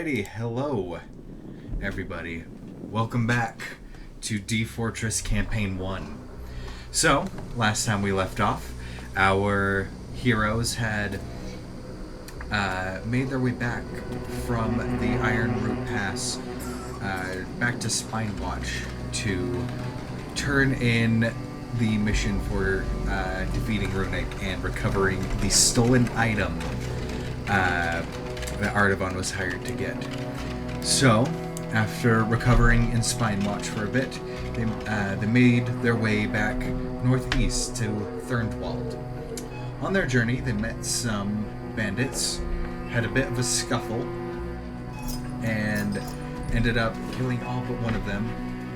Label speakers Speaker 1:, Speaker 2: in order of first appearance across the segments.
Speaker 1: Alrighty, hello everybody. Welcome back to D-Fourtress Campaign 1. So, last time we left off, our heroes had made their way back from the Iron Root Pass back to Spinewatch to turn in the mission for defeating Runic and recovering the stolen item that Artavan was hired to get. So, after recovering in Spinewatch for a bit, they made their way back northeast to Thurndwald. On their journey, they met some bandits, had a bit of a scuffle, and ended up killing all but one of them,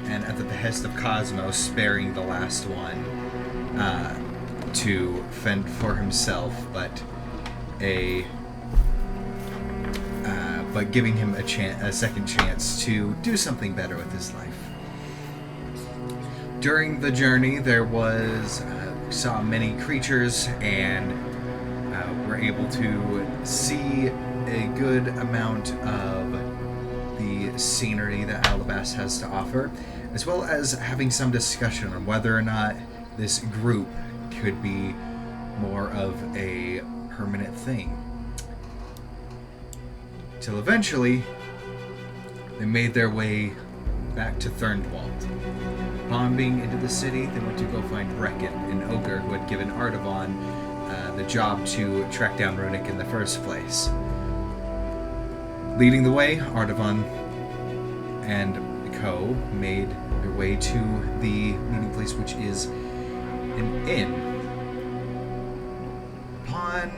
Speaker 1: and at the behest of Cosmo, sparing the last one to fend for himself, but giving him a second chance to do something better with his life. During the journey, there was saw many creatures and were able to see a good amount of the scenery that Alabas has to offer, as well as having some discussion on whether or not this group could be more of a permanent thing. Till eventually, they made their way back to Thurndwald. Bombing into the city, they went to go find Brecken, an ogre who had given Artavan the job to track down Runic in the first place. Leading the way, Artavan and Co. made their way to the meeting place, which is an inn. Upon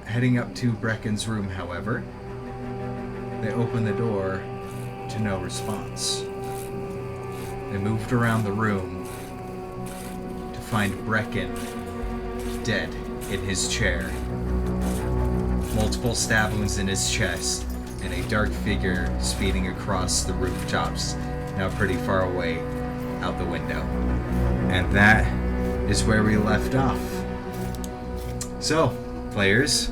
Speaker 1: heading up to Brecken's room, however, they opened the door to no response. They moved around the room to find Brecken dead in his chair. Multiple stab wounds in his chest, and a dark figure speeding across the rooftops, now pretty far away out the window. And that is where we left off. So, players,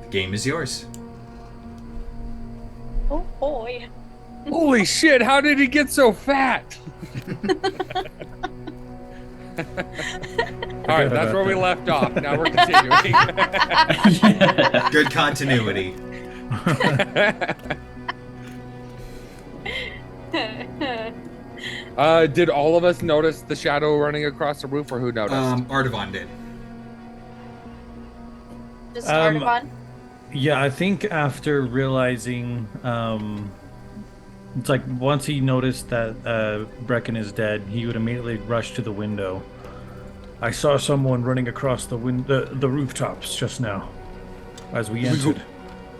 Speaker 1: the game is yours.
Speaker 2: Oh boy.
Speaker 3: Holy shit, how did he get so fat? Alright, that's where we left off. Now we're continuing.
Speaker 1: Good continuity.
Speaker 3: Did all of us notice the shadow running across the roof, or who noticed?
Speaker 1: Artavan did.
Speaker 2: Just Artavan?
Speaker 4: Yeah, I think after realizing, it's like once he noticed that Brecken is dead, he would immediately rush to the window. I saw someone running across the rooftops just now, as we entered.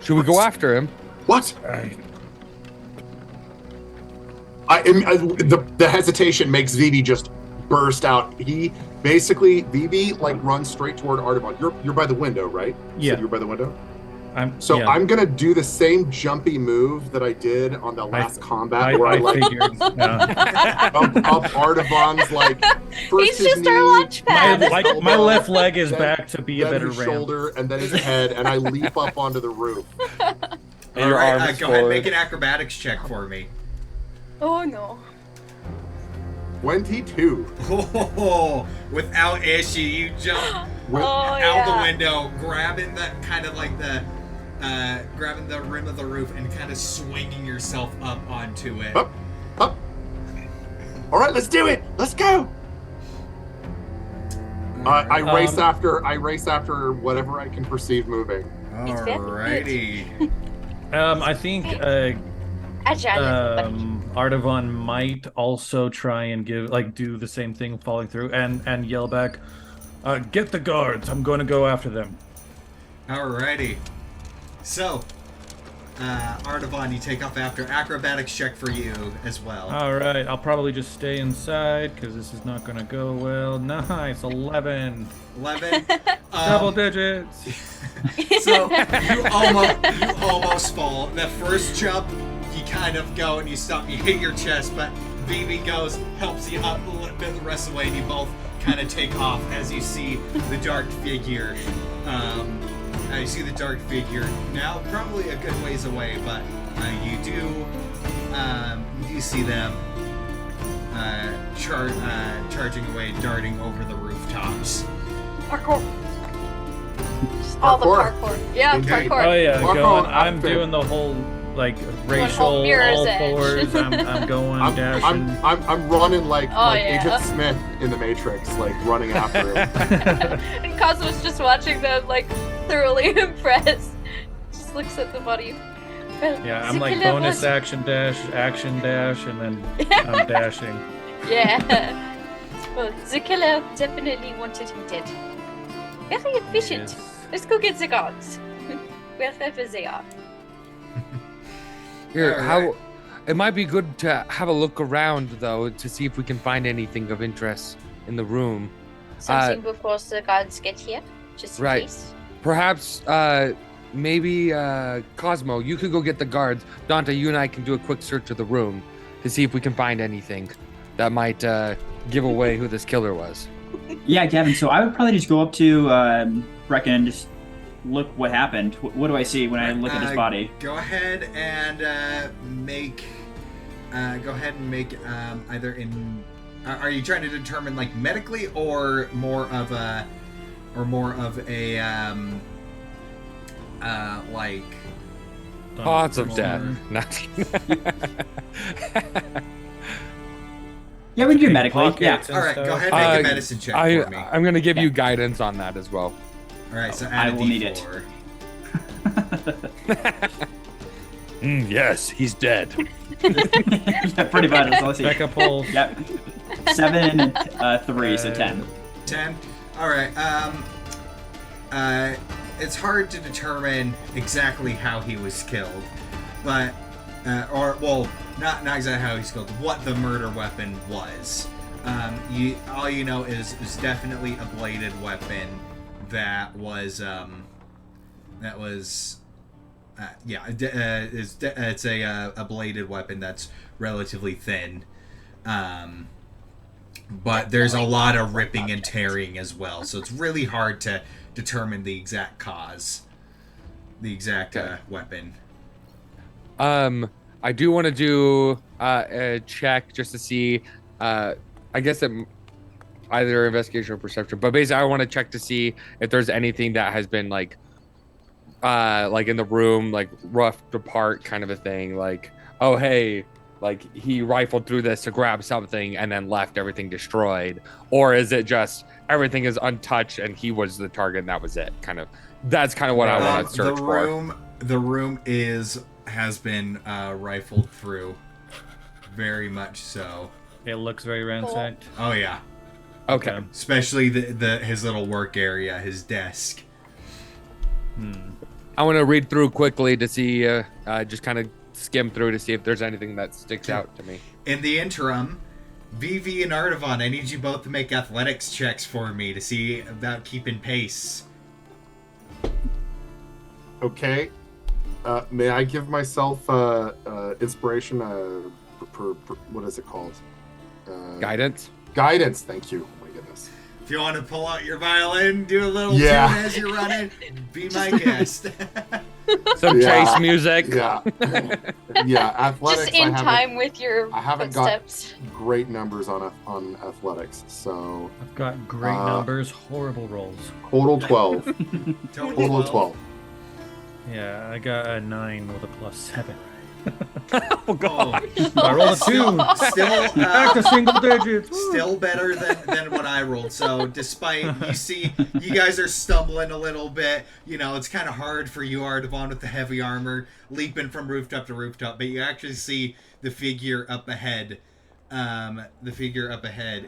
Speaker 3: Should we go after him?
Speaker 5: What? The hesitation makes Vivi just burst out. He basically, Vivi runs straight toward Artavan. You're by the window, right?
Speaker 4: Yeah.
Speaker 5: So you're by the window?
Speaker 4: I'm
Speaker 5: gonna do the same jumpy move that I did on the last combat where I
Speaker 4: figured. Yeah.
Speaker 5: up Artavan's first
Speaker 2: He's
Speaker 5: his
Speaker 2: just
Speaker 5: knee,
Speaker 2: our launch pad.
Speaker 4: My left leg is
Speaker 5: then-
Speaker 4: back to be a
Speaker 5: then
Speaker 4: better
Speaker 5: his
Speaker 4: ramp.
Speaker 5: shoulder, and then his head, and I leap up onto the roof.
Speaker 3: And your arms
Speaker 1: go ahead and
Speaker 3: forward.
Speaker 1: make an acrobatics check for me.
Speaker 2: Oh no.
Speaker 5: 22.
Speaker 1: Oh, without issue, you jump out the window, grabbing the grabbing the rim of the roof and kind of swinging yourself up onto it.
Speaker 5: Up. All right, let's do it. Let's go. I race after whatever I can perceive moving.
Speaker 1: Alrighty.
Speaker 4: I think
Speaker 2: Agile.
Speaker 4: Artavan might also try and do the same thing, falling through, and yell back, "Get the guards! I'm going to go after them."
Speaker 1: Alrighty. So, Artavan, you take off after. Acrobatics check for you as well.
Speaker 4: All right, I'll probably just stay inside because this is not going to go well. Nice, 11.
Speaker 1: 11.
Speaker 4: Double digits.
Speaker 1: So you almost fall. The first jump, you kind of go and you stop. You hit your chest, but Vivi goes, helps you up a little bit the rest of the way, and you both kind of take off as you see the dark figure you see the dark figure now, probably a good ways away, but you do see them charging away, darting over the rooftops.
Speaker 2: Parkour. All the
Speaker 5: Parkour.
Speaker 2: parkour. Yeah,
Speaker 5: Okay.
Speaker 2: parkour.
Speaker 4: Oh yeah,
Speaker 5: Parkour,
Speaker 4: going.
Speaker 5: I'm
Speaker 4: I'm
Speaker 5: fit.
Speaker 4: doing the whole like
Speaker 2: whole
Speaker 4: racial
Speaker 2: mirror's
Speaker 4: all
Speaker 2: edge.
Speaker 4: fours. I'm going dashing.
Speaker 5: I'm running like
Speaker 2: yeah.
Speaker 5: Agent Smith in the Matrix, like running after him.
Speaker 2: And Cosmo's just watching them, like, thoroughly impressed. Just looks at the body. Well,
Speaker 4: Yeah, I'm like
Speaker 2: Zikala
Speaker 4: bonus
Speaker 2: was-
Speaker 4: action dash, and then I'm dashing.
Speaker 2: Yeah. Well, Zikala definitely wanted him dead. Very efficient.
Speaker 4: Yes.
Speaker 2: Let's go get the guards. Wherever they are.
Speaker 3: Here,
Speaker 1: Alright.
Speaker 3: it might be good to have a look around though to see if we can find anything of interest in the room.
Speaker 2: Something before the guards get here, just in
Speaker 3: Right.
Speaker 2: case.
Speaker 3: Perhaps maybe Cosmo, you could go get the guards. Dante, you and I can do a quick search of the room to see if we can find anything that might give away who this killer was.
Speaker 6: Yeah, Gavin. So I would probably just go up to Brecken and just look what happened. What do I see when I look at his body?
Speaker 1: Go ahead and make. Go ahead and make either in. Are you trying to determine like medically or more of a, like.
Speaker 3: Thoughts of death. Nothing.
Speaker 6: Yeah, we can do medically. Yeah.
Speaker 4: Pockets and
Speaker 1: All right, go
Speaker 4: stuff.
Speaker 1: ahead and make a medicine check for me.
Speaker 3: I'm gonna give
Speaker 6: Yeah.
Speaker 3: you guidance on that as well.
Speaker 1: All right, so
Speaker 6: I
Speaker 1: add a
Speaker 6: will need it.
Speaker 1: D4.
Speaker 3: Yes, he's dead.
Speaker 6: Yeah, pretty much. So let's see.
Speaker 4: Becca pulls.
Speaker 6: Yep. 7 and 3, so 10.
Speaker 1: 10. All right. It's hard to determine exactly how he was killed, but not exactly how he's killed. What the murder weapon was. All you know is it was definitely a bladed weapon that was it's a bladed weapon that's relatively thin. But there's a lot of ripping and tearing as well, so it's really hard to determine the exact cause, the exact weapon.
Speaker 3: I do want to do a check just to see. I guess either investigation or perception, but basically I want to check to see if there's anything that has been like in the room, like roughed apart, kind of a thing. Like, oh hey, like he rifled through this to grab something and then left everything destroyed, or is it just everything is untouched and he was the target and that was it? That's kind of what I want to search for.
Speaker 1: The room has been rifled through, very much so.
Speaker 4: It looks very ransacked.
Speaker 1: Oh yeah,
Speaker 3: Okay.
Speaker 1: especially his little work area, his desk.
Speaker 3: I want to read through quickly to see, just kind of skim through to see if there's anything that sticks out to me.
Speaker 1: In the interim, Vivi and Artavan, I need you both to make athletics checks for me to see about keeping pace.
Speaker 5: Okay. May I give myself inspiration? What is it called?
Speaker 3: Guidance?
Speaker 5: Guidance. Thank you. Oh my goodness.
Speaker 1: If you want to pull out your violin, do a little
Speaker 5: Yeah.
Speaker 1: tune as you're running, be my guest.
Speaker 3: Some
Speaker 5: Yeah.
Speaker 3: chase music?
Speaker 5: Yeah. Yeah. Athletics.
Speaker 2: Just in time with your
Speaker 5: I haven't got
Speaker 2: footsteps.
Speaker 5: great numbers on athletics. So
Speaker 4: I've got great numbers, horrible rolls.
Speaker 5: total 12.
Speaker 1: Total
Speaker 5: Total 12.
Speaker 4: Yeah, I got a 9 with a +7.
Speaker 3: Oh, God.
Speaker 4: I rolled a 2.
Speaker 1: Still,
Speaker 4: Back to single digits. Woo.
Speaker 1: still better than what I rolled. So despite you guys are stumbling a little bit, it's kind of hard for you, Artavan, with the heavy armor, leaping from rooftop to rooftop, but you actually see the figure up ahead. The figure up ahead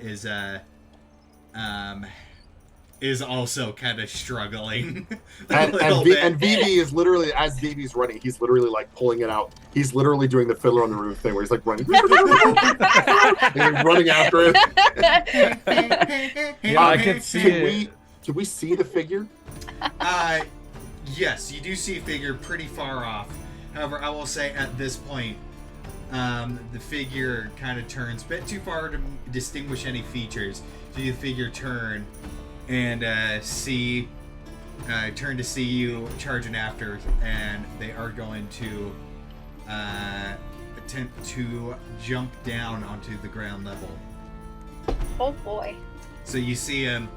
Speaker 1: is also kind of struggling a little bit.
Speaker 5: And Vivi is literally, as Vivi's running, he's literally like pulling it out. He's literally doing the Fiddler on the Roof thing where he's like running. And he's running after it.
Speaker 4: Yeah, I could see it.
Speaker 5: Can we see the figure?
Speaker 1: Yes, you do see a figure pretty far off. However, I will say at this point, the figure kind of turns a bit too far to distinguish any features. So you figure turn and see turn to see you charging after, and they are going to attempt to jump down onto the ground level.
Speaker 2: Oh boy.
Speaker 1: So you see him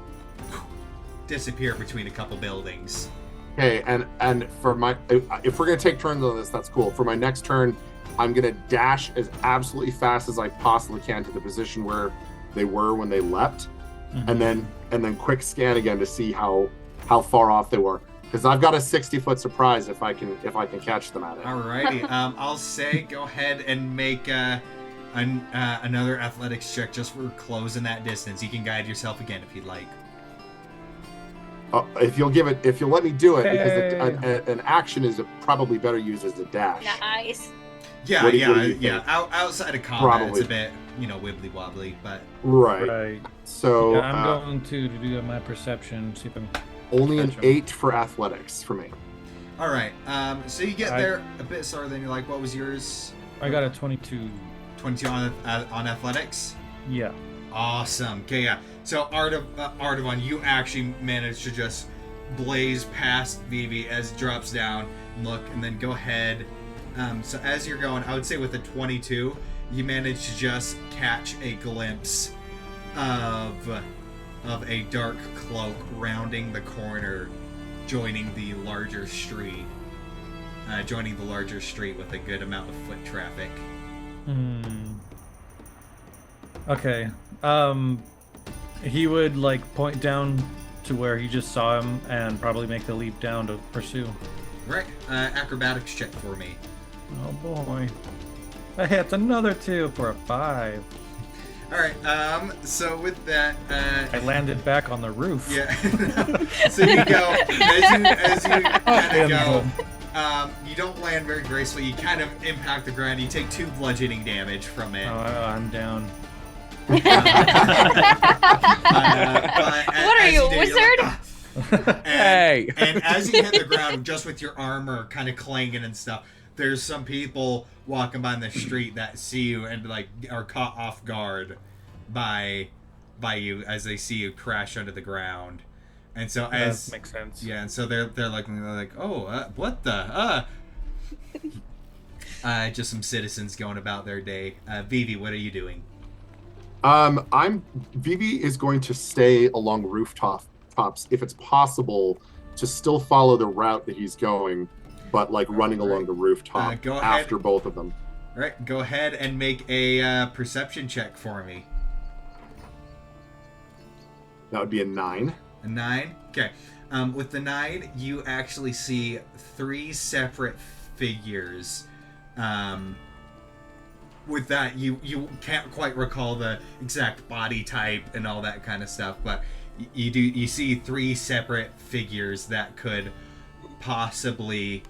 Speaker 1: disappear between a couple buildings.
Speaker 5: Okay, and for my, if we're gonna take turns on this, that's cool. For my next turn, I'm gonna dash as absolutely fast as I possibly can to the position where they were when they leapt, and then quick scan again to see how far off they were. Because I've got a 60-foot surprise if I can catch them at it.
Speaker 1: Alrighty, I'll say go ahead and make another athletics check just for closing that distance. You can guide yourself again if you'd like.
Speaker 5: If you'll let me do it, because an action is probably better used as a dash.
Speaker 2: Nice.
Speaker 1: Yeah,
Speaker 5: What do you think?
Speaker 1: Outside of combat,
Speaker 5: Probably.
Speaker 1: it's a bit, wibbly wobbly, but
Speaker 5: Right. So
Speaker 4: Yeah, I'm going to do my perception. See if I'm.
Speaker 5: only an
Speaker 4: Gotcha.
Speaker 5: 8 for athletics for me.
Speaker 1: all right. So you get there a bit slower than you like. What was yours?
Speaker 4: I got a 22.
Speaker 1: 22 on athletics.
Speaker 4: Yeah.
Speaker 1: Awesome. Okay, yeah. So Artavan, you actually managed to just blaze past Vivi as it drops down. Look, and then go ahead. So as you're going, I would say with a 22, you manage to just catch a glimpse of a dark cloak rounding the corner, joining the larger street. With a good amount of foot traffic.
Speaker 4: Okay. He would like point down to where he just saw him and probably make the leap down to pursue.
Speaker 1: Right. Acrobatics check for me.
Speaker 4: Oh boy. It's another 2 for a 5.
Speaker 1: All right. So with that,
Speaker 4: I landed back on the roof.
Speaker 1: yeah. So you go as you kind of go. You don't land very gracefully. You kind of impact the ground. You take 2 bludgeoning damage from it.
Speaker 4: Oh, I'm down.
Speaker 2: What are you, a wizard?
Speaker 3: Hey!
Speaker 1: And as you hit the ground, just with your armor kind of clanging and stuff, there's some people walking by in the street that see you and like are caught off guard by you as they see you crash under the ground. And so as
Speaker 4: That makes sense.
Speaker 1: yeah, and so they're like, oh, what the just some citizens going about their day. Vivi, what are you doing?
Speaker 5: Vivi is going to stay along rooftops if it's possible to still follow the route that he's going, but like running along the rooftop
Speaker 1: Go ahead.
Speaker 5: after both of them.
Speaker 1: All right, go ahead and make a perception check for me.
Speaker 5: That would be a 9.
Speaker 1: A 9? Okay. With the 9, you actually see 3 separate figures. With that, you can't quite recall the exact body type and all that kind of stuff, but you see 3 separate figures that could possibly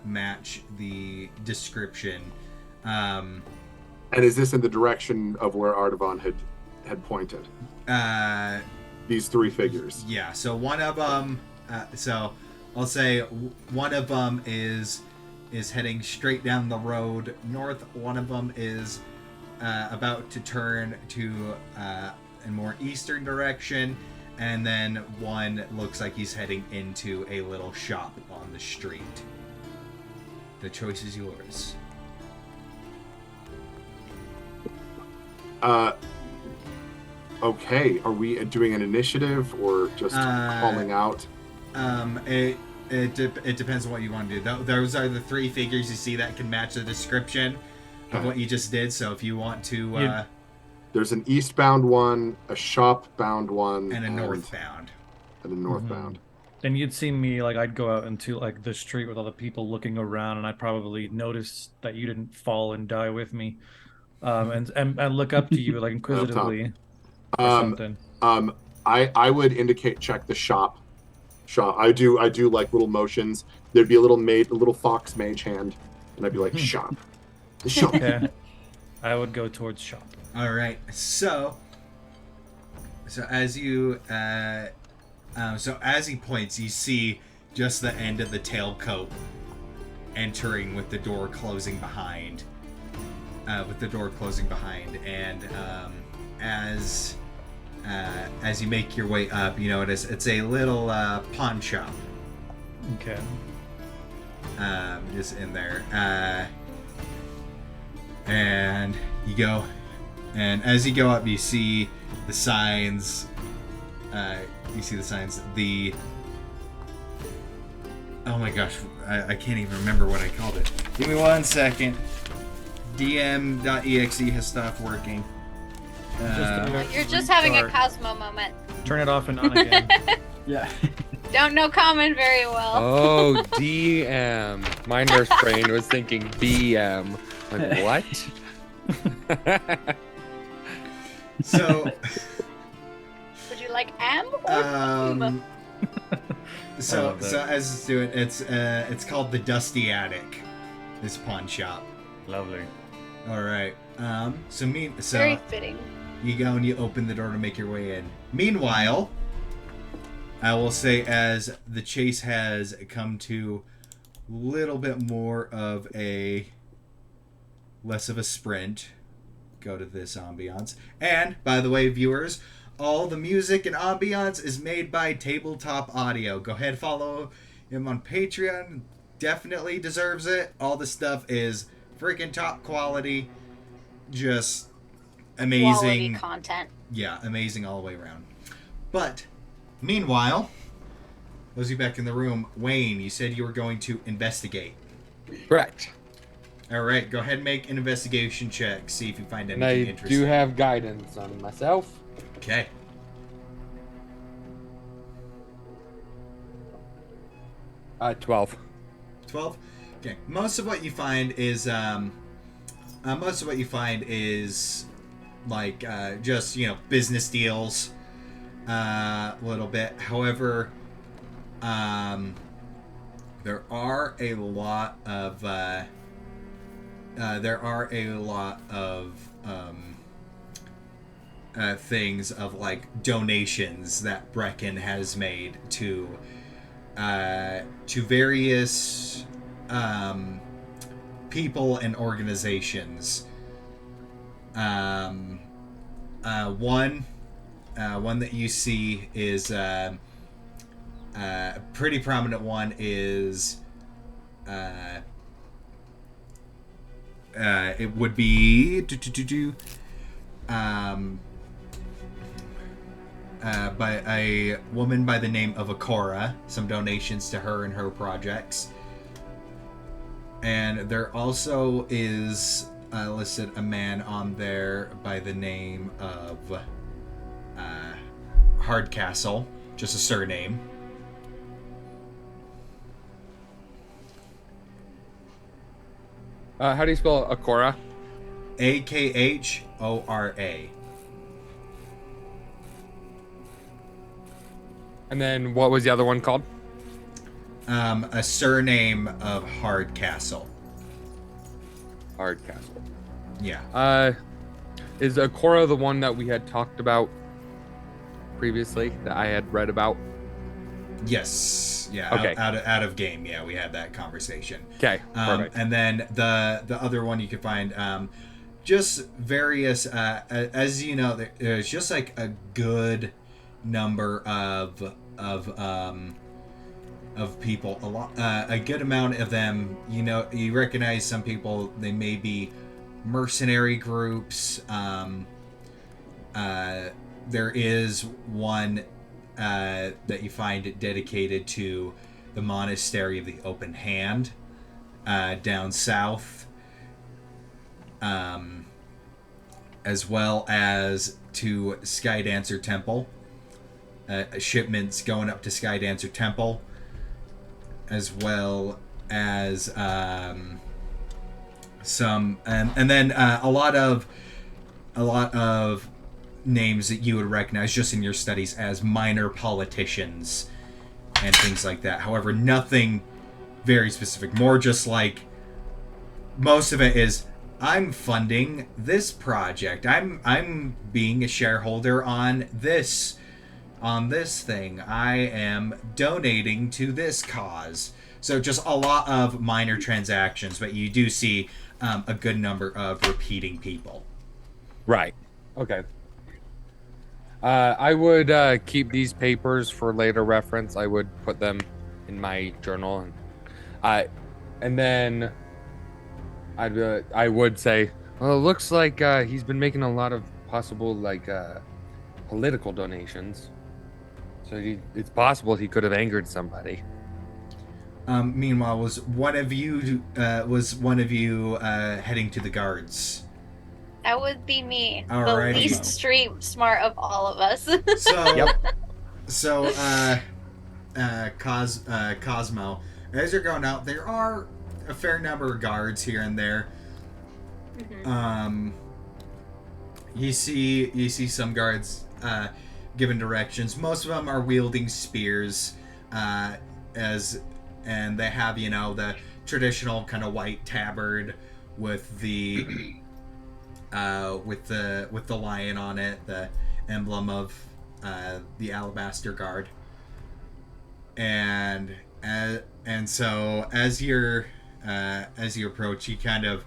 Speaker 1: match the description.
Speaker 5: And is this in the direction of where Artavan had pointed? These 3 figures.
Speaker 1: Yeah, so one of them, so I'll say one of them is heading straight down the road north. One of them is about to turn to a more eastern direction, and then one looks like he's heading into a little shop on the street. The choice is yours.
Speaker 5: Okay, are we doing an initiative or just calling out?
Speaker 1: It depends on what you want to do. Those are the 3 figures you see that can match the description of what you just did. So if you want to,
Speaker 5: There's an eastbound one, a shop-bound one,
Speaker 1: and a northbound.
Speaker 5: And a northbound.
Speaker 4: And you'd see me, like, I'd go out into, like, the street with all the people looking around, and I'd probably notice that you didn't fall and die with me. And look up to you, like, inquisitively or something.
Speaker 5: I would indicate check the shop. I do like little motions. There'd be a little fox mage hand, and I'd be like, shop. The shop.
Speaker 4: Okay. I would go towards shop.
Speaker 1: All right. So as you as he points, you see just the end of the tailcoat entering with the door closing behind. And as you make your way up, you notice it's a little pawn shop.
Speaker 4: Okay.
Speaker 1: Just in there. And you go, and as you go up, you see the signs. Oh my gosh, I can't even remember what I called it. Give me 1 second. DM.exe has stopped working.
Speaker 2: You're just having a Cosmo moment.
Speaker 4: Turn it off and on again.
Speaker 6: Yeah.
Speaker 2: Don't know common very well.
Speaker 3: Oh, DM. My nurse brain was thinking BM. Like, what?
Speaker 1: So,
Speaker 2: Would you like am or boom?
Speaker 1: so
Speaker 4: love that.
Speaker 1: as it's doing, it's called the Dusty Attic. This pawn shop.
Speaker 4: Lovely.
Speaker 1: All right. So
Speaker 2: Very fitting.
Speaker 1: you go and you open the door to make your way in. Meanwhile, I will say as the chase has come to a little bit more of a less of a sprint. Go to this ambiance. And by the way, viewers, all the music and ambiance is made by Tabletop Audio. Go ahead, follow him on Patreon. Definitely deserves it. All the stuff is freaking top quality. Just amazing.
Speaker 2: Quality content.
Speaker 1: Yeah, amazing all the way around. But meanwhile, those of you back in the room, Wayne, you said you were going to investigate.
Speaker 3: Correct.
Speaker 1: All right, go ahead and make an investigation check. See if you find
Speaker 3: And
Speaker 1: anything
Speaker 3: I
Speaker 1: interesting.
Speaker 3: do have guidance on myself.
Speaker 1: Okay.
Speaker 3: Uh, 12.
Speaker 1: 12. Okay. Most of what you find is like just business deals, a little bit. However, there are a lot of things of like donations that Brecken has made to various people and organizations. One that you see is a pretty prominent one is it would be by a woman by the name of Akora, some donations to her and her projects. And there also is listed a man on there by the name of Hardcastle, just a surname.
Speaker 3: How do you spell Akora?
Speaker 1: Akhora.
Speaker 3: And then what was the other one called?
Speaker 1: A surname of Hardcastle.
Speaker 3: Hardcastle.
Speaker 1: Yeah.
Speaker 3: Is Akora the one that we had talked about previously that I had read about?
Speaker 1: Yes. Yeah.
Speaker 3: Okay.
Speaker 1: Out of game. Yeah, we had that conversation.
Speaker 3: Okay. Perfect.
Speaker 1: And then the other one you can find, just various. As you know, there's just like a good number of people. A good amount of them. You recognize some people. They may be mercenary groups. There is one that you find dedicated to the Monastery of the Open Hand down south, as well as to Skydancer Temple. Shipments going up to Skydancer Temple, as well as some, and then a lot of names that you would recognize just in your studies as minor politicians and things like that. However, nothing very specific. More just like most of it is, I'm funding this project. I'm being a shareholder on this thing. I am donating to this cause. So just a lot of minor transactions, but you do see a good number of repeating people.
Speaker 3: Right. Okay. I would keep these papers for later reference. I would put them in my journal, and then I would say, well, it looks like he's been making a lot of possible political donations. So it's possible he could have angered somebody.
Speaker 1: Meanwhile, was one of you heading to the guards?
Speaker 2: That would be me.
Speaker 1: Alrighty.
Speaker 2: The least street smart of all of us.
Speaker 1: So, Cosmo, as you're going out, there are a fair number of guards here and there.
Speaker 2: Mm-hmm.
Speaker 1: You see some guards giving directions. Most of them are wielding spears, and they have the traditional kind of white tabard with the lion on it, the emblem of the Alabaster Guard. And so as you approach, he kind of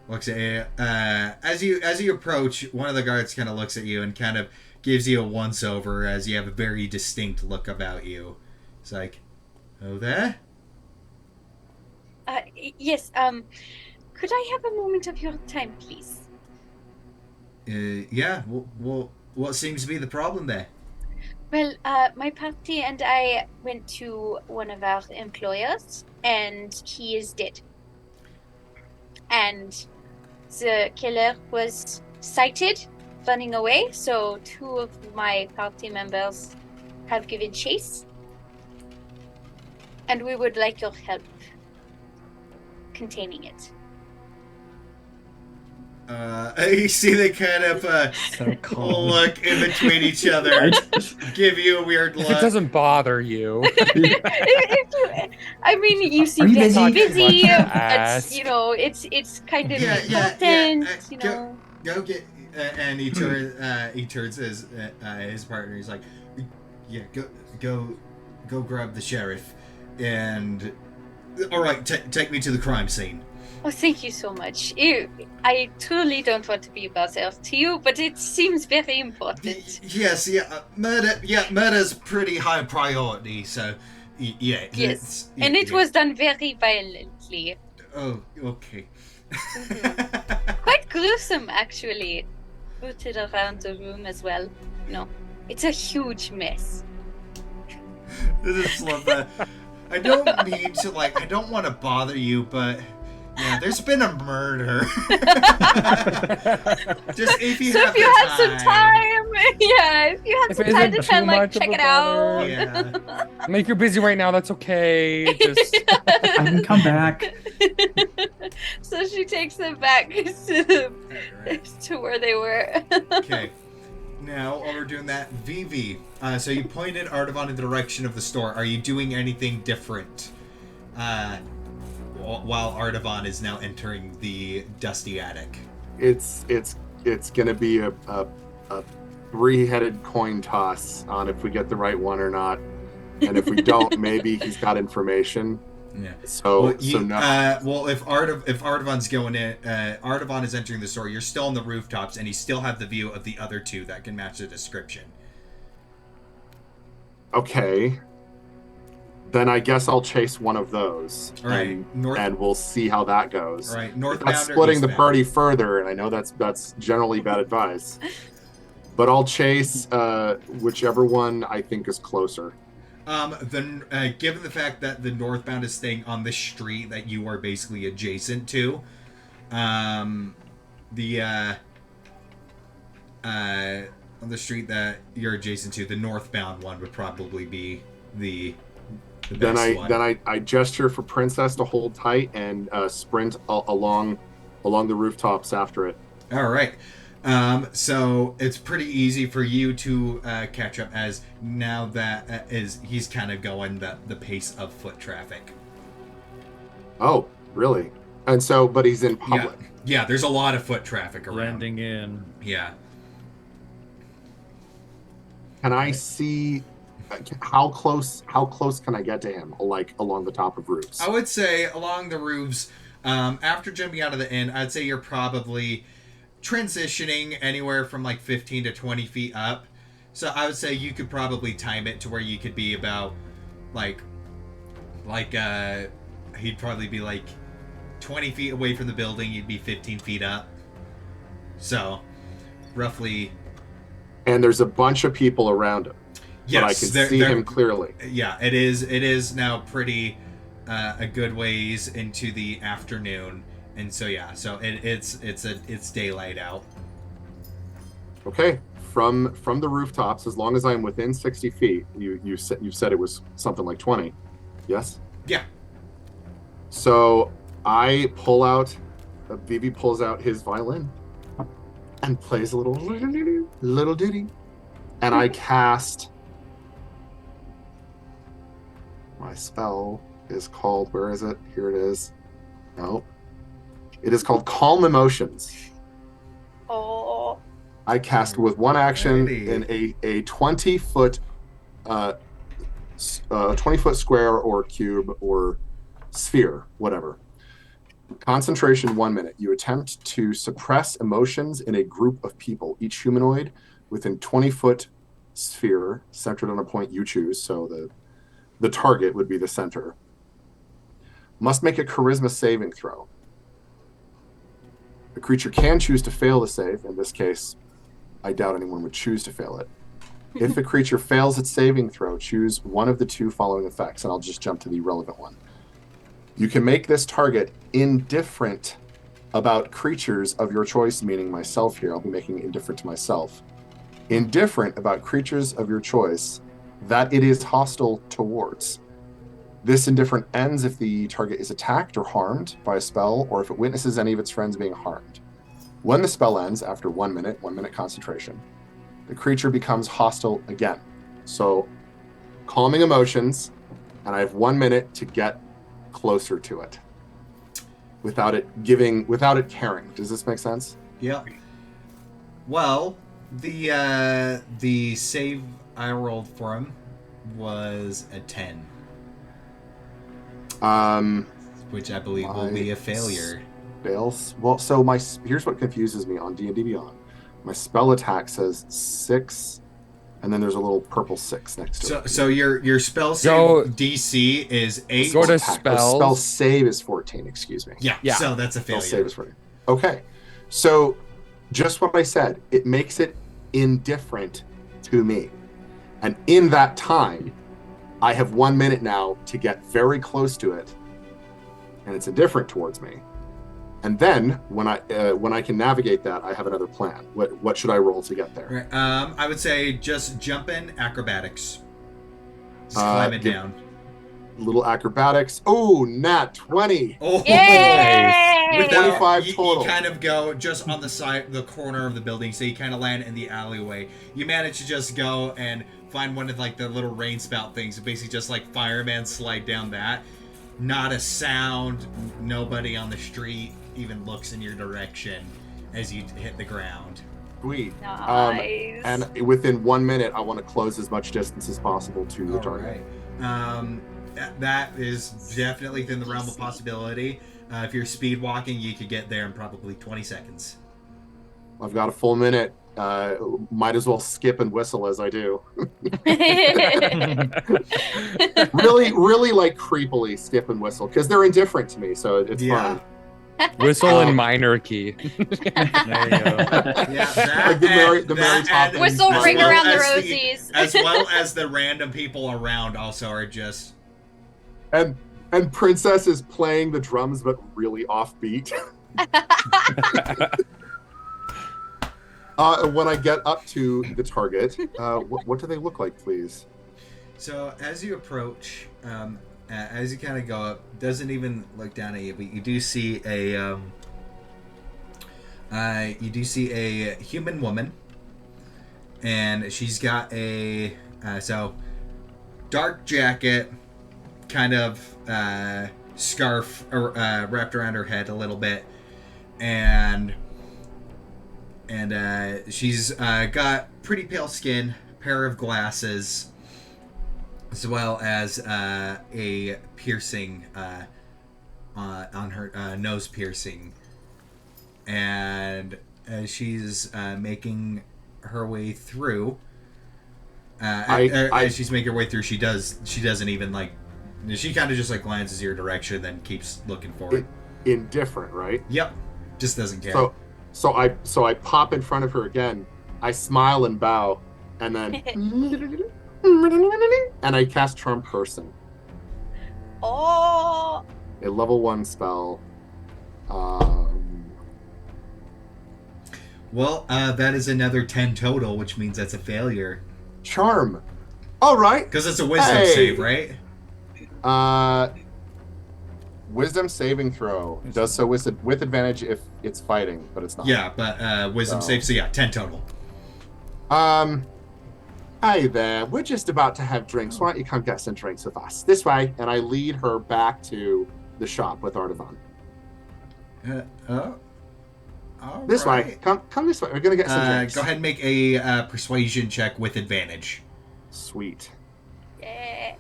Speaker 1: looks at you. As you approach, one of the guards kind of looks at you and kind of gives you a once over as you have a very distinct look about you. It's like, "Oh, there."
Speaker 2: Yes. Could I have a moment of your time, please?
Speaker 1: Yeah. Well, what seems to be the problem there?
Speaker 2: Well, my party and I went to one of our employers, and he is dead. And the killer was sighted running away, so 2 of my party members have given chase. And we would like your help containing it.
Speaker 1: You see they kind of
Speaker 4: So calm.
Speaker 1: look in between each other, give you a weird look.
Speaker 3: If it doesn't bother you.
Speaker 2: I mean, you seem
Speaker 6: Are you
Speaker 2: very
Speaker 6: busy?
Speaker 2: busy.
Speaker 3: Much to
Speaker 2: It's,
Speaker 3: ask.
Speaker 2: it's kind of
Speaker 1: Yeah,
Speaker 2: important.
Speaker 1: Go get, and he turns his partner. He's like, yeah, go grab the sheriff, and all right, take me to the crime scene.
Speaker 2: Oh, thank you so much. I truly don't want to be bother to you, but it seems very important.
Speaker 1: Yes, murder's pretty high priority. So, yeah.
Speaker 2: Yes, and it was done very violently.
Speaker 1: Oh, okay.
Speaker 2: Quite gruesome, actually. Rooted around the room as well. No, it's a huge mess.
Speaker 1: I just love that. I don't mean to I don't want to bother you, but yeah, there's been a murder. Just if you have
Speaker 2: some time, yeah, if you have
Speaker 3: If
Speaker 2: some
Speaker 3: it
Speaker 2: time
Speaker 3: isn't
Speaker 2: to
Speaker 3: too
Speaker 2: kind of
Speaker 3: much of
Speaker 2: check
Speaker 3: a
Speaker 2: it out.
Speaker 3: bother.
Speaker 1: Yeah.
Speaker 3: Like, you're busy right now, that's okay. Just
Speaker 6: I can come back.
Speaker 2: So she takes them back to where they were.
Speaker 1: Okay. Now, while we're doing that, Vivi, so you pointed Artavan in the direction of the store. Are you doing anything different while Artavan is now entering the dusty attic?
Speaker 5: It's gonna be a 3-headed coin toss on if we get the right one or not, and if we don't, maybe he's got information.
Speaker 1: Yeah.
Speaker 5: So
Speaker 1: Well,
Speaker 5: no.
Speaker 1: if Artavan's going in, Artavan is entering the store. You're still on the rooftops, and you still have the view of the other 2 that can match the description.
Speaker 5: Okay. Then I guess I'll chase one of those,
Speaker 1: All right,
Speaker 5: and we'll see how that goes.
Speaker 1: All right,
Speaker 5: That's
Speaker 1: northbound or
Speaker 5: splitting the
Speaker 1: eastbound?
Speaker 5: party further, and I know that's generally bad advice. But I'll chase whichever one I think is closer.
Speaker 1: Given the fact that the northbound is staying on the street that you are basically adjacent to, on the street that you're adjacent to, the northbound one would probably be the best one.
Speaker 5: Then I gesture for Princess to hold tight and sprint along the rooftops after it.
Speaker 1: All right. So it's pretty easy for you to catch up, as now that he's kind of going the pace of foot traffic.
Speaker 5: Oh, really? And so, but he's in public.
Speaker 1: Yeah, there's a lot of foot traffic around.
Speaker 4: Blending in.
Speaker 1: Yeah.
Speaker 5: Can I see how close can I get to him? Like along the top of roofs?
Speaker 1: I would say along the roofs, after jumping out of the inn, I'd say you're probably transitioning anywhere from 15 to 20 feet up, So I would say you could probably time it to where you could be about he'd probably be like 20 feet away from the building. You'd be 15 feet up. So roughly.
Speaker 5: And there's a bunch of people around him.
Speaker 1: Yes,
Speaker 5: but I can see him clearly.
Speaker 1: Yeah, it is now pretty a good ways into the afternoon, and so yeah, so it's daylight out.
Speaker 5: Okay, from the rooftops, as long as I'm within 60 feet, you said it was something like 20, yes?
Speaker 1: Yeah.
Speaker 5: So I pull out, Vivi pulls out his violin and plays a little ditty, and I cast. My spell is called, where is it? Here it is. No. It is called Calm Emotions.
Speaker 2: Oh.
Speaker 5: I cast with one action
Speaker 1: Alrighty.
Speaker 5: in a 20-foot 20-foot square or cube or sphere, whatever. Concentration 1 minute. You attempt to suppress emotions in a group of people, each humanoid within 20-foot sphere centered on a point you choose. So the target would be the center. Must make a charisma saving throw. The creature can choose to fail the save. In this case, I doubt anyone would choose to fail it. If the creature fails its saving throw, choose one of the two following effects, and I'll just jump to the relevant one. You can make this target indifferent about creatures of your choice, meaning myself here. I'll be making it indifferent to myself. Indifferent about creatures of your choice that it is hostile towards. This indifferent ends if the target is attacked or harmed by a spell, or if it witnesses any of its friends being harmed. When the spell ends, after 1 minute concentration, the creature becomes hostile again. So, calming emotions, and I have 1 minute to get closer to it without it caring. Does this make sense?
Speaker 1: Yep. Well, the save I rolled for him was a 10, which I believe will be a failure.
Speaker 5: Fails. Well, so here's what confuses me on D&D Beyond. My spell attack says 6, and then there's a little purple 6 next to it.
Speaker 1: So your spell save DC is 8.
Speaker 3: Go to
Speaker 5: Attack.
Speaker 3: spells.
Speaker 5: Spell save is 14. Excuse me.
Speaker 1: Yeah. So that's a
Speaker 5: Spell
Speaker 1: failure.
Speaker 5: save is 14. Okay. So just what I said. It makes it indifferent to me. And in that time, I have 1 minute now to get very close to it, and it's indifferent towards me. And then when I can navigate that, I have another plan. What should I roll to get there?
Speaker 1: Right. I would say just jump in acrobatics. Just climb it down.
Speaker 5: Little acrobatics. Oh, nat 20.
Speaker 1: Oh,
Speaker 2: Yay!
Speaker 1: With that,
Speaker 5: 25
Speaker 1: you
Speaker 5: total.
Speaker 1: kind of go just on the corner of the building, so you kind of land in the alleyway. You manage to just go and find one of like the little rain spout things, basically just like fireman slide down that. Not a sound. Nobody on the street even looks in your direction as you hit the ground.
Speaker 5: Sweet.
Speaker 2: Nice.
Speaker 5: And within 1 minute, I want to close as much distance as possible to the target.
Speaker 1: Right. That is definitely within the realm of possibility. If you're speed walking, you could get there in probably 20 seconds.
Speaker 5: I've got a full minute. Might as well skip and whistle as I do. really like creepily skip and whistle because they're indifferent to me, so it's fine.
Speaker 3: Whistle in minor key.
Speaker 4: There you go.
Speaker 1: Yeah, that
Speaker 5: Like the Mary
Speaker 1: that
Speaker 5: Poppins.
Speaker 2: Whistle,
Speaker 1: as
Speaker 2: ring
Speaker 1: well
Speaker 2: around the
Speaker 1: as
Speaker 2: rosies.
Speaker 1: as well as the random people around also are just.
Speaker 5: And Princess is playing the drums, but really offbeat. When I get up to the target, what do they look like, please?
Speaker 1: So as you approach, as you kind of go up, doesn't even look down at you, but you do see a human woman, and she's got a dark jacket, kind of scarf wrapped around her head a little bit, and she's got pretty pale skin, pair of glasses, as well as a piercing on her nose piercing, and as she's making her way through, As she's making her way through, she doesn't even like. She kind of just like glances your direction, then keeps looking forward.
Speaker 5: Indifferent, right?
Speaker 1: Yep, just doesn't care.
Speaker 5: So I pop in front of her again. I smile and bow, and then and I cast Charm Person,
Speaker 2: Oh,
Speaker 5: a level 1 spell.
Speaker 1: Well, that is another 10 total, which means that's a failure.
Speaker 5: Charm. All right.
Speaker 1: Because it's a wisdom save, right?
Speaker 5: Wisdom saving throw does so with advantage if it's fighting, but it's not.
Speaker 1: Yeah, but wisdom save, so yeah, 10 total.
Speaker 5: Hey there, we're just about to have drinks. Why don't you come get some drinks with us? This way, and I lead her back to the shop with Artavan. This way. Come this way. We're gonna get some drinks.
Speaker 1: Go ahead and make a persuasion check with advantage.
Speaker 5: Sweet.
Speaker 2: yeah.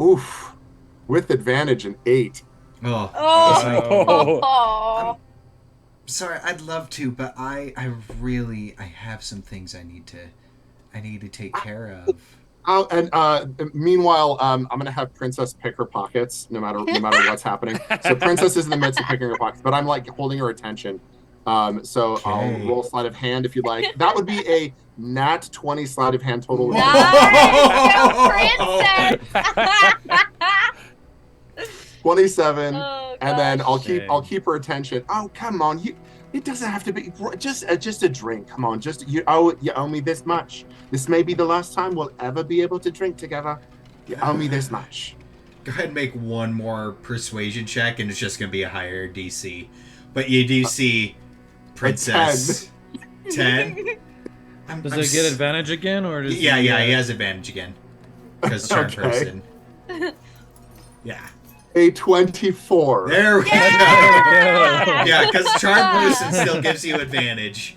Speaker 5: Oof. With advantage, an 8.
Speaker 1: Oh.
Speaker 2: Oh.
Speaker 1: Sorry, I'd love to, but I have some things I need to take care of.
Speaker 5: Oh, and meanwhile, I'm gonna have Princess pick her pockets, no matter what's happening. So Princess is in the midst of picking her pockets, but I'm like holding her attention. So
Speaker 1: Okay.
Speaker 5: I'll roll sleight of hand if you'd like. That would be a nat 20 sleight of hand total.
Speaker 2: Nice, go princess.
Speaker 5: 27,
Speaker 2: Oh,
Speaker 5: and then
Speaker 2: gosh.
Speaker 5: I'll keep her attention. Oh, come on, it doesn't have to be just a drink. Come on, you owe me this much. This may be the last time we'll ever be able to drink together. You owe me this much.
Speaker 1: Go ahead and make one more persuasion check, and it's just going to be a higher DC. But you do see Princess 10.
Speaker 4: Does it get advantage again, or does
Speaker 1: he has advantage again because charm
Speaker 5: Okay.
Speaker 1: person. Yeah,
Speaker 5: A 24.
Speaker 1: there we go. Yeah, because charm person still gives you advantage.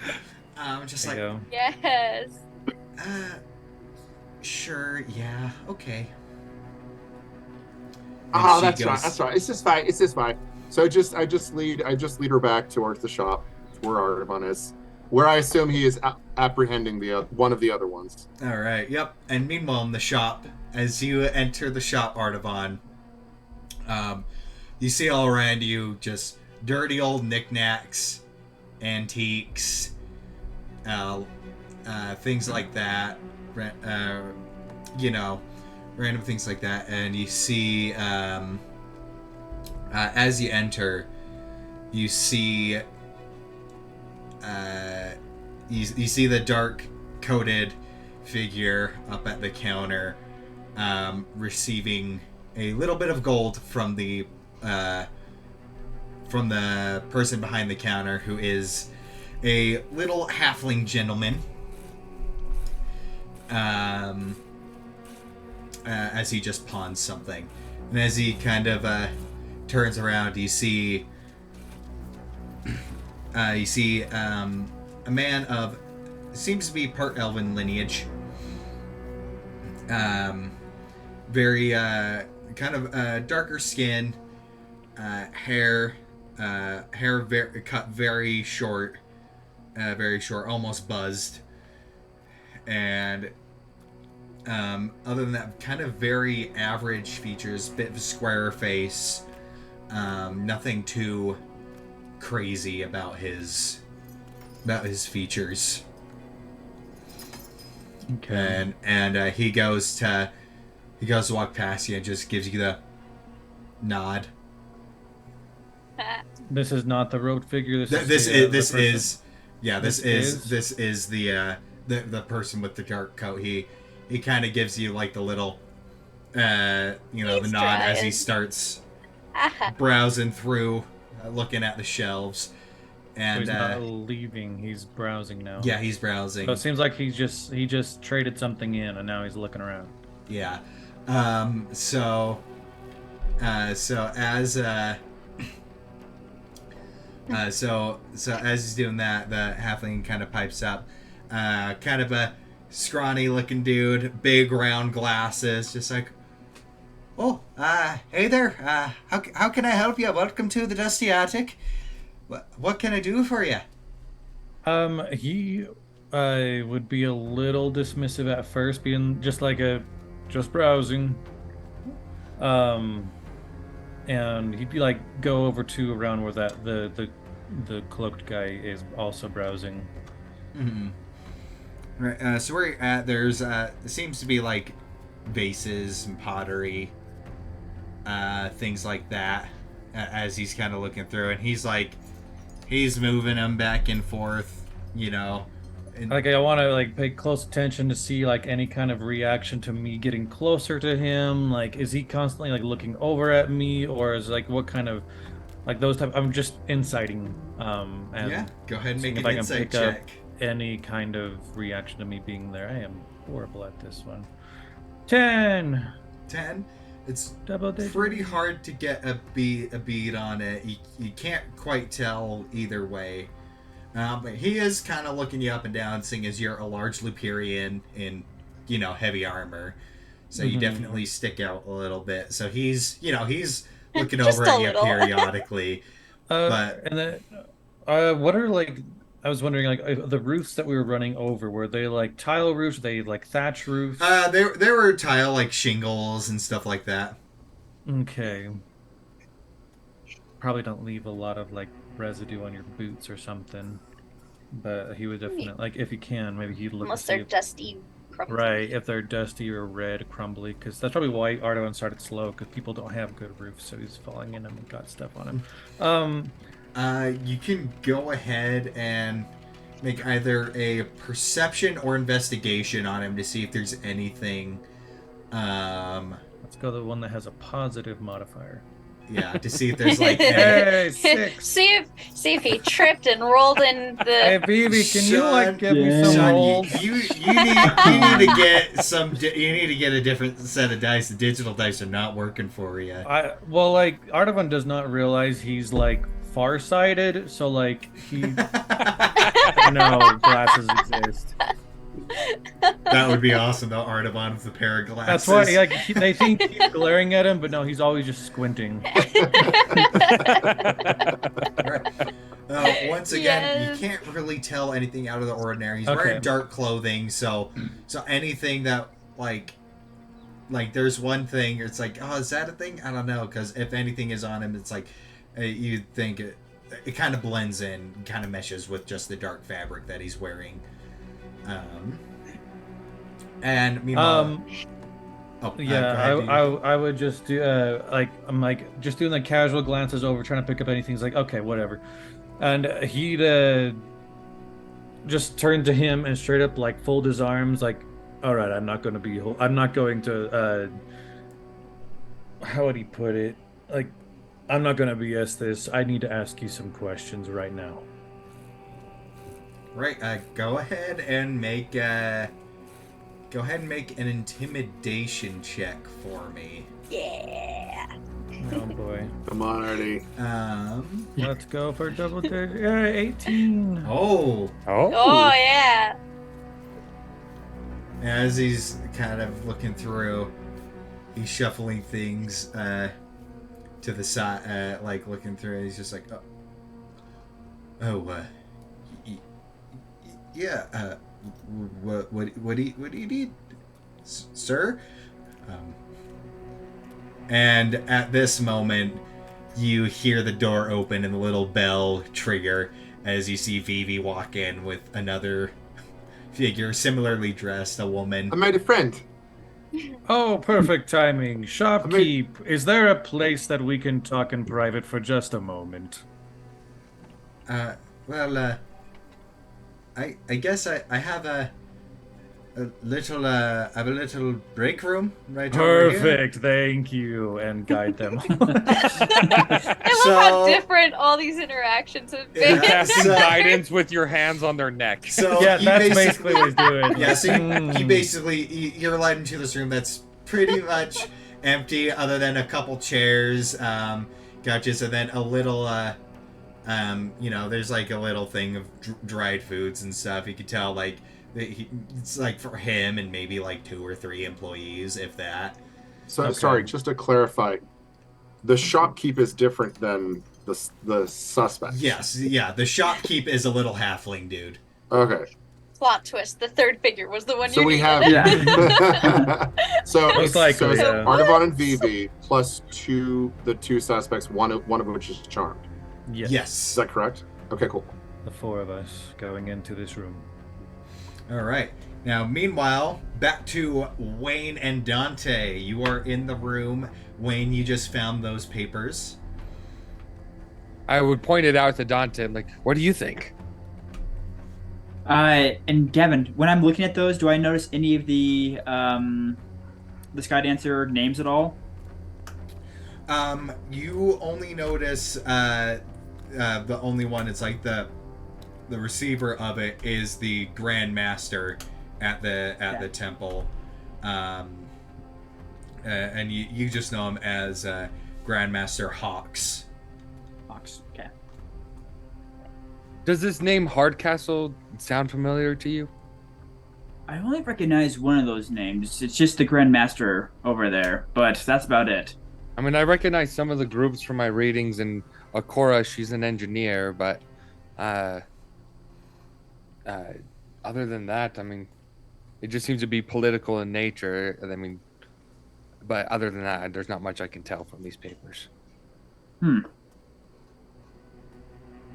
Speaker 1: Just like,
Speaker 4: Go.
Speaker 2: Yes.
Speaker 1: sure, yeah, okay.
Speaker 5: Oh,
Speaker 1: And
Speaker 5: that's
Speaker 1: she
Speaker 5: right.
Speaker 1: goes-
Speaker 5: That's right. It's just fine. So I just lead her back towards the shop where Artavan is, where I assume he is apprehending one of the other ones.
Speaker 1: All right, yep. And meanwhile, in the shop, as you enter the shop, Artavan, you see all around you just dirty old knickknacks, antiques, things like that. Random things like that. And you see, as you enter, you see. You see the dark coated figure up at the counter, receiving a little bit of gold from the person behind the counter, who is a little halfling gentleman. As he just pawns something, and as he kind of turns around, you see a man of seems to be part elven lineage. Very kind of darker skin, hair cut very short, almost buzzed, and other than that, kind of very average features, bit of a square face, nothing too crazy about his features.
Speaker 4: Okay.
Speaker 1: And he goes to walk past you and just gives you the nod.
Speaker 4: This is not the road figure.
Speaker 1: This is the person with the dark coat. He kind of gives you like the little the nod as he starts browsing through, looking at the shelves. And
Speaker 4: he's not leaving. He's browsing now.
Speaker 1: yeah, he's browsing.
Speaker 4: So it seems like he just traded something in, and now he's looking around.
Speaker 1: Yeah. So as he's doing that, the halfling kind of pipes up. Kind of a scrawny looking dude, big round glasses, just like, oh, hey there. How can I help you? Welcome to the Dusty Attic. What can I do for you?
Speaker 4: He I would be a little dismissive at first, being just just browsing. And he'd be like, go over to around where the cloaked guy is also browsing.
Speaker 1: Mm-hmm. Right. So where you're at, there's there seems to be like vases and pottery, things like that. As he's kind of looking through, and he's moving them back and forth, you know. And,
Speaker 4: Like I want to like pay close attention to see like any kind of reaction to me getting closer to him. Like, is he constantly like looking over at me, or is like what kind of like those type? I'm just inciting. And
Speaker 1: yeah, go ahead and
Speaker 4: seeing
Speaker 1: make
Speaker 4: if
Speaker 1: an
Speaker 4: I can
Speaker 1: insight
Speaker 4: pick up
Speaker 1: check.
Speaker 4: any kind of reaction to me being there. I am horrible at this one. 10.
Speaker 1: 10. It's
Speaker 4: Double digit.
Speaker 1: pretty hard to get a bead on it. You can't quite tell either way. But he is kind of looking you up and down, seeing as you're a large Lupirian in, heavy armor. So you definitely stick out a little bit. So he's looking
Speaker 2: Just
Speaker 1: over
Speaker 2: a
Speaker 1: at you
Speaker 2: little.
Speaker 1: periodically. But
Speaker 4: And then, what are like? I was wondering, like, the roofs that we were running over, were they like tile roofs? Were they like thatch roofs?
Speaker 1: there were tile, like shingles and stuff like that.
Speaker 4: Okay. Probably don't leave a lot of like residue on your boots or something. But he would definitely, like, if he can, maybe he'd look
Speaker 2: Unless
Speaker 4: to see
Speaker 2: they're dusty, crumbly.
Speaker 4: right, if they're dusty or red, crumbly, because that's probably why Ardoin started slow, because people don't have good roofs, so he's falling in them and got stuff on him.
Speaker 1: You can go ahead and make either a perception or investigation on him to see if there's anything.
Speaker 4: Let's go the one that has a positive modifier.
Speaker 1: Yeah, to see if there's like.
Speaker 4: Hey, 6.
Speaker 2: see if he tripped and rolled in the.
Speaker 4: Hey, Phoebe, can you like give me
Speaker 6: Yeah.
Speaker 4: some
Speaker 1: Sean,
Speaker 4: rolls?
Speaker 1: you need to get some. You need to get a different set of dice. The digital dice are not working for you.
Speaker 4: Well, like Ardoin does not realize he's like farsighted, so like he no glasses exist.
Speaker 1: That would be awesome, though. Artaban with a pair of glasses.
Speaker 4: That's why they think he's glaring at him, but no, he's always just squinting.
Speaker 1: Once again,
Speaker 2: Yes.
Speaker 1: you can't really tell anything out of the ordinary. He's
Speaker 4: Okay.
Speaker 1: wearing dark clothing, so anything that like there's one thing. It's like, oh, is that a thing? I don't know, because if anything is on him, it's like you think it kind of blends in, kind of meshes with just the dark fabric that he's wearing. And meanwhile, go ahead,
Speaker 4: I would just do I'm like just doing the casual glances over, trying to pick up anything. He's like, okay, whatever, and he'd just turn to him and straight up like fold his arms, like, all right, I'm not going to how would he put it? Like, I'm not going to BS this. I need to ask you some questions right now.
Speaker 1: Right, go ahead and make an intimidation check for me.
Speaker 2: Yeah.
Speaker 4: Oh boy.
Speaker 5: Come on, Artie.
Speaker 4: Let's go for double digit. Yeah, 18.
Speaker 1: Oh,
Speaker 2: Oh yeah.
Speaker 1: as he's kind of looking through, he's shuffling things to the side, like looking through, and he's just like, yeah, what do you need, sir? And at this moment, you hear the door open and the little bell trigger as you see Vivi walk in with another figure, similarly dressed, a woman.
Speaker 5: I made a friend.
Speaker 4: Oh, perfect timing. Shopkeep, is there a place that we can talk in private for just a moment?
Speaker 1: Well, I guess I have a little break room right over here.
Speaker 4: Perfect, thank you, and guide them.
Speaker 2: I love how different all these interactions have
Speaker 1: Yeah.
Speaker 2: been.
Speaker 3: Casting
Speaker 1: So-
Speaker 3: guidance with your hands on their neck.
Speaker 1: So
Speaker 4: Yeah,
Speaker 1: you
Speaker 4: that's basically what he's doing.
Speaker 1: Yeah, so you
Speaker 4: Mm.
Speaker 1: basically you're led into this room that's pretty much empty, other than a couple chairs, couches, and then a little there's like a little thing of dried foods and stuff. You could tell like it's like for him and maybe like 2 or 3 employees, if that.
Speaker 5: So
Speaker 4: Okay.
Speaker 5: sorry, just to clarify, the shopkeep is different than the suspect.
Speaker 1: Yes, yeah. The shopkeep is a little halfling dude.
Speaker 5: Okay.
Speaker 2: plot twist. The third figure was the one
Speaker 5: So
Speaker 2: you
Speaker 5: we
Speaker 2: needed.
Speaker 5: have
Speaker 6: Yeah.
Speaker 5: so
Speaker 4: Most likely,
Speaker 5: it's
Speaker 4: yeah.
Speaker 5: Arnavon and Vivi plus the two suspects, one of which is charmed.
Speaker 4: Yes.
Speaker 5: Is that correct? Okay, cool.
Speaker 4: The four of us going into this room.
Speaker 1: All right. Now, meanwhile, back to Wayne and Dante. You are in the room. Wayne, you just found those papers.
Speaker 3: I would point it out to Dante. I'm like, what do you think?
Speaker 6: And Gavin, when I'm looking at those, do I notice any of the Skydancer names at all?
Speaker 1: You only notice the only one. It's like the receiver of it is the Grand Master at the temple, and you just know him as Grandmaster Hawks.
Speaker 6: Fox. Okay.
Speaker 3: Does this name Hardcastle sound familiar to you?
Speaker 6: I only recognize one of those names. It's just the Grand Master over there, but that's about it.
Speaker 3: I mean, I recognize some of the groups from my readings, and Akora, she's an engineer, but other than that, I mean, it just seems to be political in nature. I mean, but other than that, there's not much I can tell from these papers.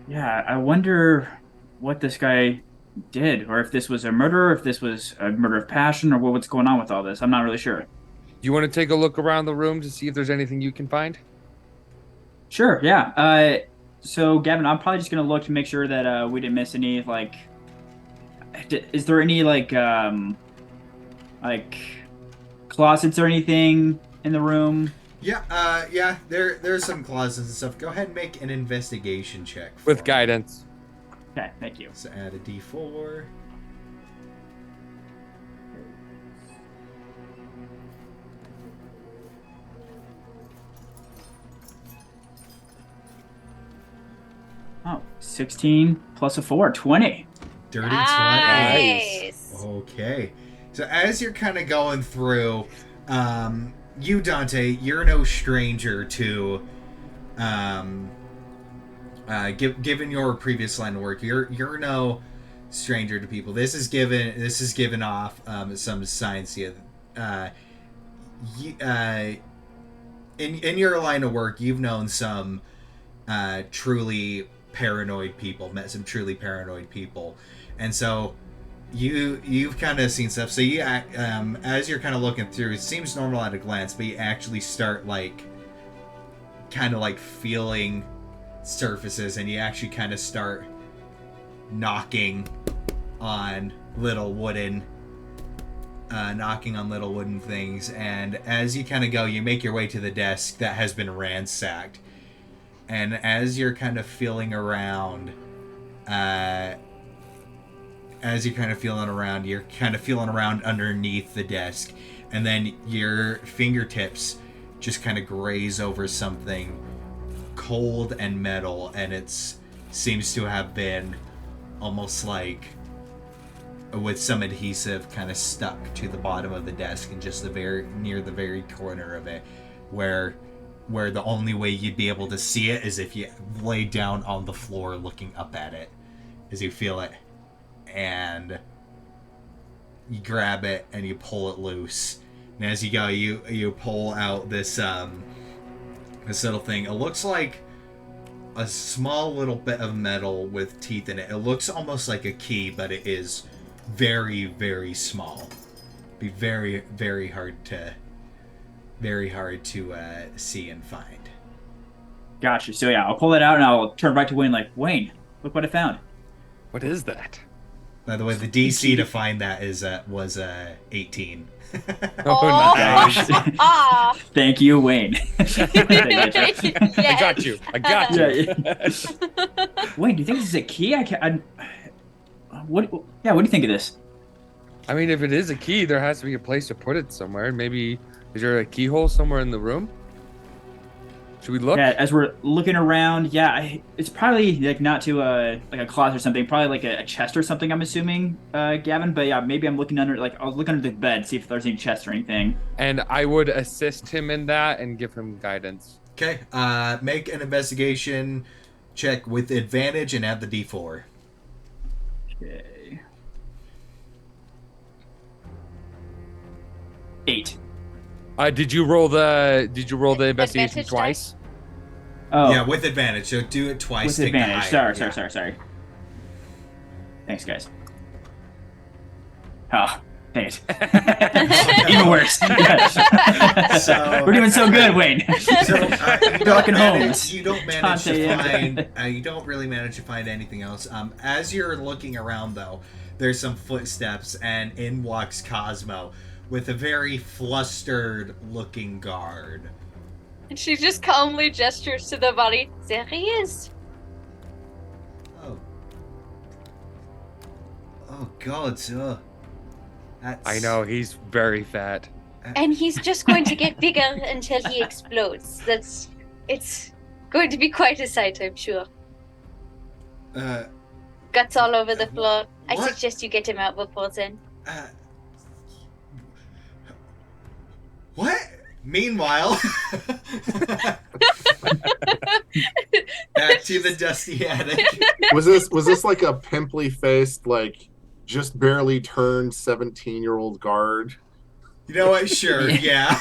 Speaker 6: Yeah, I wonder what this guy did, or if this was a murder, if this was a murder of passion, or what's going on with all this. I'm not really sure.
Speaker 3: Do you want to take a look around the room to see if there's anything you can find?
Speaker 6: Sure, yeah. So, Gavin, I'm probably just going to look to make sure that we didn't miss any, like... Is there any, like closets or anything in the room?
Speaker 1: Yeah, there's some closets and stuff. Go ahead and make an investigation check.
Speaker 3: With
Speaker 1: for me.
Speaker 3: guidance.
Speaker 6: Okay, thank you.
Speaker 1: So add a D4.
Speaker 6: Oh, 16 plus a 4, 20.
Speaker 1: Dirty 20.
Speaker 2: Nice.
Speaker 1: Okay. So as you're kind of going through, you, Dante, you're no stranger to, given your previous line of work, you're no stranger to people. This is given off some science. In your line of work, you've known some truly paranoid people, met some truly paranoid people, and so you've kind of seen stuff. So you as you're kind of looking through, it seems normal at a glance, but you actually start kind of feeling surfaces, and you actually kind of start knocking on little wooden things, and as you kind of go, you make your way to the desk that has been ransacked. And as you're kind of feeling around, you're kind of feeling around underneath the desk, and then your fingertips just kind of graze over something cold and metal, and seems to have been almost like with some adhesive kind of stuck to the bottom of the desk, and just near the very corner of it, where the only way you'd be able to see it is if you lay down on the floor looking up at it as you feel it, and you grab it and you pull it loose, and as you go, you pull out this little thing. It looks like a small little bit of metal with teeth in it. It looks almost like a key, but it is very, very small. Be very, very hard to see and find.
Speaker 6: Gotcha. So yeah, I'll pull it out and I'll turn right to Wayne like, Wayne, look what I found.
Speaker 3: What is that?
Speaker 1: By the way, the DC to find that was 18.
Speaker 3: Oh, nice.
Speaker 2: Ah.
Speaker 6: Thank you, Wayne.
Speaker 3: I got you.
Speaker 6: Yeah. Wayne, do you think this is a key? What do you think of this?
Speaker 3: I mean, if it is a key, there has to be a place to put it somewhere. Maybe, is there a keyhole somewhere in the room? Should we look?
Speaker 6: Yeah, as we're looking around, it's probably not to a closet or something. Probably like a chest or something. I'm assuming, Gavin. But yeah, maybe I'm looking under. I'll look under the bed, see if there's any chest or anything.
Speaker 3: And I would assist him in that and give him guidance.
Speaker 1: Okay. Make an investigation check with advantage and add the D4.
Speaker 6: Okay. 8.
Speaker 3: Did you roll the investigation
Speaker 2: Advantage
Speaker 3: twice?
Speaker 6: Oh,
Speaker 1: Yeah, with advantage. So do it twice.
Speaker 6: with
Speaker 1: take the
Speaker 6: advantage.
Speaker 1: higher,
Speaker 6: Sorry. Thanks, guys. Oh, dang it. Even worse.
Speaker 1: So-
Speaker 6: We're doing so good, Wayne.
Speaker 1: So you
Speaker 6: Fucking
Speaker 1: manage,
Speaker 6: homes.
Speaker 1: you don't manage to
Speaker 6: Dante,
Speaker 1: find. You don't really manage to find anything else. As you're looking around, though, there's some footsteps, and in walks Cosmo with a very flustered-looking guard.
Speaker 2: And she just calmly gestures to the body. There he is.
Speaker 1: Oh. Oh God, sir. That's...
Speaker 3: I know, he's very fat.
Speaker 2: And he's just going to get bigger until he explodes. It's going to be quite a sight, I'm sure. Guts all over the floor. I
Speaker 1: what?
Speaker 2: suggest you get him out before then.
Speaker 1: What? Meanwhile, back to the dusty attic.
Speaker 5: Was this like a pimply faced, like just barely turned 17-year-old guard?
Speaker 1: You know what? Sure, yeah.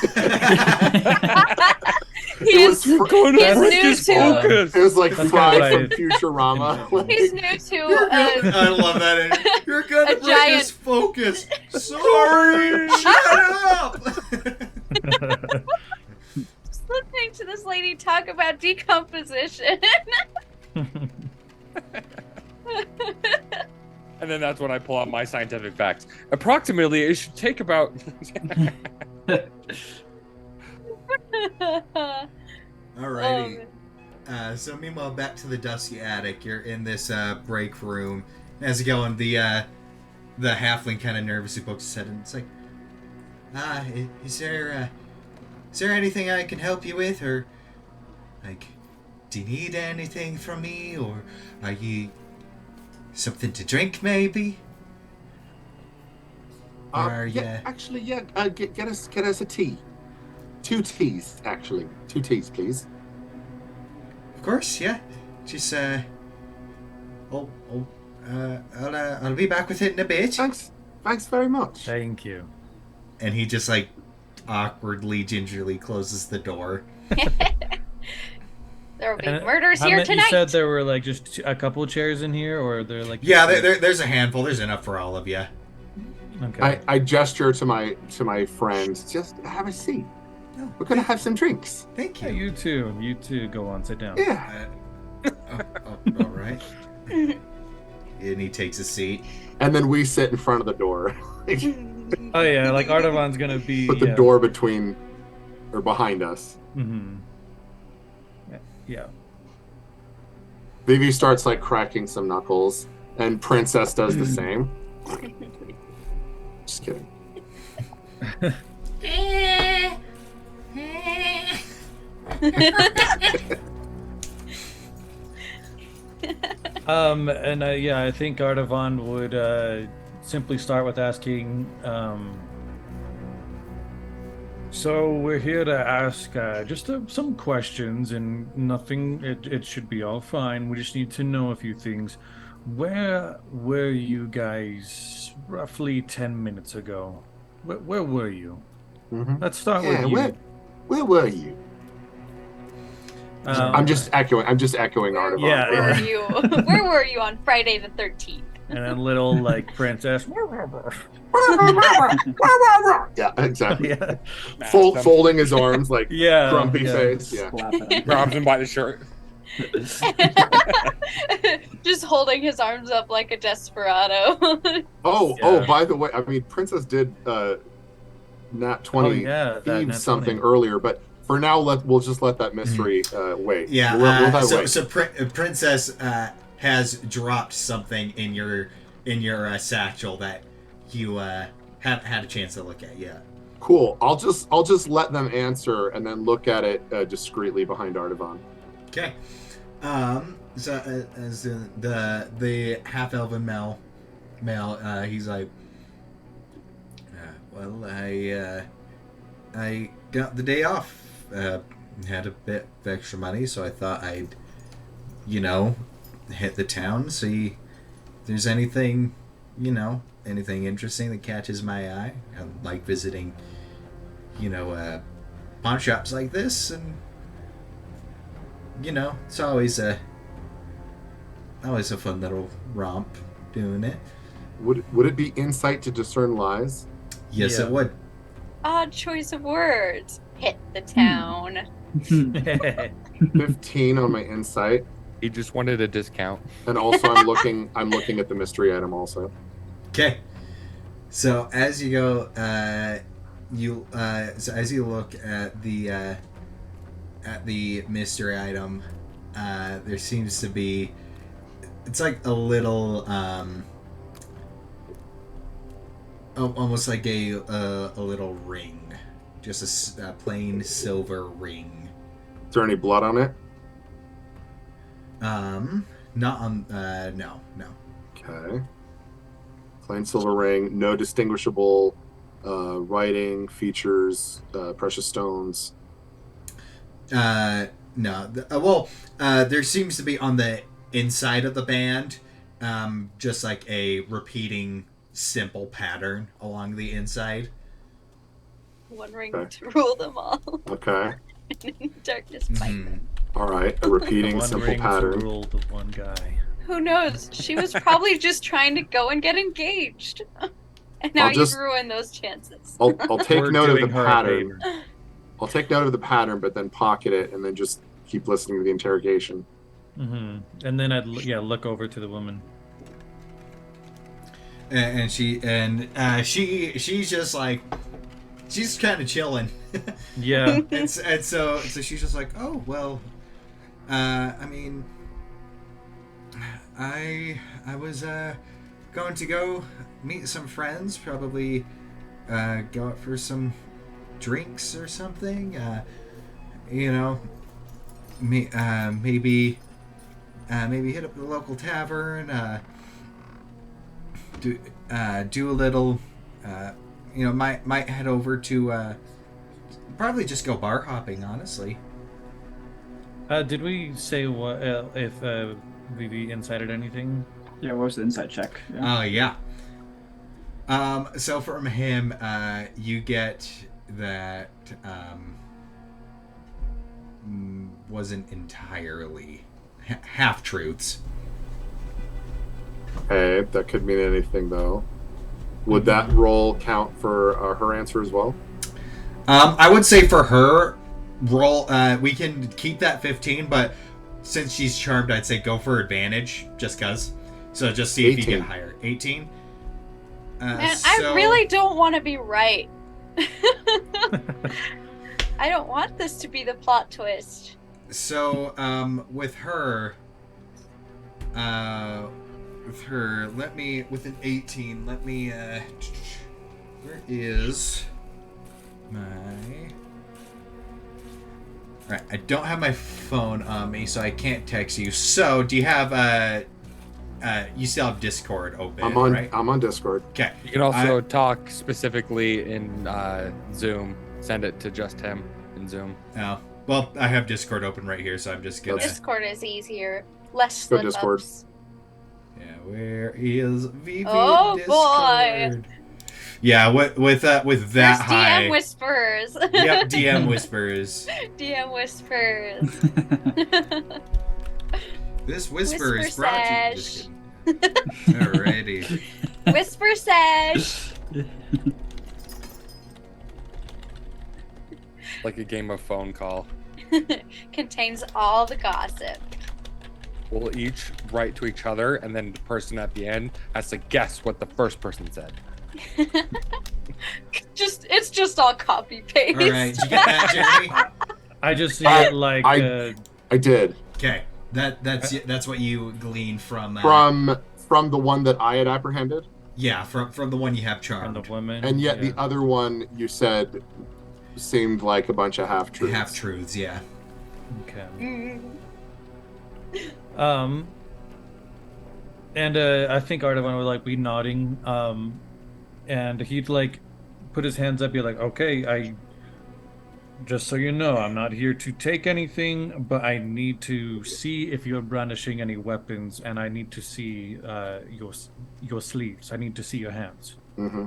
Speaker 2: He's
Speaker 5: It was
Speaker 3: Going
Speaker 2: He's
Speaker 3: to
Speaker 2: new
Speaker 3: Focus.
Speaker 2: to-
Speaker 3: Focus.
Speaker 5: It was like
Speaker 4: That's
Speaker 5: Fry
Speaker 4: kinda
Speaker 5: from
Speaker 4: what
Speaker 5: Futurama. Like,
Speaker 2: he's new
Speaker 1: You're
Speaker 2: to
Speaker 1: good. I love that. You're gonna
Speaker 2: a
Speaker 1: break
Speaker 2: giant-
Speaker 1: his focus. Sorry. Shut up.
Speaker 2: just listening to this lady talk about decomposition.
Speaker 3: And then that's when I pull out my scientific facts. Approximately, it should take about.
Speaker 1: Alrighty. So meanwhile, back to the dusty attic. You're in this break room. As you go in, the halfling kind of nervously pokes his head, and it's like, is there anything I can help you with, or like, do you need anything from me, or are you something to drink, maybe? Or are
Speaker 5: yeah, actually, yeah. Get us a tea. 2 teas, actually. 2 teas, please.
Speaker 1: Of course, yeah. Just I'll be back with it in a bit.
Speaker 5: Thanks very much.
Speaker 4: Thank you.
Speaker 1: And he just like awkwardly, gingerly closes the door.
Speaker 2: There will be
Speaker 4: And
Speaker 2: murders
Speaker 4: how
Speaker 2: here
Speaker 4: many-
Speaker 2: tonight.
Speaker 4: You said there were like just a couple of chairs in here, or they're like
Speaker 1: Yeah, there's a handful. There's enough for all of you.
Speaker 4: Okay.
Speaker 5: I gesture to my friends. Just have a seat.
Speaker 1: No,
Speaker 5: We're gonna have some drinks.
Speaker 1: Thank
Speaker 4: Yeah,
Speaker 1: you.
Speaker 4: you two, go on, sit down.
Speaker 5: Yeah.
Speaker 1: All right. And he takes a seat.
Speaker 5: And then we sit in front of the door.
Speaker 4: Oh yeah, like Artavan's gonna be.
Speaker 5: Put the door between or behind us.
Speaker 4: Mm-hmm. Yeah.
Speaker 5: Vivi starts like cracking some knuckles, and Princess does the same. Just kidding.
Speaker 4: And I think Artavan would simply start with asking. So we're here to ask just some questions, and nothing. It should be all fine. We just need to know a few things. Where were you guys roughly 10 minutes ago? Where were you?
Speaker 5: Mm-hmm.
Speaker 4: Let's start
Speaker 5: Yeah,
Speaker 4: with you.
Speaker 5: where were you? I'm just echoing Artavan.
Speaker 4: Yeah,
Speaker 2: Where
Speaker 4: yeah.
Speaker 2: were you? Where were you on Friday the 13th?
Speaker 4: And a little like princess.
Speaker 5: Yeah, exactly.
Speaker 4: Yeah.
Speaker 5: Folding his arms like
Speaker 4: Yeah.
Speaker 5: grumpy
Speaker 4: yeah.
Speaker 5: face. Yeah.
Speaker 6: Slap it.
Speaker 3: Grabs him by the shirt.
Speaker 2: Just holding his arms up like a desperado.
Speaker 5: Oh,
Speaker 4: Yeah.
Speaker 5: by the way, I mean Princess did nat 20
Speaker 4: Oh, yeah, that
Speaker 5: thieves
Speaker 4: nat
Speaker 5: something
Speaker 4: 20.
Speaker 5: earlier, but for now we'll just let that mystery wait.
Speaker 1: Yeah.
Speaker 5: We'll let that wait.
Speaker 1: So Princess has dropped something in your satchel that you haven't had a chance to look at yet.
Speaker 5: Cool. I'll just let them answer and then look at it discreetly behind Artavan.
Speaker 1: Okay. So as the half elven male, he's like, well, I got the day off. Had a bit of extra money, so I thought I'd, hit the town, see if there's anything, anything interesting that catches my eye. I like visiting pawn shops like this, and it's always a fun little romp doing it.
Speaker 5: Would it be insight to discern lies?
Speaker 1: Yes,
Speaker 4: Yeah.
Speaker 1: it would.
Speaker 2: Odd choice of words. Hit the town.
Speaker 5: 15 on my insight,
Speaker 3: He just wanted a discount.
Speaker 5: and also I'm looking at the mystery item also.
Speaker 1: Okay. So as you go, as you look at the mystery item, there seems to be, it's like a little almost like a little ring, just a plain silver ring.
Speaker 5: Is there any blood on it?
Speaker 1: Not on no.
Speaker 5: Okay. Plain silver ring, no distinguishable writing, features, precious stones.
Speaker 1: No. Well, there seems to be on the inside of the band, just like a repeating simple pattern along the inside.
Speaker 2: One ring
Speaker 5: Okay.
Speaker 2: to rule them all.
Speaker 5: Okay.
Speaker 2: Darkness fight
Speaker 1: Mhm.
Speaker 2: them.
Speaker 5: All right. A repeating
Speaker 4: One
Speaker 5: simple
Speaker 4: ring to
Speaker 5: pattern.
Speaker 4: rule the one guy.
Speaker 2: Who knows? She was probably just trying to go and get engaged. And now
Speaker 5: I'll just-
Speaker 2: you've ruined those chances.
Speaker 5: I'll take
Speaker 4: We're
Speaker 5: note of the
Speaker 4: doing her a
Speaker 5: pattern.
Speaker 4: favor.
Speaker 5: I'll take note of the pattern, but then pocket it and then just keep listening to the interrogation.
Speaker 4: And then I'd look over to the woman.
Speaker 1: And she's just like, she's kind of chilling.
Speaker 4: Yeah.
Speaker 1: and so she's just like, oh well, I mean, I was going to go meet some friends, probably go out for some drinks or something. Maybe hit up the local tavern. Do a little. Might head over to. Probably just go bar hopping, honestly.
Speaker 4: Did we say what if we insighted anything?
Speaker 6: Yeah, what was the inside check?
Speaker 1: Oh yeah. So from him, you get that wasn't entirely half truths.
Speaker 5: Okay, that could mean anything though. Would that roll count for her answer as well?
Speaker 1: I would say for her roll, we can keep that 15, but since she's charmed, I'd say go for advantage, just cause. So just see if you
Speaker 5: 18.
Speaker 1: get higher. 18.
Speaker 2: Man, I really don't want to be right. I don't want this to be the plot twist.
Speaker 1: So, with her, with an 18, where is my... Alright, I don't have my phone on me, so I can't text you. So, do you have, you still have Discord open, right?
Speaker 5: I'm on Discord.
Speaker 1: Okay.
Speaker 3: You can also talk specifically in Zoom. Send it to just him in Zoom.
Speaker 1: Oh, well, I have Discord open right here, so I'm just gonna...
Speaker 2: Discord is easier. Less
Speaker 5: Go
Speaker 2: slip
Speaker 5: Discord.
Speaker 2: ups.
Speaker 1: Yeah, where is VP
Speaker 2: Oh,
Speaker 1: Discord?
Speaker 2: boy.
Speaker 1: Yeah, with that
Speaker 2: There's
Speaker 1: high.
Speaker 2: DM whispers.
Speaker 1: Yep, DM whispers.
Speaker 2: DM whispers.
Speaker 1: This whisper is
Speaker 2: Whisper
Speaker 1: brought to you. Just kidding. Alrighty.
Speaker 2: Whisper Sash.
Speaker 3: Like a game of phone call.
Speaker 2: Contains all the gossip.
Speaker 3: We'll each write to each other, and then the person at the end has to guess what the first person said.
Speaker 2: It's just all copy paste.
Speaker 1: All right, did you get that, Jeremy?
Speaker 4: I just see it like
Speaker 5: I did.
Speaker 1: Okay, that's what you glean from
Speaker 5: From the one that I had apprehended,
Speaker 1: yeah, from the one you have
Speaker 4: from
Speaker 1: charmed.
Speaker 4: the woman.
Speaker 5: and yet
Speaker 4: yeah.
Speaker 5: the other one you said seemed like a bunch of half truths.
Speaker 1: Half truths, yeah.
Speaker 4: Okay.
Speaker 2: Mm.
Speaker 4: And I think Artavan would like be nodding. And he'd like put his hands up, be like, "Okay, I just so you know, I'm not here to take anything, but I need to see if you're brandishing any weapons, and I need to see your sleeves. I need to see your hands."
Speaker 5: Mm-hmm.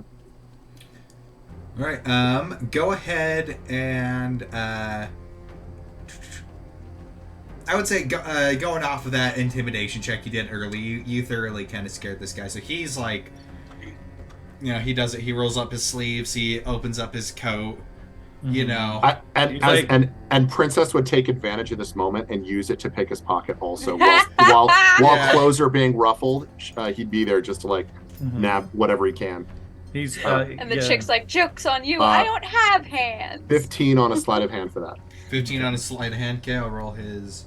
Speaker 1: All right. Go ahead and I would say going off of that intimidation check you did early, you thoroughly kind of scared this guy. So he's like, you know, he does it. He rolls up his sleeves. He opens up his coat. You know,
Speaker 5: and Princess would take advantage of this moment and use it to pick his pocket also. While
Speaker 1: Yeah.
Speaker 5: clothes are being ruffled, he'd be there just to like nab whatever he can.
Speaker 4: He's
Speaker 2: And the chick's like, joke's on you,
Speaker 5: Uh,
Speaker 2: I don't have hands.
Speaker 5: 15 on a sleight of hand for that.
Speaker 1: 15 on a sleight of hand. Okay, I'll roll his.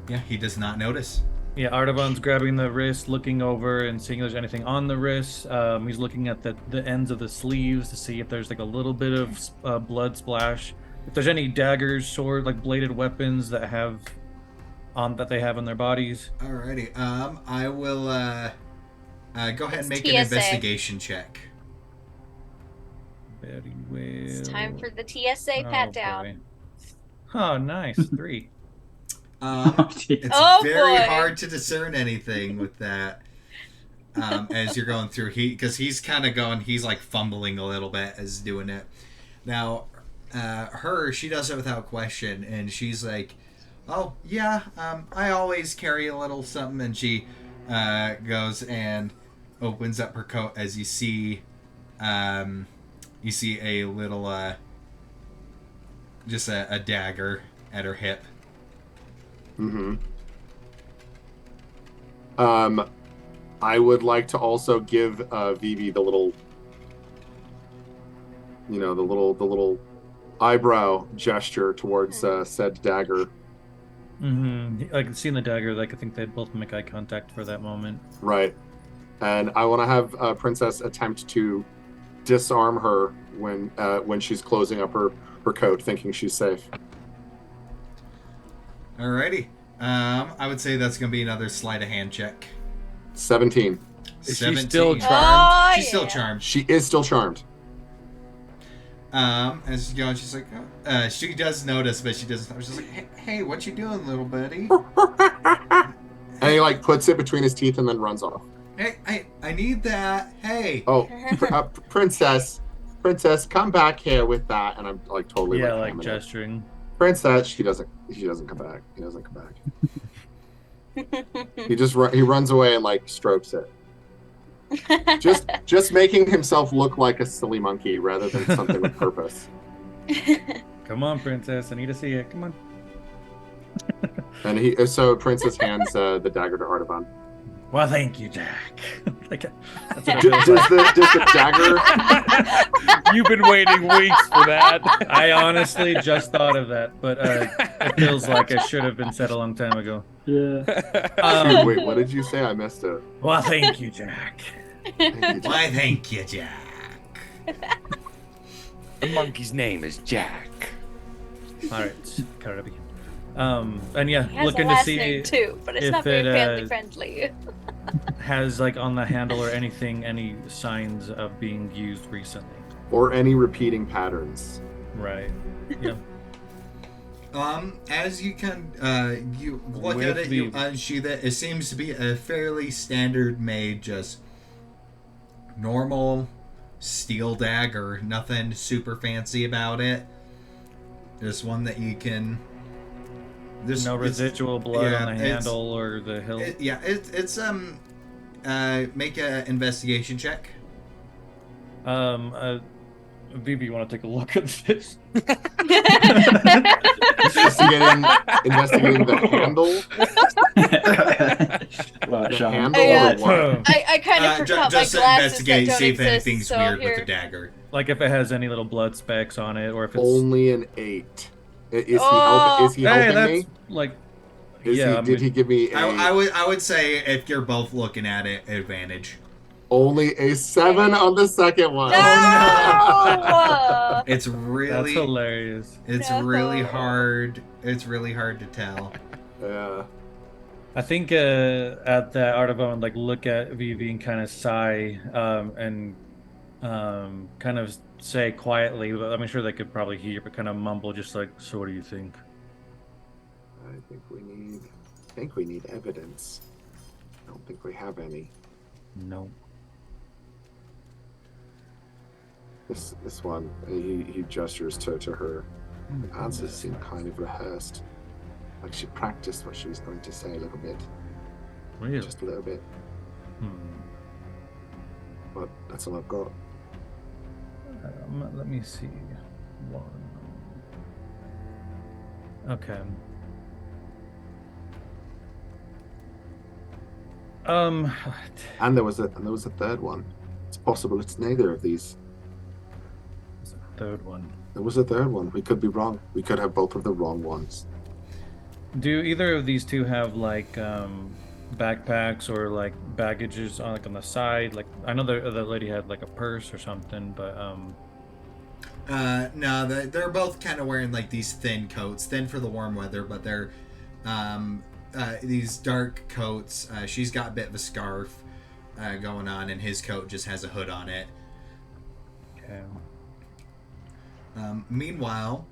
Speaker 1: Yeah, he does not notice.
Speaker 4: Yeah, Artavan's grabbing the wrist, looking over and seeing if there's anything on the wrist. He's looking at the ends of the sleeves to see if there's like a little bit of blood splash. If there's any daggers, sword, like bladed weapons that have they have on their bodies.
Speaker 1: Alrighty. I will go ahead and make an
Speaker 2: TSA.
Speaker 1: investigation check.
Speaker 4: Very well.
Speaker 2: It's time for the TSA pat down.
Speaker 4: Boy. Oh, nice. 3.
Speaker 1: It's
Speaker 2: Oh,
Speaker 1: very
Speaker 2: boy.
Speaker 1: hard to discern anything with that as you're going through. Because he's kind of going, he's like fumbling a little bit as doing it. Now, she does it without question, and she's like, oh, yeah, I always carry a little something, and she goes and opens up her coat as you see a little, just a dagger at her hip.
Speaker 5: Mm-hmm. I would like to also give Vivi the little, you know, the little eyebrow gesture towards said dagger.
Speaker 4: Mm-hmm. Like seeing the dagger, like I think they both make eye contact for that moment.
Speaker 5: Right. And I want to have Princess attempt to disarm her when she's closing up her coat, thinking she's safe.
Speaker 1: Alrighty. I would say that's going to be another sleight of hand check.
Speaker 5: 17.
Speaker 3: Is she
Speaker 1: 17.
Speaker 3: still charmed?
Speaker 2: Oh,
Speaker 1: She's still
Speaker 2: yeah.
Speaker 1: charmed.
Speaker 5: She is still charmed.
Speaker 1: As she's going, she's like, she does notice, but she doesn't. She's like, hey, what you doing, little buddy?
Speaker 5: And he like puts it between his teeth and then runs off.
Speaker 1: Hey, I need that. Hey.
Speaker 5: Oh, Princess, come back here with that. And I'm like totally
Speaker 4: Like
Speaker 5: hamming it.
Speaker 4: gesturing.
Speaker 5: Princess, she doesn't come back. He doesn't come back. He runs away and like strokes it. Just making himself look like a silly monkey rather than something with purpose.
Speaker 4: Come on, princess. I need to see it. Come on.
Speaker 5: And so Princess hands the dagger to Artaban.
Speaker 4: Well, thank you, Jack. Like, that's what
Speaker 5: Does the dagger?
Speaker 3: You've been waiting weeks for that.
Speaker 4: I honestly just thought of that, but it feels like it should have been said a long time ago.
Speaker 6: Yeah.
Speaker 5: Wait, what did you say? I missed it.
Speaker 4: Well, thank you, Jack.
Speaker 5: Thank you, Jack.
Speaker 1: Why, thank you, Jack.
Speaker 3: The monkey's name is Jack.
Speaker 4: All right, Cara begin. And yeah,
Speaker 2: He has a
Speaker 4: looking to
Speaker 2: last
Speaker 4: see
Speaker 2: name too, but it's
Speaker 4: if
Speaker 2: not very
Speaker 4: it,
Speaker 2: family friendly.
Speaker 4: has like on the handle or anything any signs of being used recently.
Speaker 5: Or any repeating patterns.
Speaker 4: Right. Yeah.
Speaker 1: As you can, you look
Speaker 3: With
Speaker 1: at it, you
Speaker 3: the-
Speaker 1: unsheath it. It seems to be a fairly standard made, just normal steel dagger. Nothing super fancy about it. Just one that you can. There's
Speaker 4: No
Speaker 1: it's-
Speaker 4: residual blood
Speaker 1: yeah,
Speaker 4: on the
Speaker 1: it's-
Speaker 4: handle or the hilt.
Speaker 1: It's make an investigation check.
Speaker 4: Vivi, you want to take a look at this?
Speaker 5: Investigating the handle.
Speaker 6: Well,
Speaker 5: The
Speaker 6: Sean.
Speaker 5: handle
Speaker 2: Yeah.
Speaker 5: or what?
Speaker 2: I kind of forgot my
Speaker 1: Just to
Speaker 2: glasses that
Speaker 1: investigate,
Speaker 2: don't
Speaker 1: see if
Speaker 2: exist,
Speaker 1: anything's
Speaker 2: so
Speaker 1: weird
Speaker 2: here.
Speaker 1: with the dagger.
Speaker 4: Like if it has any little blood specks on it, or if it's.
Speaker 5: Only an 8. Is
Speaker 2: Oh.
Speaker 5: he
Speaker 4: Hey,
Speaker 5: helping
Speaker 4: that's
Speaker 5: me?
Speaker 4: like.
Speaker 5: Did he give me a
Speaker 1: I would say if you're both looking at it, advantage.
Speaker 5: only a 7 on the second one?
Speaker 2: No!
Speaker 1: It's
Speaker 4: That's
Speaker 1: really
Speaker 4: hilarious.
Speaker 1: it's
Speaker 2: No.
Speaker 1: really hard. It's really hard to tell.
Speaker 5: Yeah.
Speaker 4: I think at that Artavan like look at Vivi and kind of sigh and kind of say quietly, but I'm sure they could probably hear, but kind of mumble just like, so what do you think?
Speaker 5: I think we need evidence. I don't think we have any.
Speaker 4: No.
Speaker 5: This one. He gestures to her. The answers seem kind of rehearsed. Like she practiced what she was going to say a little bit.
Speaker 4: Really?
Speaker 5: Just a little bit. But that's all I've got.
Speaker 4: Let me see. One. Okay.
Speaker 5: And there was a third one. It's possible it's neither of these.
Speaker 4: There's a third one.
Speaker 5: There was a third one. We could be wrong. We could have both of the wrong ones.
Speaker 4: Do either of these two have like backpacks or like baggages on the side? Like I know the lady had like a purse or something, but
Speaker 1: No, they're both kind of wearing like these thin coats, thin for the warm weather, but they're these dark coats. She's got a bit of a scarf going on, and his coat just has a hood on it.
Speaker 4: okay.
Speaker 1: Meanwhile,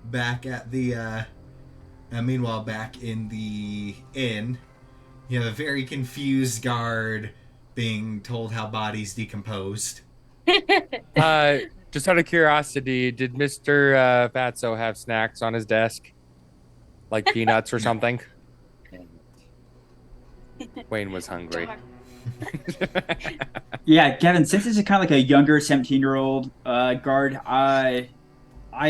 Speaker 1: back in the inn, you have a very confused guard being told how bodies decomposed.
Speaker 3: Just out of curiosity, did Mr. Fatso have snacks on his desk? Like peanuts or something? Wayne was hungry.
Speaker 6: Yeah, Gavin, since this is kind of like a younger 17-year-old guard, I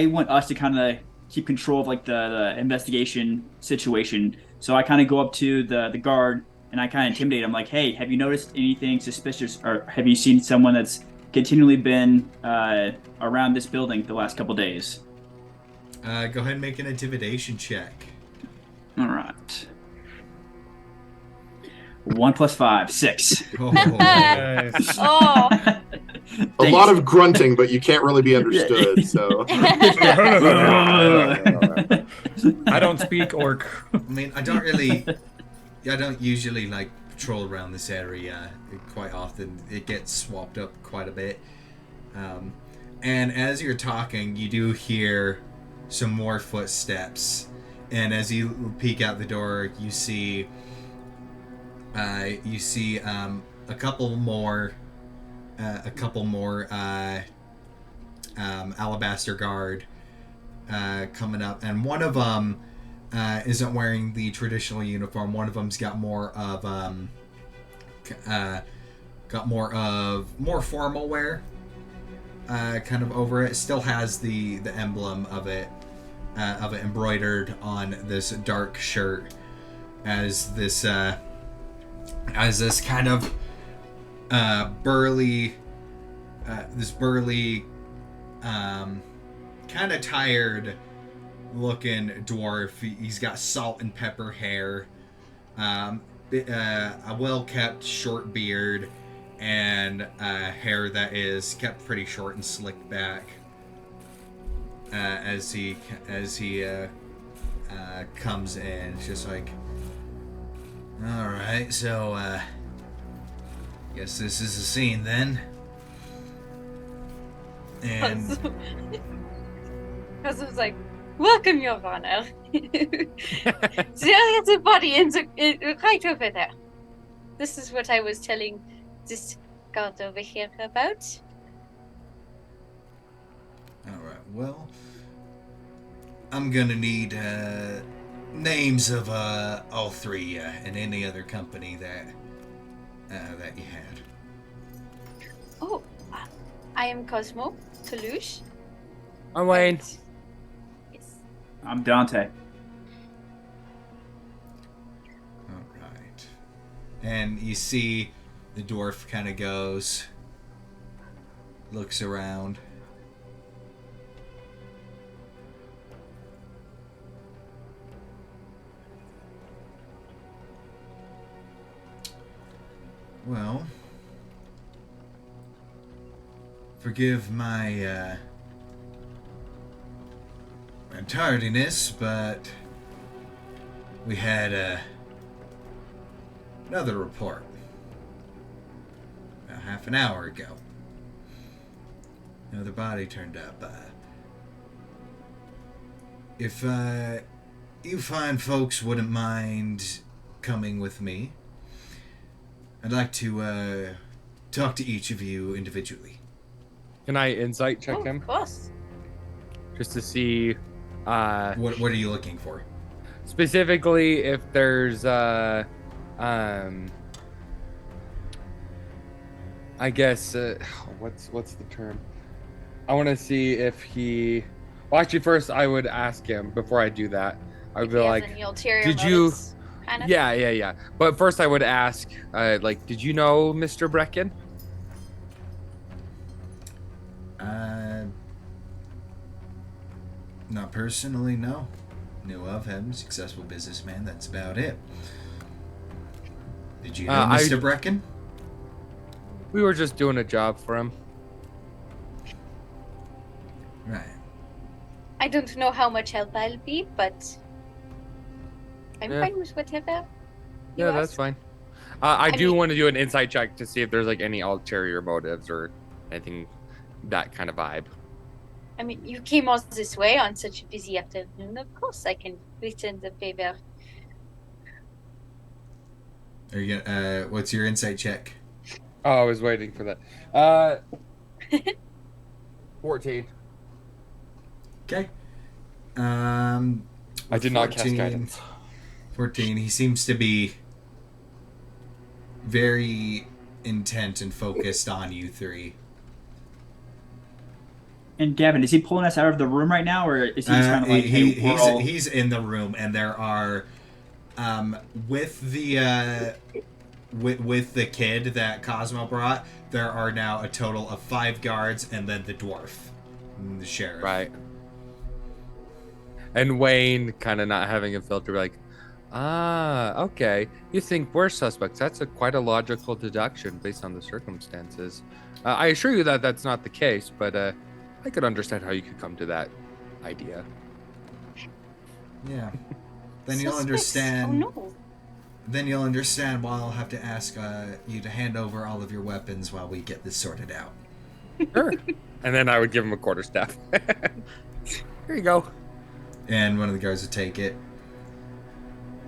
Speaker 6: want us to kind of keep control of like the investigation situation. So I kind of go up to the guard and I kind of intimidate him, like, hey, have you noticed anything suspicious, or have you seen someone that's continually been around this building the last couple days?
Speaker 1: Go ahead and make an intimidation check.
Speaker 6: All right. 1 + 5, 6.
Speaker 1: Oh,
Speaker 4: Nice.
Speaker 2: Oh,
Speaker 5: A lot of grunting, but you can't really be understood. So
Speaker 4: I don't speak orc.
Speaker 1: I mean, I don't usually like patrol around this area quite often. It gets swapped up quite a bit. And as you're talking, you do hear some more footsteps. And as you peek out the door, you see a couple more alabaster guard coming up, and one of them isn't wearing the traditional uniform. One of them's got more formal wear, kind of over it. Still has the emblem of it embroidered on this dark shirt, as this kind of burly, kind of tired looking dwarf. He's got salt and pepper hair, a well-kept short beard, and hair that is kept pretty short and slicked back. As he comes in, it's just like, all right, so guess this is the scene then. And
Speaker 2: because I was like, welcome, Your Honor. There is a body right over there. This is what I was telling this guard over here about.
Speaker 1: all right, well, I'm gonna need names of all three and any other company that you had.
Speaker 2: Oh, I am Cosmo Toulouche.
Speaker 3: I'm Wayne.
Speaker 2: Yes.
Speaker 6: I'm Dante.
Speaker 1: All right, and you see the dwarf kind of looks around. Well, forgive my tardiness, but we had another report about half an hour ago. Another body turned up. If you fine folks wouldn't mind coming with me, I'd like to talk to each of you individually.
Speaker 3: Can I insight check
Speaker 2: Oh,
Speaker 3: him
Speaker 2: of course.
Speaker 3: just to see
Speaker 1: What are you looking for?
Speaker 3: specifically if there's I guess what's the term? I want to see if he. Well, actually, first I would ask him before I do that. I would
Speaker 2: If
Speaker 3: be
Speaker 2: he has
Speaker 3: like,
Speaker 2: any ulterior
Speaker 3: "Did you?"
Speaker 2: motives, kind of.
Speaker 3: Yeah. But first, I would ask, like, "Did you know Mr. Brecken?"
Speaker 1: Not personally, no. Knew of him, successful businessman. That's about it. Did you know Mr. Brecken?
Speaker 3: We were just doing a job for him.
Speaker 1: Right.
Speaker 2: I don't know how much help I'll be, but I'm
Speaker 3: Yeah.
Speaker 2: fine with whatever. you
Speaker 3: Yeah, that's
Speaker 2: ask.
Speaker 3: fine. I do
Speaker 2: mean-
Speaker 3: want to do an insight check to see if there's like any ulterior motives or anything, that kind of vibe.
Speaker 2: I mean, you came all this way on such a busy afternoon. Of course, I can return the favor.
Speaker 1: Are you gonna, what's your insight check?
Speaker 3: Oh, I was waiting for that. 14.
Speaker 1: Okay.
Speaker 3: I did not cast guidance.
Speaker 1: 14. He seems to be very intent and focused on you three.
Speaker 6: And Gavin, is he pulling us out of the room right now, or is he just kind of like, hey, we're all...
Speaker 1: He's in the room, and there are, with the kid that Cosmo brought, there are now a total of 5 guards, and then the dwarf, and the sheriff.
Speaker 3: Right. And Wayne, kind of not having a filter, like, okay. You think we're suspects. That's quite a logical deduction based on the circumstances. I assure you that that's not the case, but I could understand how you could come to that idea.
Speaker 1: Yeah. Then you'll
Speaker 2: Suspects.
Speaker 1: understand.
Speaker 2: Oh no.
Speaker 1: Then you'll understand why I'll have to ask you to hand over all of your weapons while we get this sorted out.
Speaker 3: Sure. And then I would give him a quarterstaff. Here you go.
Speaker 1: And one of the guards would take it.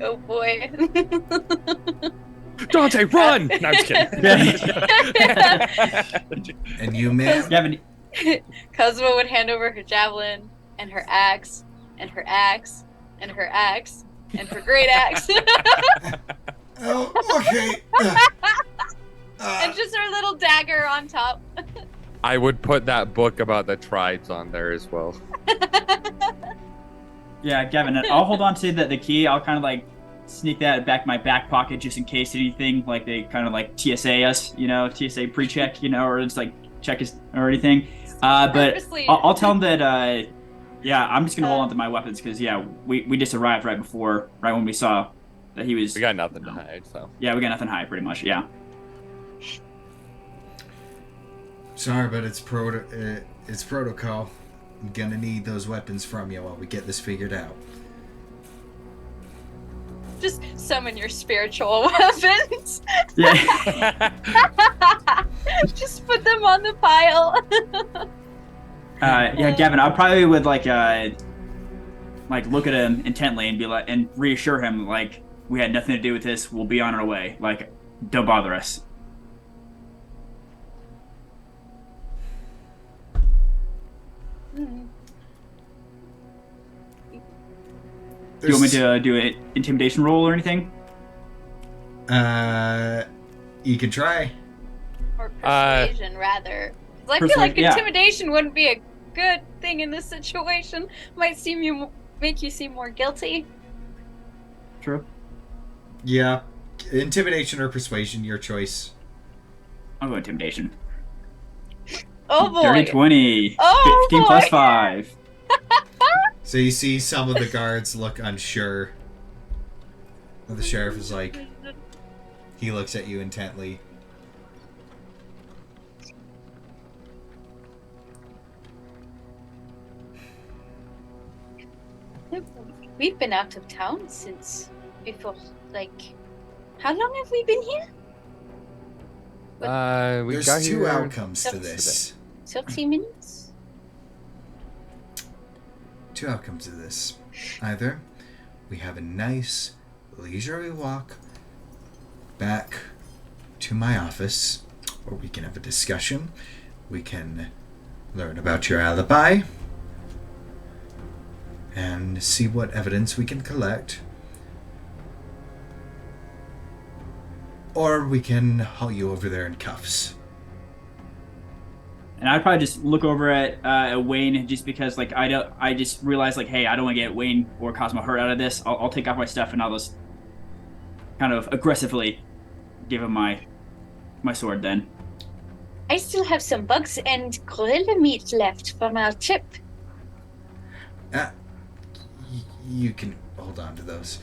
Speaker 2: Oh boy.
Speaker 3: Dante, run! No, I'm just kidding.
Speaker 1: And you, ma'am?
Speaker 6: Gavin,
Speaker 2: Cosmo would hand over her javelin and her axe and her axe and her axe and her great axe
Speaker 1: Oh, okay.
Speaker 2: and just her little dagger on top.
Speaker 3: I would put that book about the tribes on there as well.
Speaker 6: yeah, Gavin, I'll hold on to the key. I'll kind of like sneak that back in my back pocket just in case anything, like they kind of like TSA us, TSA pre-check, or just like check us or anything. But
Speaker 2: Purposely.
Speaker 6: I'll tell them that, I'm just going to hold on to my weapons because, we just arrived right when we saw that he was...
Speaker 3: We got nothing to hide, so.
Speaker 6: Yeah, we got nothing to hide, pretty much, yeah.
Speaker 1: Sorry, but it's protocol. I'm gonna need those weapons from you while we get this figured out.
Speaker 2: Just summon your spiritual weapons.
Speaker 6: Yeah.
Speaker 2: Just put them on the pile.
Speaker 6: Gavin, I probably would like look at him intently and be like, and reassure him like we had nothing to do with this. We'll be on our way. Like, don't bother us. Do you want me to do an intimidation roll or anything?
Speaker 1: You can try.
Speaker 2: Or persuasion, rather. 'Cause I feel like
Speaker 6: yeah.
Speaker 2: intimidation wouldn't be a good thing in this situation. Might make you seem more guilty.
Speaker 6: True.
Speaker 1: Yeah. Intimidation or persuasion, your choice.
Speaker 6: I'll go intimidation.
Speaker 2: Oh boy.
Speaker 6: Dirty 20.
Speaker 2: Oh,
Speaker 6: 15 plus
Speaker 2: boy.
Speaker 6: 5.
Speaker 1: So you see some of the guards look unsure. The sheriff is like, he looks at you intently.
Speaker 2: We've been out of town since before, how long have we been here?
Speaker 3: We
Speaker 1: There's
Speaker 3: got
Speaker 1: 2
Speaker 3: here.
Speaker 1: outcomes to this.
Speaker 2: 30 minutes?
Speaker 1: 2 outcomes to this. Either we have a nice, leisurely walk back to my office, or we can have a discussion. We can learn about your alibi, and see what evidence we can collect. Or we can haul you over there in cuffs.
Speaker 6: And I'd probably just look over at Wayne, just because like I just realized like, hey, I don't want to get Wayne or Cosmo hurt out of this. I'll take off my stuff and I'll just kind of aggressively give him my sword then.
Speaker 2: I still have some bugs and gorilla meat left from our trip.
Speaker 1: You can hold on to those.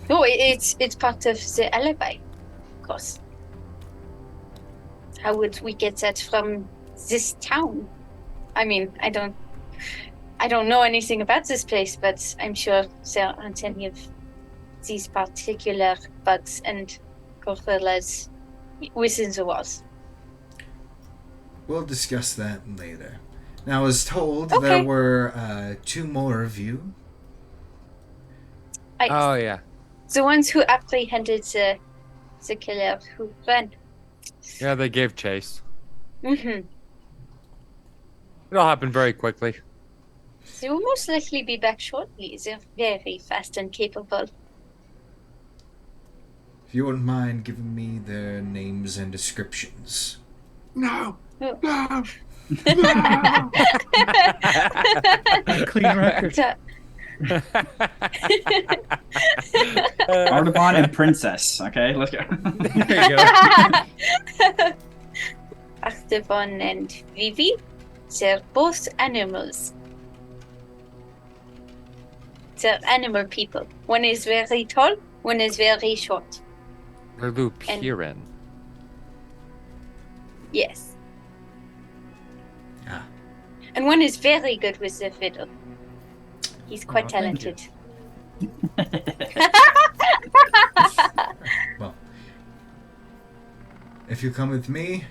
Speaker 2: No, it's part of the alibi, of course. How would we get that from this town? I mean, I don't know anything about this place, but I'm sure there aren't any of these particular bugs and gorillas within the walls.
Speaker 1: We'll discuss that later. Now, I was told
Speaker 2: Okay.
Speaker 1: there were 2 more of you.
Speaker 3: Oh yeah.
Speaker 2: The ones who apprehended the killer who ran.
Speaker 3: Yeah, they gave chase.
Speaker 2: Mm-hmm.
Speaker 3: It all happened very quickly.
Speaker 2: They will most likely be back shortly. They're very fast and capable.
Speaker 1: If you wouldn't mind giving me their names and descriptions.
Speaker 5: No.
Speaker 2: Oh.
Speaker 5: No.
Speaker 4: Clean record.
Speaker 6: Artaban and Princess. Okay, let's go.
Speaker 4: There you go.
Speaker 2: Artaban and Vivi, they're both animals. They're animal people. One is very tall, one is very short.
Speaker 3: They're Lupiran.
Speaker 2: Yes.
Speaker 1: Ah.
Speaker 2: And one is very good with the fiddle. He's quite
Speaker 4: Oh, thank you.
Speaker 2: talented.
Speaker 1: Well, if you come with me,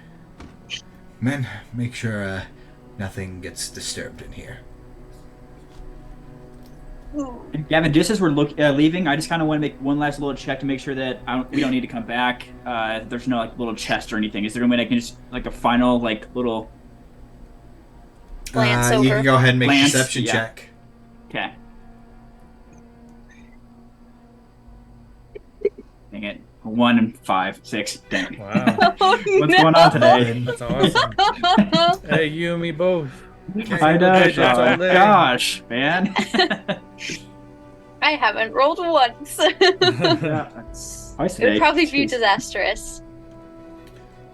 Speaker 1: men, make sure nothing gets disturbed in here.
Speaker 6: Gavin, just as we're leaving, I just kind of want to make one last little check to make sure that we don't need to come back. There's no like little chest or anything. Is there gonna be like just like a final like little?
Speaker 2: Glance
Speaker 1: You
Speaker 2: over.
Speaker 1: can go ahead and make a
Speaker 6: Glance,
Speaker 1: deception
Speaker 6: yeah.
Speaker 1: check.
Speaker 6: Okay. Dang it. 1 and 5, 6. Dang it.
Speaker 4: Wow.
Speaker 2: Oh,
Speaker 6: What's
Speaker 2: no.
Speaker 6: going on today?
Speaker 4: That's awesome. Hey, you and me both.
Speaker 6: I know.
Speaker 4: That's all day.
Speaker 6: Gosh, man.
Speaker 2: I haven't rolled once.
Speaker 6: Twice
Speaker 2: It would
Speaker 6: today.
Speaker 2: probably be
Speaker 6: Jeez.
Speaker 2: disastrous.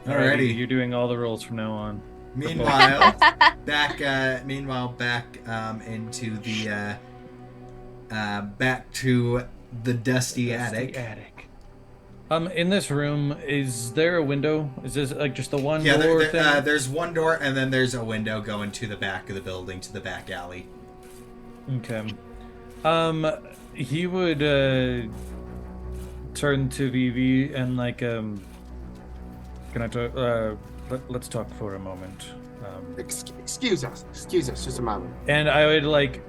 Speaker 1: Alrighty.
Speaker 4: You're doing all the rolls from now on.
Speaker 1: Meanwhile, back into the back to the dusty attic.
Speaker 4: In this room, is there a window? Is this like just the one
Speaker 1: Yeah,
Speaker 4: door thing?
Speaker 1: there's one door, and then there's a window going to the back of the building, to the back alley.
Speaker 4: Okay. He would turn to Vivi and like can I talk? Let's talk for a moment.
Speaker 5: Excuse us, just a moment.
Speaker 4: And I would like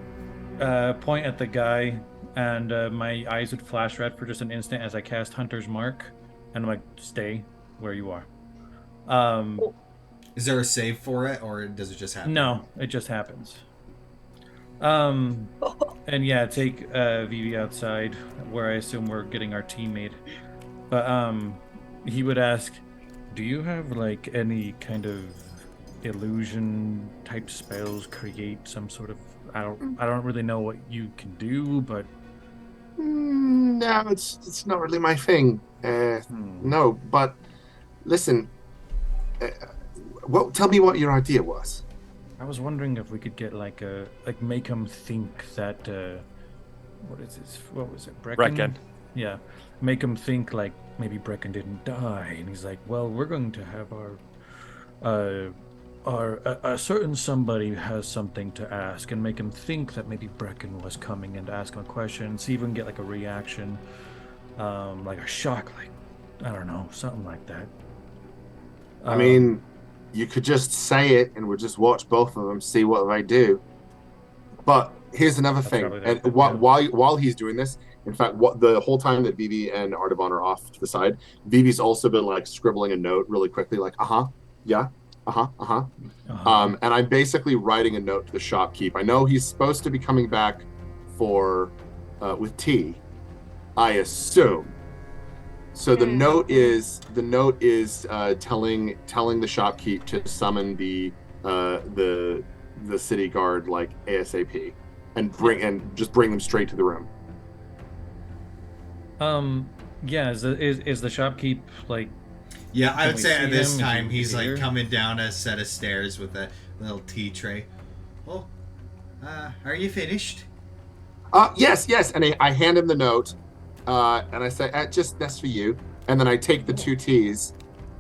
Speaker 4: point at the guy, and my eyes would flash red for just an instant as I cast Hunter's Mark, and I'm like, stay where you are.
Speaker 1: Is there a save for it, or does it just happen?
Speaker 4: No, it just happens. And yeah, take Vivi outside, where I assume we're getting our teammate. But he would ask, do you have like any kind of illusion type spells, create some sort of I don't really know what you can do, but
Speaker 5: No, it's not really my thing. No, but listen. Well, tell me what your idea was.
Speaker 4: I was wondering if we could get like make him think that what is this? What was it?
Speaker 3: Brecken.
Speaker 4: Yeah, make him think like maybe Brecken didn't die, and he's like, well, we're going to have a certain somebody has something to ask, and make him think that maybe Brecken was coming and ask him a question, see if we can get like a reaction, like a shock, like I don't know, something like that.
Speaker 5: I mean, you could just say it, and we'll just watch both of them, see what they do. But here's another thing,
Speaker 4: probably
Speaker 5: and
Speaker 4: the-
Speaker 5: while he's doing this, in fact, what the whole time that Vivi and Artaban are off to the side, Vivi's also been like scribbling a note really quickly, like, yeah, And I'm basically writing a note to the shopkeep. I know he's supposed to be coming back for with tea, I assume. So the note is telling the shopkeep to summon the city guard like ASAP and bring them straight to the room.
Speaker 4: Yeah, is the shopkeep like?
Speaker 1: Yeah, I
Speaker 4: Can
Speaker 1: would
Speaker 4: we
Speaker 1: say
Speaker 4: see
Speaker 1: at this
Speaker 4: him?
Speaker 1: time
Speaker 4: Is he
Speaker 1: he's like
Speaker 4: here?
Speaker 1: coming down a set of stairs with a little tea tray. Oh, are you finished?
Speaker 5: Yes. And I hand him the note, and I say, just that's for you. And then I take the 2 teas,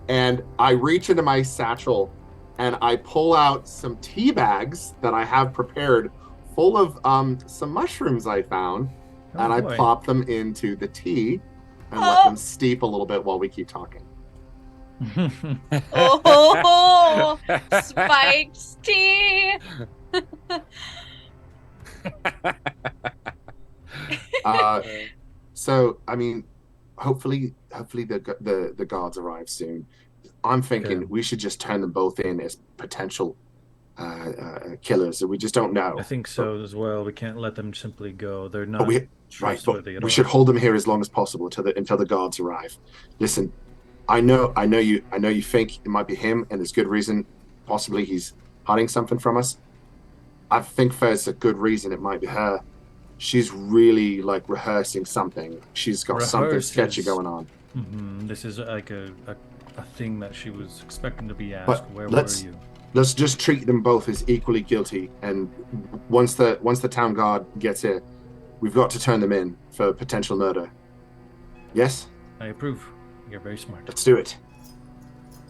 Speaker 5: and I reach into my satchel, and I pull out some tea bags that I have prepared, full of some mushrooms I found, and I
Speaker 4: boy.
Speaker 5: plop them into the tea, and let them steep a little bit while we keep talking.
Speaker 2: Oh, spiked tea.
Speaker 5: So I mean, hopefully the guards arrive soon. I'm thinking
Speaker 4: Okay.
Speaker 5: we should just turn them both in as potential killers. We just don't know.
Speaker 4: I think so as well. We can't let them simply go. They're not
Speaker 5: But
Speaker 4: trustworthy at
Speaker 5: we
Speaker 4: all.
Speaker 5: should hold them here as long as possible until the guards arrive. Listen, I know you think it might be him, and there's good reason. Possibly he's hiding something from us. I think there's a good reason it might be her. She's really like rehearsing something. She's got something sketchy going on.
Speaker 4: This is like a thing that she was expecting to be asked.
Speaker 5: But
Speaker 4: Where
Speaker 5: let's-
Speaker 4: were you?
Speaker 5: Let's just treat them both as equally guilty. And once the town guard gets here, we've got to turn them in for potential murder. Yes?
Speaker 4: I approve. You're very smart.
Speaker 5: Let's do it.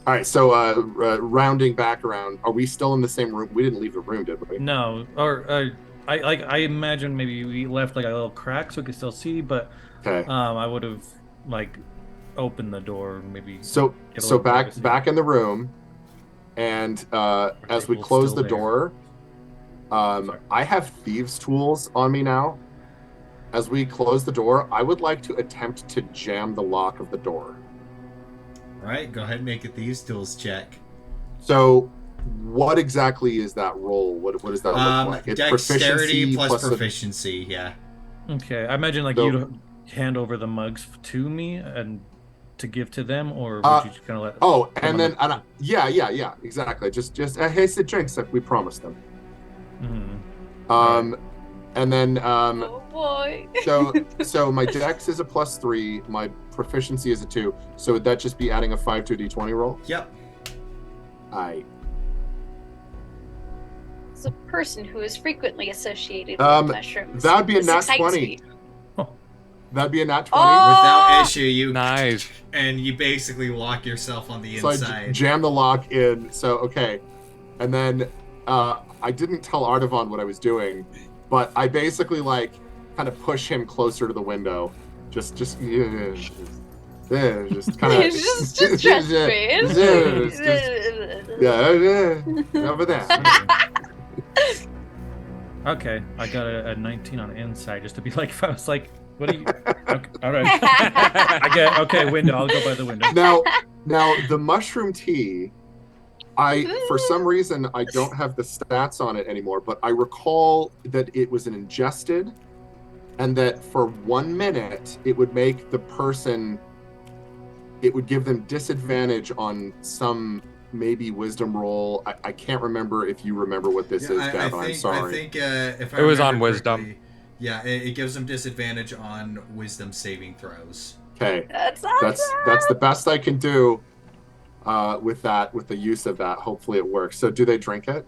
Speaker 5: All right, so rounding back around, are we still in the same room? We didn't leave the room, did we?
Speaker 4: No, or I imagine maybe we left like a little crack so we could still see, but
Speaker 5: Okay.
Speaker 4: I would have like opened the door, maybe.
Speaker 5: So
Speaker 4: Get a little privacy.
Speaker 5: back in the room, and as we
Speaker 4: table's
Speaker 5: close
Speaker 4: still
Speaker 5: the
Speaker 4: there.
Speaker 5: door,
Speaker 4: Sorry.
Speaker 5: I have thieves' tools on me now. As we close the door, I would like to attempt to jam the lock of the door.
Speaker 1: Right, go ahead and make a thieves' tools check.
Speaker 5: So, what exactly is that roll? What does that look like? It's
Speaker 1: Dexterity
Speaker 5: proficiency
Speaker 1: plus
Speaker 5: a-
Speaker 1: proficiency, yeah.
Speaker 4: Okay, I imagine like
Speaker 5: So-
Speaker 4: you'd hand over the mugs to me and to give to them, or would you just kind of let?
Speaker 5: Oh,
Speaker 4: Come
Speaker 5: and
Speaker 4: on.
Speaker 5: then yeah, exactly. Just here's the drinks that we promised them.
Speaker 4: Mhm.
Speaker 5: And then
Speaker 2: Oh boy.
Speaker 5: so my dex is a +3, my proficiency is a 2. So would that just be adding a 5 to a d20 roll?
Speaker 1: Yep.
Speaker 2: It's a person who is frequently associated
Speaker 5: Um,
Speaker 2: with mushrooms.
Speaker 5: that'd be a
Speaker 2: This
Speaker 5: nat
Speaker 2: excites
Speaker 5: 20.
Speaker 2: me.
Speaker 5: That'd be a nat 20.
Speaker 2: Oh!
Speaker 1: Without issue, you
Speaker 3: Nice.
Speaker 1: and you basically lock yourself on the
Speaker 5: So
Speaker 1: inside.
Speaker 5: I jam the lock in. So okay, and then I didn't tell Artavan what I was doing, but I basically like kind of push him closer to the window. Just kind of
Speaker 2: just trust me.
Speaker 5: over there.
Speaker 4: Okay, I got a 19 on insight just to be like, if I was like, what are you? Okay, all right. I get okay. Window. I'll go by the window.
Speaker 5: Now the mushroom tea. For some reason, I don't have the stats on it anymore, but I recall that it was an ingested, and that for 1 minute, it would make the person, it would give them disadvantage on some maybe wisdom roll. I can't remember if you remember what this is, Gavin. I'm sorry.
Speaker 1: I think if I
Speaker 3: It was on
Speaker 1: remember
Speaker 3: wisdom.
Speaker 1: correctly, yeah, it gives them disadvantage on wisdom saving throws.
Speaker 5: Okay,
Speaker 2: That's awesome.
Speaker 5: that's the best I can do with the use of that. Hopefully it works. So do they drink it?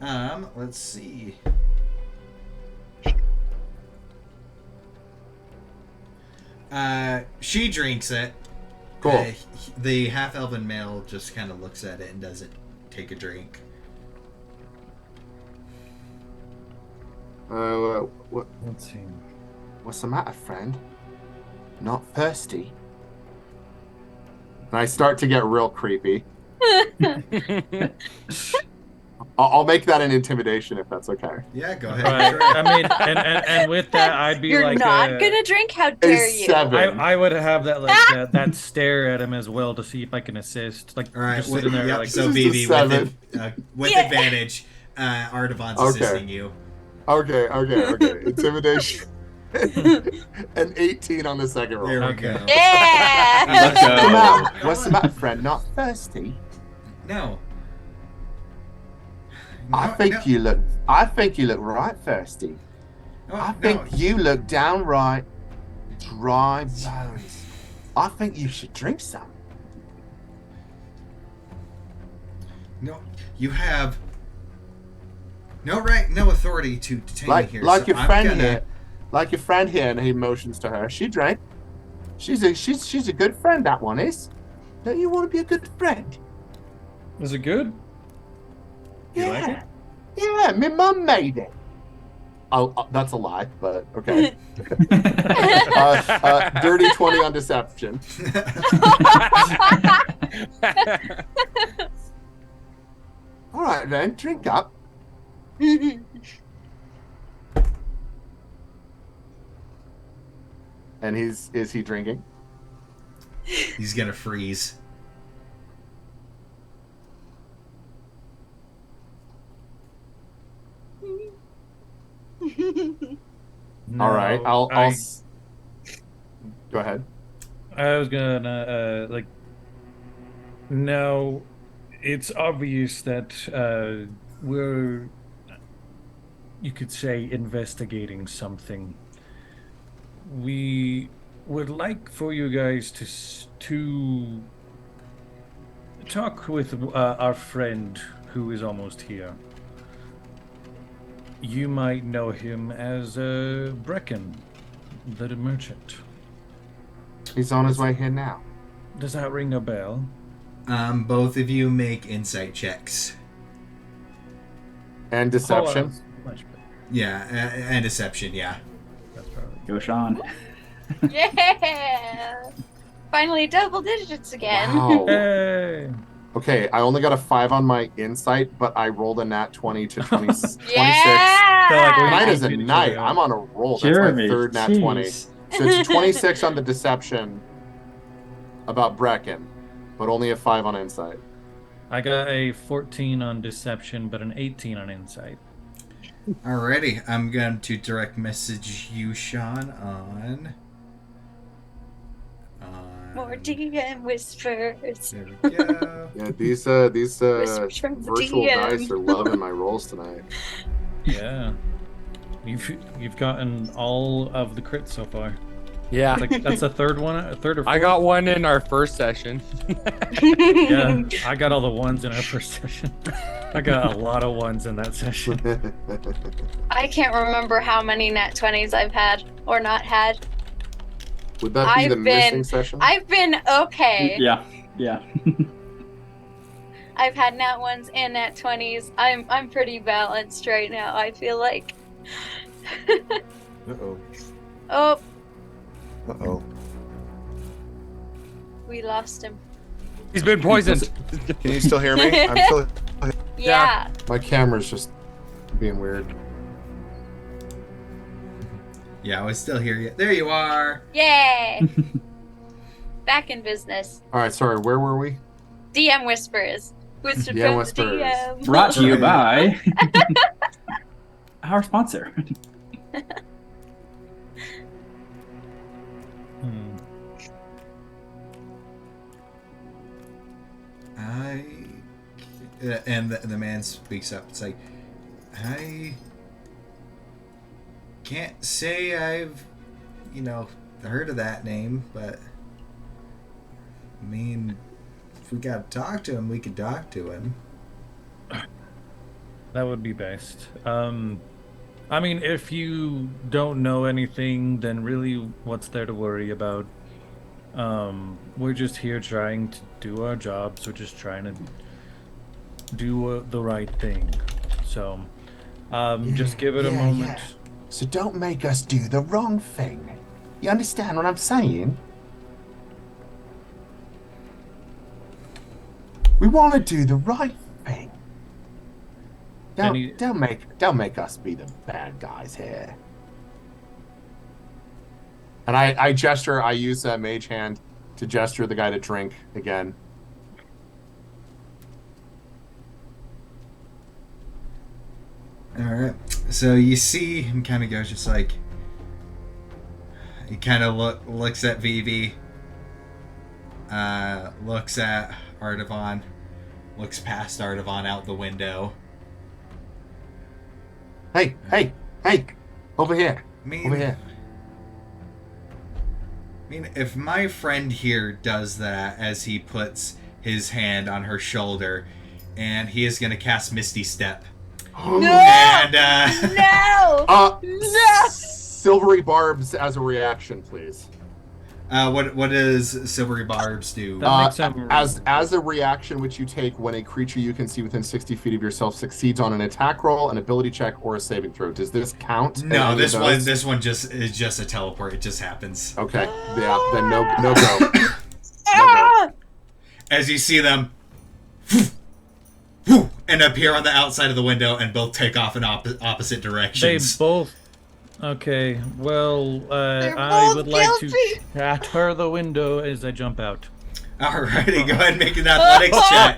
Speaker 1: Let's see. She drinks it.
Speaker 5: Cool.
Speaker 1: The half-elven male just kind of looks at it and doesn't take a drink.
Speaker 4: Let's see.
Speaker 5: What's the matter, friend? Not thirsty? And I start to get real creepy. I'll make that an intimidation if that's okay.
Speaker 1: Yeah, go ahead.
Speaker 4: Right. I mean, and with that, I'd be
Speaker 2: You're
Speaker 4: like,
Speaker 2: not gonna drink? How dare you?
Speaker 5: 7.
Speaker 4: I would have that that stare at him as well to see if I can assist. Like,
Speaker 1: All right,
Speaker 4: just sitting there,
Speaker 1: yep,
Speaker 4: like,
Speaker 1: so
Speaker 5: This is a
Speaker 1: BB,
Speaker 5: 7.
Speaker 1: with
Speaker 2: Yeah.
Speaker 1: advantage, Ardavon's
Speaker 5: Okay.
Speaker 1: assisting you.
Speaker 5: Okay. Intimidation. An 18 on the second roll.
Speaker 1: There we
Speaker 4: Okay.
Speaker 1: go.
Speaker 2: Yeah.
Speaker 6: Let's go.
Speaker 5: Come out. What's the matter, friend? Not thirsty?
Speaker 1: No.
Speaker 5: I think you look right thirsty. I think you look downright dry bones. I think you should drink some.
Speaker 1: No, you have no right, no authority to detain me here.
Speaker 5: Like
Speaker 1: so
Speaker 5: your
Speaker 1: I'm
Speaker 5: friend
Speaker 1: gonna-
Speaker 5: here. Like your friend here, and he motions to her. She drank. She's a good friend, that one is. Don't you want to be a good friend?
Speaker 4: is it good? You
Speaker 5: Yeah.
Speaker 4: like it?
Speaker 5: Yeah, my mum made it. Oh, that's a lie, but okay. Dirty 20 on deception. All right, then, drink up. And is he drinking?
Speaker 1: He's gonna freeze.
Speaker 5: All right,
Speaker 4: No,
Speaker 5: go ahead.
Speaker 4: I was gonna no, it's obvious that we're, you could say, investigating something. We would like for you guys to talk with our friend who is almost here. You might know him as Brecken, the merchant.
Speaker 5: He's on his way here now.
Speaker 4: Does that ring a bell?
Speaker 1: Both of you make insight checks.
Speaker 5: And deception.
Speaker 4: Much better.
Speaker 1: Yeah, and deception. Yeah.
Speaker 4: That's probably.
Speaker 6: Go, Sean.
Speaker 2: Yeah. Finally double digits again.
Speaker 5: Wow.
Speaker 4: Hey!
Speaker 5: Okay, I only got a 5 on my insight, but I rolled a nat 20 to 20, 26.
Speaker 2: Yeah.
Speaker 4: Feel like we
Speaker 5: Night is a
Speaker 4: Beat each
Speaker 5: night.
Speaker 4: other up.
Speaker 5: I'm on a roll. That's
Speaker 6: Jeremy,
Speaker 5: my third nat 20.
Speaker 6: jeez.
Speaker 5: So it's 26 on the deception about Brecken, but only a 5 on insight.
Speaker 4: I got a 14 on deception, but an 18 on insight.
Speaker 1: Alrighty, I'm going to direct message you, Sean, on.
Speaker 2: More DM whispers.
Speaker 1: There we go.
Speaker 5: Yeah, these
Speaker 2: Whispers from the
Speaker 5: virtual
Speaker 2: DM.
Speaker 5: dice are loving my rolls tonight.
Speaker 4: Yeah. You've gotten all of the crits so far.
Speaker 3: Yeah.
Speaker 4: That's a third one, a third or fourth?
Speaker 3: I got one in our first session.
Speaker 4: Yeah, I got all the ones in our first session. I got a lot of ones in that session.
Speaker 2: I can't remember how many nat 20s I've had or not had.
Speaker 5: Would that be
Speaker 2: I've
Speaker 5: the
Speaker 2: been-
Speaker 5: missing session?
Speaker 2: I've been okay.
Speaker 6: Yeah.
Speaker 2: I've had nat 1s and nat 20s. I'm pretty balanced right now, I feel like.
Speaker 5: Uh-oh.
Speaker 2: Oh,
Speaker 5: Uh-oh.
Speaker 2: we lost him.
Speaker 3: He's been poisoned.
Speaker 5: Can you still hear me? I'm still...
Speaker 2: Yeah.
Speaker 5: My camera's just being weird.
Speaker 1: Yeah, I still hear you. There you are.
Speaker 2: Yay. Back in business.
Speaker 5: All right, sorry, where were we?
Speaker 2: DM whispers. Whisper
Speaker 5: DM
Speaker 2: from
Speaker 5: whispers.
Speaker 2: the DM.
Speaker 6: Brought to you by our sponsor.
Speaker 4: Hmm.
Speaker 1: And the man speaks up. It's like, I can't say I've, heard of that name, but I mean, if we got to talk to him, we could talk to him.
Speaker 4: That would be best. I mean, if you don't know anything, then really, what's there to worry about? We're just here trying to do our jobs. We're just trying to do the right thing. So, just give it a moment.
Speaker 5: Yeah. So don't make us do the wrong thing. You understand what I'm saying? We want to do the right thing. Don't make us be the bad guys here. And I gesture. I use a mage hand to gesture the guy to drink again.
Speaker 1: All right. So you see him kind of goes just like he kind of looks at Vivi, looks at Artavan, looks past Artavan out the window.
Speaker 5: Hey! Over here. Over here.
Speaker 1: I mean, if my friend here does that as he puts his hand on her shoulder, and he is going to cast Misty Step.
Speaker 2: No!
Speaker 1: And,
Speaker 2: No!
Speaker 5: Silvery barbs as a reaction, please.
Speaker 1: what does Silvery Barbs do?
Speaker 4: That makes
Speaker 5: As a reaction which you take when a creature you can see within 60 feet of yourself succeeds on an attack roll, an ability check, or a saving throw. Does this count?
Speaker 1: No, this one is just a teleport. It just happens.
Speaker 5: Okay, yeah, then no go. No go.
Speaker 1: As you see them and appear on the outside of the window and both take off in opposite
Speaker 4: They
Speaker 1: directions.
Speaker 4: both. Okay, well,
Speaker 2: They're
Speaker 4: I
Speaker 2: both
Speaker 4: would like to
Speaker 2: guilty.
Speaker 4: shatter the window as I jump out.
Speaker 1: Alrighty, go ahead and make an athletics check.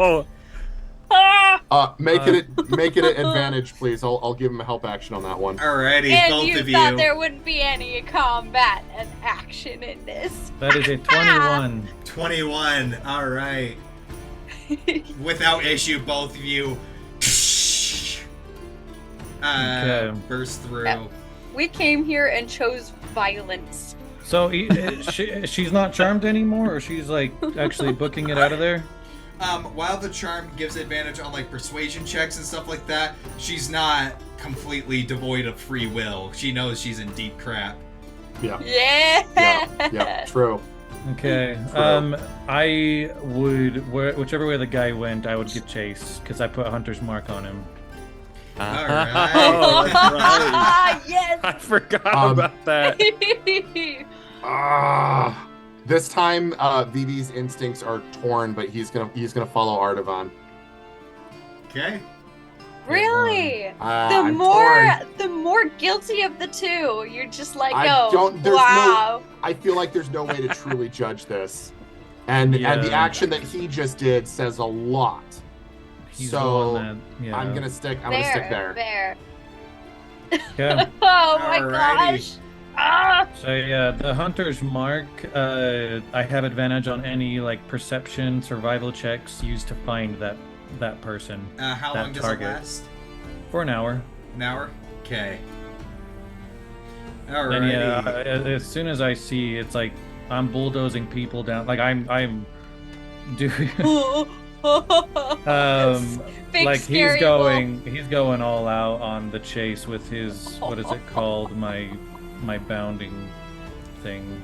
Speaker 5: Make it an advantage, please. I'll give him a help action on that one.
Speaker 1: Alrighty,
Speaker 2: And
Speaker 1: both
Speaker 2: you
Speaker 1: of
Speaker 2: thought
Speaker 1: you.
Speaker 2: there wouldn't be any combat and action in this.
Speaker 4: That is a 21.
Speaker 1: 21. Alright. Without issue, both of you
Speaker 4: Okay.
Speaker 1: burst through.
Speaker 2: Yeah. We came here and chose violence.
Speaker 4: So she's not charmed anymore, or she's like actually booking it out of there?
Speaker 1: While the charm gives advantage on like persuasion checks and stuff like that, she's not completely devoid of free will. She knows she's in deep crap.
Speaker 5: Yeah.
Speaker 2: Yeah.
Speaker 5: True.
Speaker 4: Okay.
Speaker 5: True.
Speaker 4: I would, whichever way the guy went, I would give chase because I put Hunter's Mark on him.
Speaker 1: Alright.
Speaker 3: Oh, that's right.
Speaker 2: Yes.
Speaker 3: I forgot about that.
Speaker 5: This time, Vivi's instincts are torn, but he's gonna follow Artavan.
Speaker 1: Okay.
Speaker 2: Really?
Speaker 5: I'm
Speaker 2: The more guilty of the two. You're just like,
Speaker 5: torn.
Speaker 2: wow.
Speaker 5: I feel like there's no way to truly judge this, and the action that he just did says a lot.
Speaker 4: He's
Speaker 5: So,
Speaker 4: the one that, yeah.
Speaker 5: I'm gonna stick there.
Speaker 2: There.
Speaker 4: Yeah.
Speaker 2: Oh my
Speaker 1: Alrighty.
Speaker 2: gosh. Ah!
Speaker 4: So yeah, the Hunter's Mark, I have advantage on any like perception, survival checks used to find that person
Speaker 1: How
Speaker 4: That
Speaker 1: long does
Speaker 4: target.
Speaker 1: it last?
Speaker 4: for an hour.
Speaker 1: An hour? Okay.
Speaker 4: And
Speaker 1: Alrighty.
Speaker 4: yeah, as soon as I see, it's like I'm bulldozing people down. Like I'm doing.
Speaker 2: Big
Speaker 4: Like
Speaker 2: scary
Speaker 4: he's going all out on the chase with his what is it called, my bounding thing,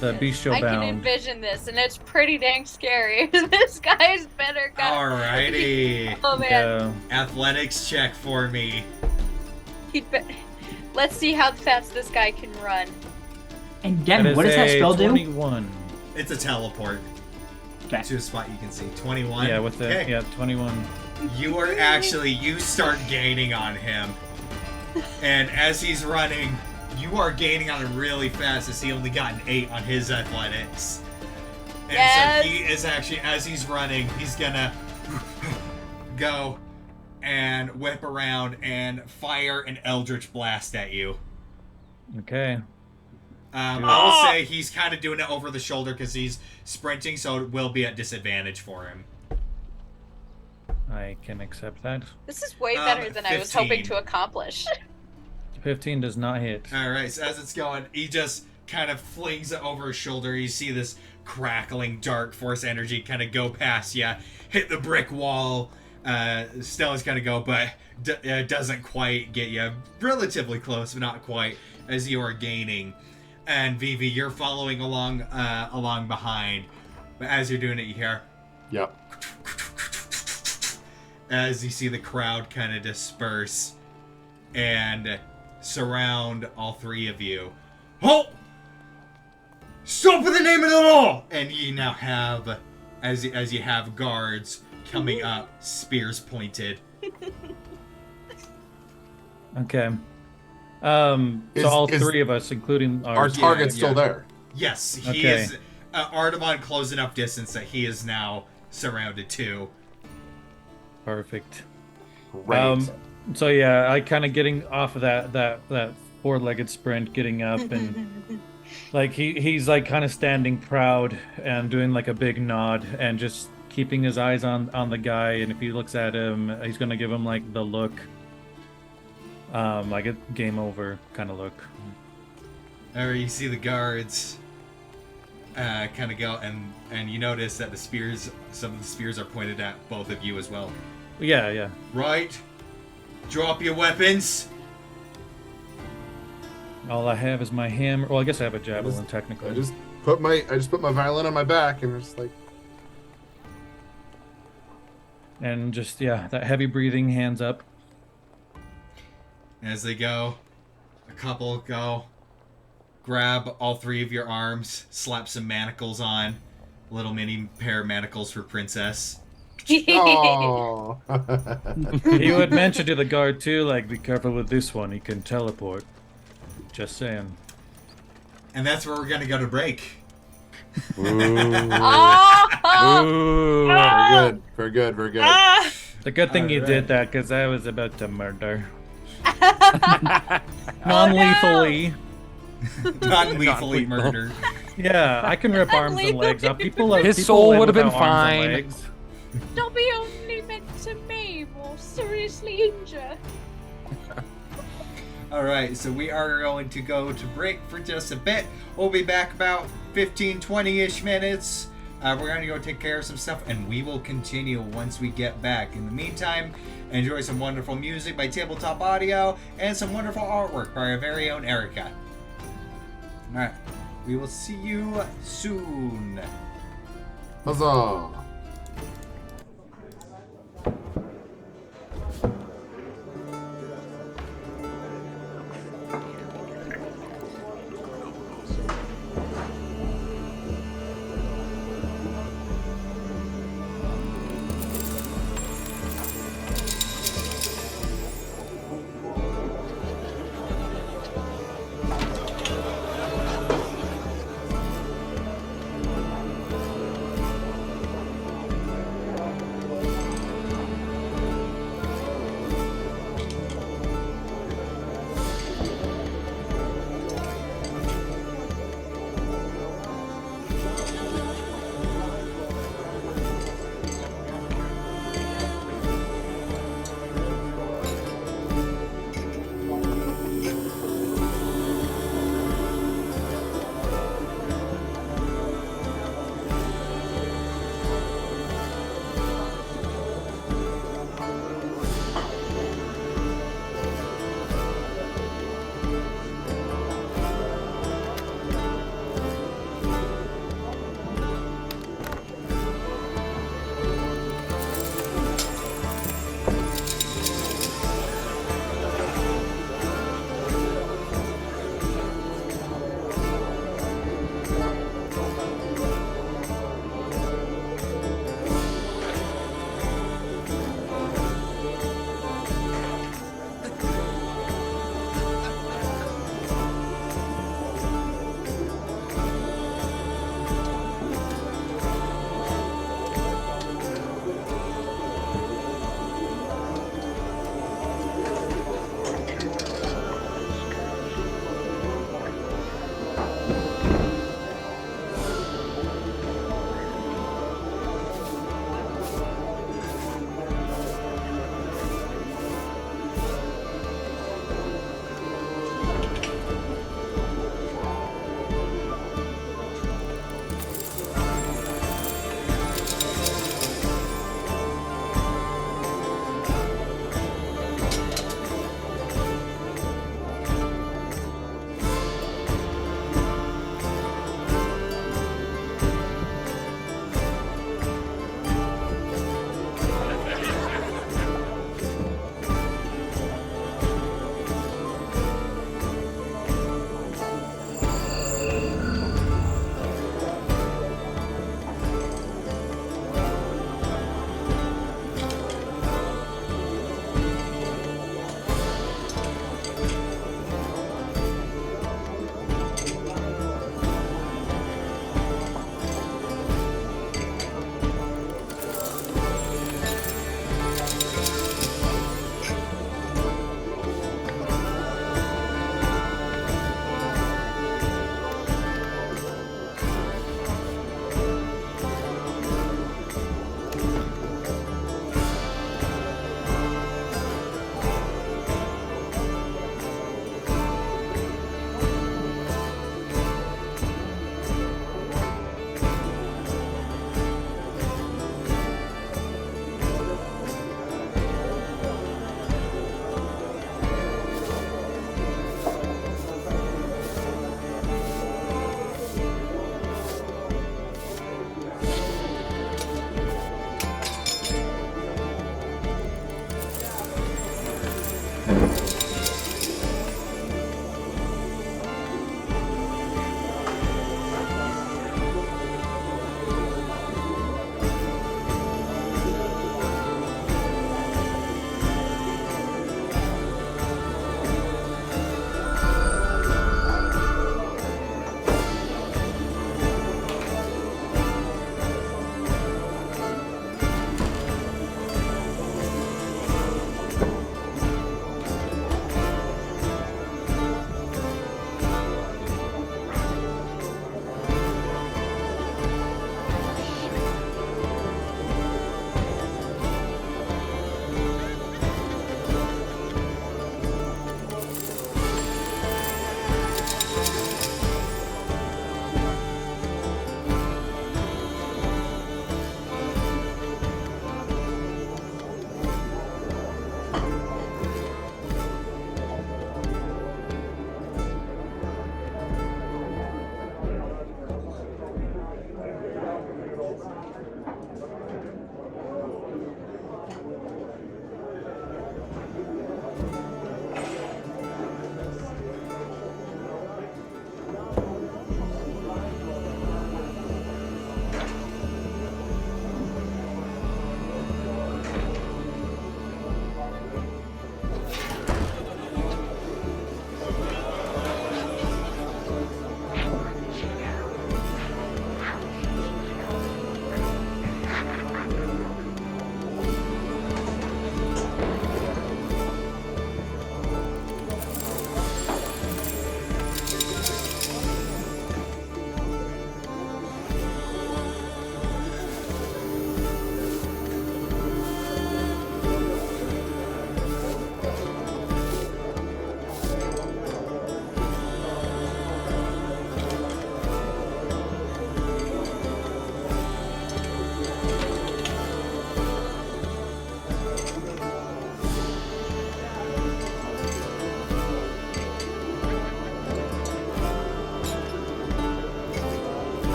Speaker 4: the bestial
Speaker 2: I can
Speaker 4: bound.
Speaker 2: envision this, and it's pretty dang scary. This guy's better go.
Speaker 1: Alrighty.
Speaker 2: Oh man,
Speaker 4: Yeah.
Speaker 1: Athletics check for me.
Speaker 2: Let's see how fast this guy can run.
Speaker 6: And
Speaker 4: That
Speaker 6: again,
Speaker 4: is
Speaker 6: what does that
Speaker 4: a
Speaker 6: spell do?
Speaker 4: 21.
Speaker 1: It's a teleport
Speaker 6: Okay.
Speaker 1: to a spot you can see. 21.
Speaker 4: Yeah, with the
Speaker 1: Okay.
Speaker 4: 21.
Speaker 1: You start gaining on him. And as he's running, you are gaining on him really fast as he only got an 8 on his athletics. And
Speaker 2: Yes.
Speaker 1: so he is actually, as he's running, he's gonna go and whip around and fire an Eldritch Blast at you.
Speaker 4: Okay.
Speaker 1: I will say he's kind of doing it over the shoulder because he's sprinting, so it will be at disadvantage for him.
Speaker 4: I can accept that.
Speaker 2: This is way better than I was hoping
Speaker 1: 15.
Speaker 2: to accomplish.
Speaker 4: 15 does not hit.
Speaker 1: Alright, so as it's going, he just kind of flings it over his shoulder. You see this crackling dark force energy kind of go past you, hit the brick wall. Still is going to go, but doesn't quite get you. Relatively close, but not quite, as you are gaining. And Vivi, you're following along behind. But as you're doing it, you hear,
Speaker 5: Yep.
Speaker 1: as you see the crowd kind of disperse and surround all three of you. Halt! Stop in the name of the law! And you now have, as you have guards coming up, spears pointed.
Speaker 4: Okay. So all
Speaker 5: Is
Speaker 4: three of us, including
Speaker 5: our target's still
Speaker 1: yeah.
Speaker 5: there?
Speaker 1: Yes, he
Speaker 4: Okay.
Speaker 1: is. Artemon close enough distance that he is now surrounded too.
Speaker 4: Perfect.
Speaker 5: Great.
Speaker 4: So yeah, I kind of getting off of that four-legged sprint, getting up, and like he's like kind of standing proud and doing like a big nod and just keeping his eyes on the guy. And if he looks at him, he's gonna give him like the look, like a game over kind of look.
Speaker 1: Or you see the guards kind of go, and you notice that some of the spears are pointed at both of you as well.
Speaker 4: Yeah.
Speaker 1: Right? Drop your weapons.
Speaker 4: All I have is my hammer. Well, I guess I have a javelin technically.
Speaker 5: I just put my violin on my back and just like.
Speaker 4: And just that heavy breathing, hands up.
Speaker 1: As they go, a couple go, grab all three of your arms, slap some manacles on, little mini pair of manacles for Princess.
Speaker 5: Oh.
Speaker 4: He would mention to the guard too, like, be careful with this one, he can teleport. Just saying.
Speaker 1: And that's where we're gonna go to break.
Speaker 3: Ooh.
Speaker 2: Oh!
Speaker 3: Ooh.
Speaker 5: Very good.
Speaker 4: The good thing you
Speaker 1: Alright.
Speaker 4: did that, because I was about to murder.
Speaker 2: Oh,
Speaker 4: Non-lethally.
Speaker 1: Non-lethally
Speaker 3: Non-lethal.
Speaker 1: murdered.
Speaker 4: Yeah, I can rip arms and legs up. People
Speaker 3: His
Speaker 4: people
Speaker 3: soul
Speaker 4: live
Speaker 3: would have been
Speaker 4: without arms and
Speaker 3: fine.
Speaker 4: legs.
Speaker 2: Don't be only meant to maim or seriously injure.
Speaker 1: Alright, so we are going to go to break for just a bit. We'll be back about 15, 20-ish minutes. We're going to go take care of some stuff, and we will continue once we get back. In the meantime, enjoy some wonderful music by Tabletop Audio and some wonderful artwork by our very own Erica. Alright, we will see you soon.
Speaker 5: Huzzah.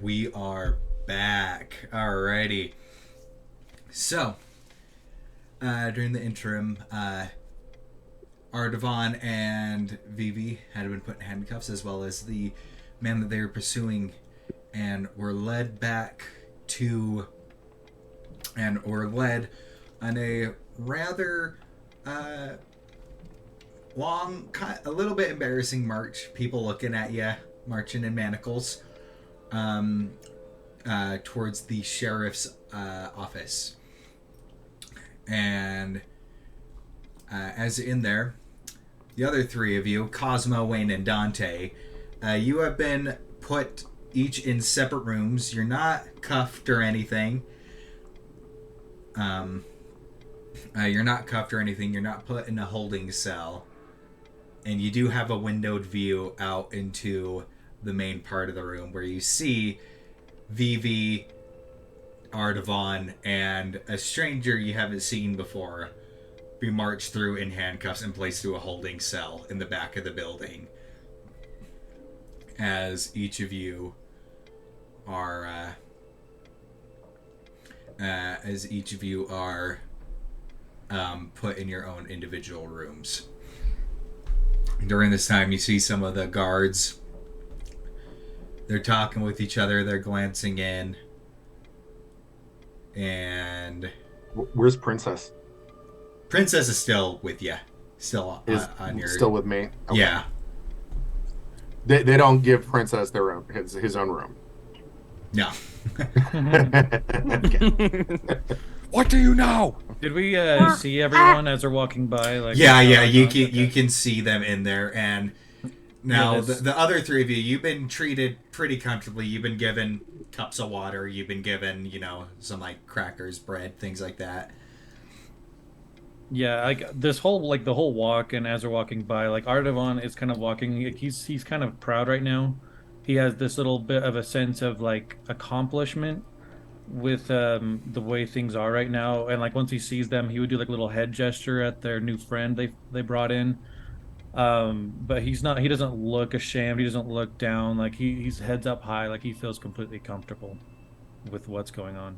Speaker 1: we are back. Alrighty. So, during the interim, Ardavan and Vivi had been put in handcuffs, as well as the man that they were pursuing, and were led on a rather long, a little bit embarrassing march. People looking at you, marching in manacles, towards the sheriff's office. And as in there, the other three of you, Cosmo, Wayne, and Dante, you have been put each in separate rooms. You're not cuffed or anything. You're not put in a holding cell. And you do have a windowed view out into the main part of the room where you see Vivi, Ardavan, and a stranger you haven't seen before be marched through in handcuffs and placed to a holding cell in the back of the building. As each of you are put in your own individual rooms. During this time, you see some of the guards. They're talking with each other. They're glancing in. And
Speaker 5: Where's Princess?
Speaker 1: Princess is still with you. Still on your...
Speaker 5: Still with me? Okay.
Speaker 1: Yeah.
Speaker 5: They don't give Princess his own room.
Speaker 1: No.
Speaker 3: What do you know?
Speaker 4: Did we see everyone as they're walking by? Like,
Speaker 1: Yeah. You can see them in there, and now the other three of you, you've been treated pretty comfortably. You've been given cups of water. You've been given, some like crackers, bread, things like that.
Speaker 4: Yeah, like this whole the whole walk, and as they're walking by, like Ardavan is kind of walking. Like, he's kind of proud right now. He has this little bit of a sense of like accomplishment with the way things are right now, and like once he sees them, he would do like a little head gesture at their new friend they brought in. But he doesn't look ashamed. He doesn't look down. Like he's heads up high. Like he feels completely comfortable with what's going on.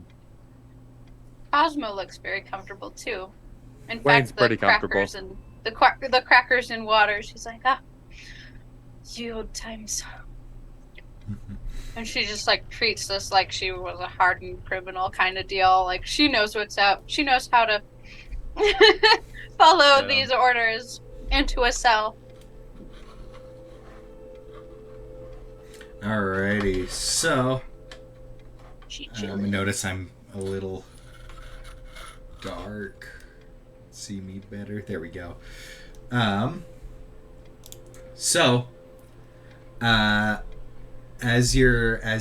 Speaker 2: Cosmo looks very comfortable too. In
Speaker 3: Wayne's
Speaker 2: fact,
Speaker 3: pretty
Speaker 2: the crackers
Speaker 3: comfortable.
Speaker 2: and the crackers and water. She's like, ye old times. And she just like treats this like she was a hardened criminal kind of deal. Like she knows what's up. She knows how to follow these orders into a cell.
Speaker 1: Alrighty, so
Speaker 2: She
Speaker 1: notice I'm a little dark. See me better. There we go. So as you're in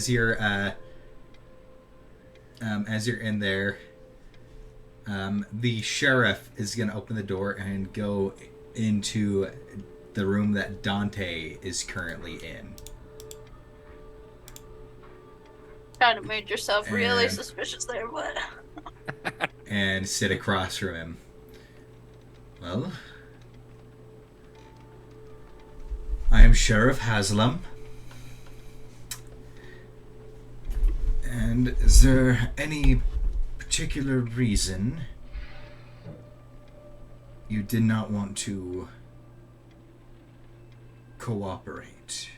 Speaker 1: there, the sheriff is gonna open the door and go into the room that Dante is currently in.
Speaker 2: kind of made yourself really
Speaker 1: And-
Speaker 2: suspicious there, but
Speaker 1: and sit across from him. Well, I am Sheriff Haslam. And is there any particular reason you did not want to cooperate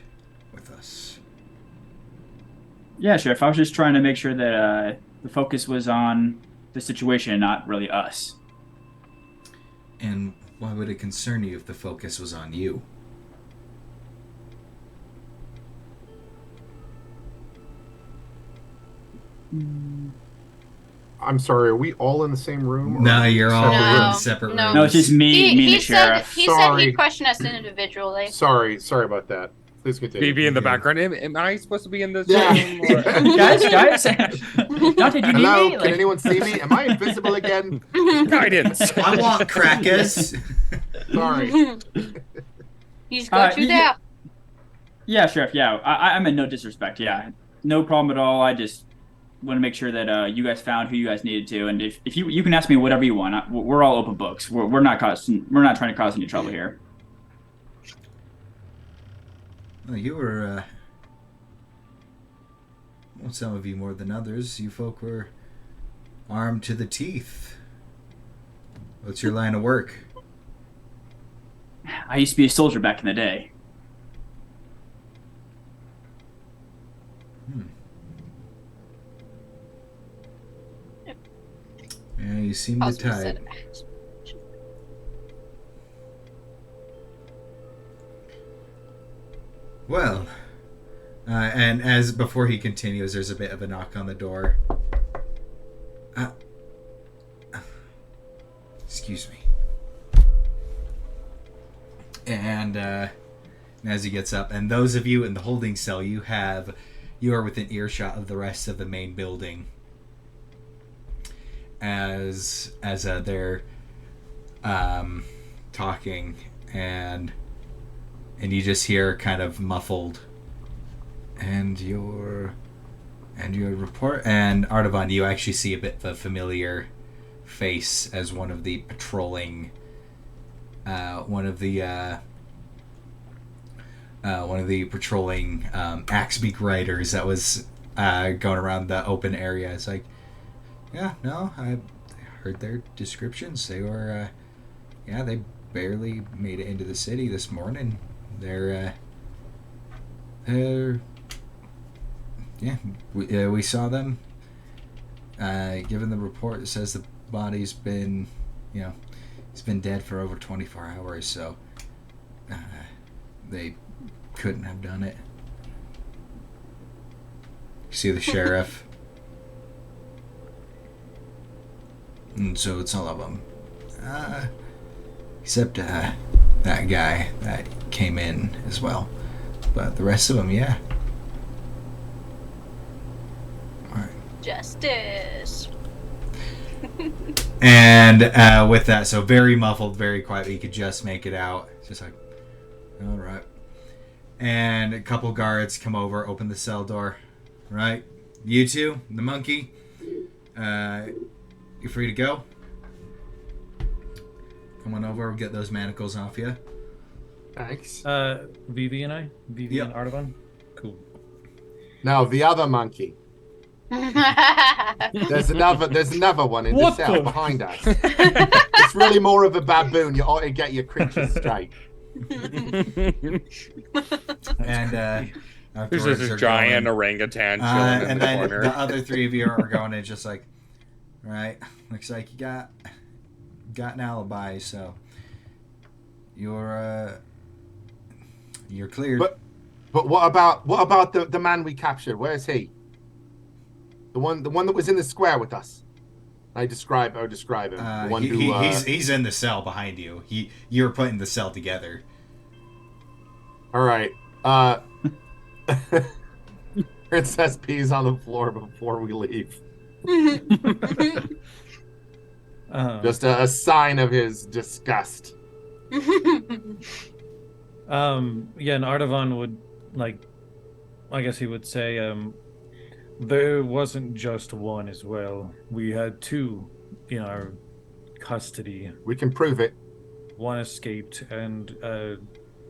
Speaker 1: with us?
Speaker 6: Yeah, Sheriff. I was just trying to make sure that the focus was on the situation and not really us.
Speaker 1: And why would it concern you if the focus was on you?
Speaker 5: I'm sorry, are we all in the same room? or
Speaker 1: No, you're all
Speaker 2: No,
Speaker 1: in separate
Speaker 2: no.
Speaker 1: rooms.
Speaker 6: No, it's just me and the
Speaker 2: he said
Speaker 6: sheriff.
Speaker 2: he said
Speaker 5: Sorry.
Speaker 2: he'd question us individually.
Speaker 5: Sorry about that. Please continue.
Speaker 3: BB in the background. Am I supposed to be in this
Speaker 5: Yeah.
Speaker 3: room? Or...
Speaker 6: guys, Dante, do you need
Speaker 5: Hello,
Speaker 6: me?
Speaker 5: can anyone see me? Am I invisible again?
Speaker 3: Guidance.
Speaker 1: I want crackers.
Speaker 5: Sorry.
Speaker 2: He's got you
Speaker 6: you-
Speaker 2: there.
Speaker 6: Yeah, Sheriff. Yeah, I meant no disrespect. Yeah, no problem at all. I just want to make sure that you guys found who you guys needed to, and if you can ask me whatever you want. We're all open books. We're not trying to cause any trouble here.
Speaker 1: Well, you were Well, some of you more than others. You folk were armed to the teeth. What's your line of work?
Speaker 6: I used to be a soldier back in the day.
Speaker 1: Yeah, you seem the
Speaker 2: Possibly
Speaker 1: type.
Speaker 2: said-
Speaker 1: Well, and as before he continues, there's a bit of a knock on the door. Excuse me. And as he gets up, and those of you in the holding cell, you are within earshot of the rest of the main building. As they're talking, and you just hear kind of muffled, and your report. And Artavan, you actually see a bit of a familiar face as one of the patrolling Axbeak riders that was going around the open area. It's like, yeah, no, I heard their descriptions. They were, they barely made it into the city this morning. We saw them. Given the report, it says the body's been, it's been dead for over 24 hours, so they couldn't have done it. You see the sheriff? And so it's all of them. Except that guy that came in as well. But the rest of them, yeah. Alright.
Speaker 2: Justice.
Speaker 1: And with that, so very muffled, very quiet, but you could just make it out. It's just like, alright. And a couple guards come over, open the cell door. Right? You two, the monkey. You're free to go. Come on over, we'll get those manacles off you.
Speaker 5: Thanks.
Speaker 4: Vivi and I? Vivi
Speaker 1: Yep.
Speaker 4: and Artavan? Cool.
Speaker 5: Now the other monkey. There's another one in the
Speaker 4: What
Speaker 5: cell
Speaker 4: the-
Speaker 5: behind us. It's really more of a baboon. You ought to get your creatures straight.
Speaker 1: And
Speaker 3: There's
Speaker 1: afterwards
Speaker 3: just
Speaker 1: they're
Speaker 3: a giant
Speaker 1: going,
Speaker 3: orangutan chilling in
Speaker 1: and
Speaker 3: the
Speaker 1: then
Speaker 3: corner.
Speaker 1: the other three of you are going in just like, right, looks like you got an alibi, so you're cleared.
Speaker 5: But what about the man we captured? Where's he? The one that was in the square with us. I describe him. The one
Speaker 1: he's in the cell behind you. You're putting the cell together.
Speaker 5: All right. Princess pees on the floor before we leave. Just a sign of his disgust.
Speaker 4: Yeah, and Artavan would, I guess he would say, there wasn't just one as well. We had two in our custody.
Speaker 5: We can prove it.
Speaker 4: One escaped, and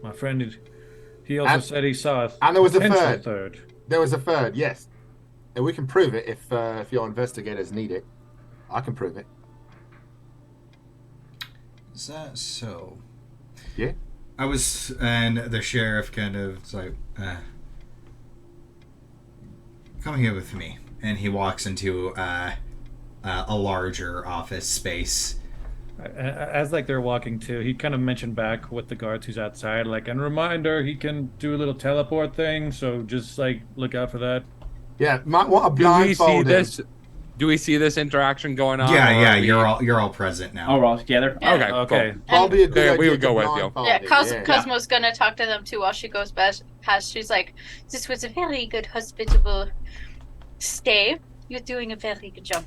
Speaker 4: my friend, he also said he saw a
Speaker 5: And there was a
Speaker 4: potential
Speaker 5: third. There was a third, yes. And we can prove it if your investigators need it. I can prove it.
Speaker 1: Is that so?
Speaker 5: Yeah.
Speaker 1: And the sheriff kind of is like, come here with me. And he walks into a larger office space.
Speaker 4: As they're walking too, he kind of mentioned back with the guards who's outside, and reminder, he can do a little teleport thing, so just look out for that.
Speaker 5: Yeah, might want a
Speaker 3: Do we see
Speaker 5: blindfold.
Speaker 3: this? Do we see this interaction going on?
Speaker 1: Yeah,
Speaker 3: or
Speaker 1: yeah,
Speaker 3: are we-
Speaker 1: you're all present now.
Speaker 6: Oh, we're all together.
Speaker 2: Yeah.
Speaker 3: Okay.
Speaker 4: Okay.
Speaker 3: Cool.
Speaker 5: Probably a good
Speaker 3: Yeah,
Speaker 5: idea.
Speaker 3: we would go
Speaker 5: to
Speaker 3: with you.
Speaker 5: blindfold
Speaker 2: Yeah,
Speaker 5: him,
Speaker 2: Cosmo's gonna talk to them too while she goes past. She's like, "This was a very good, hospitable stay. You're doing a very good job."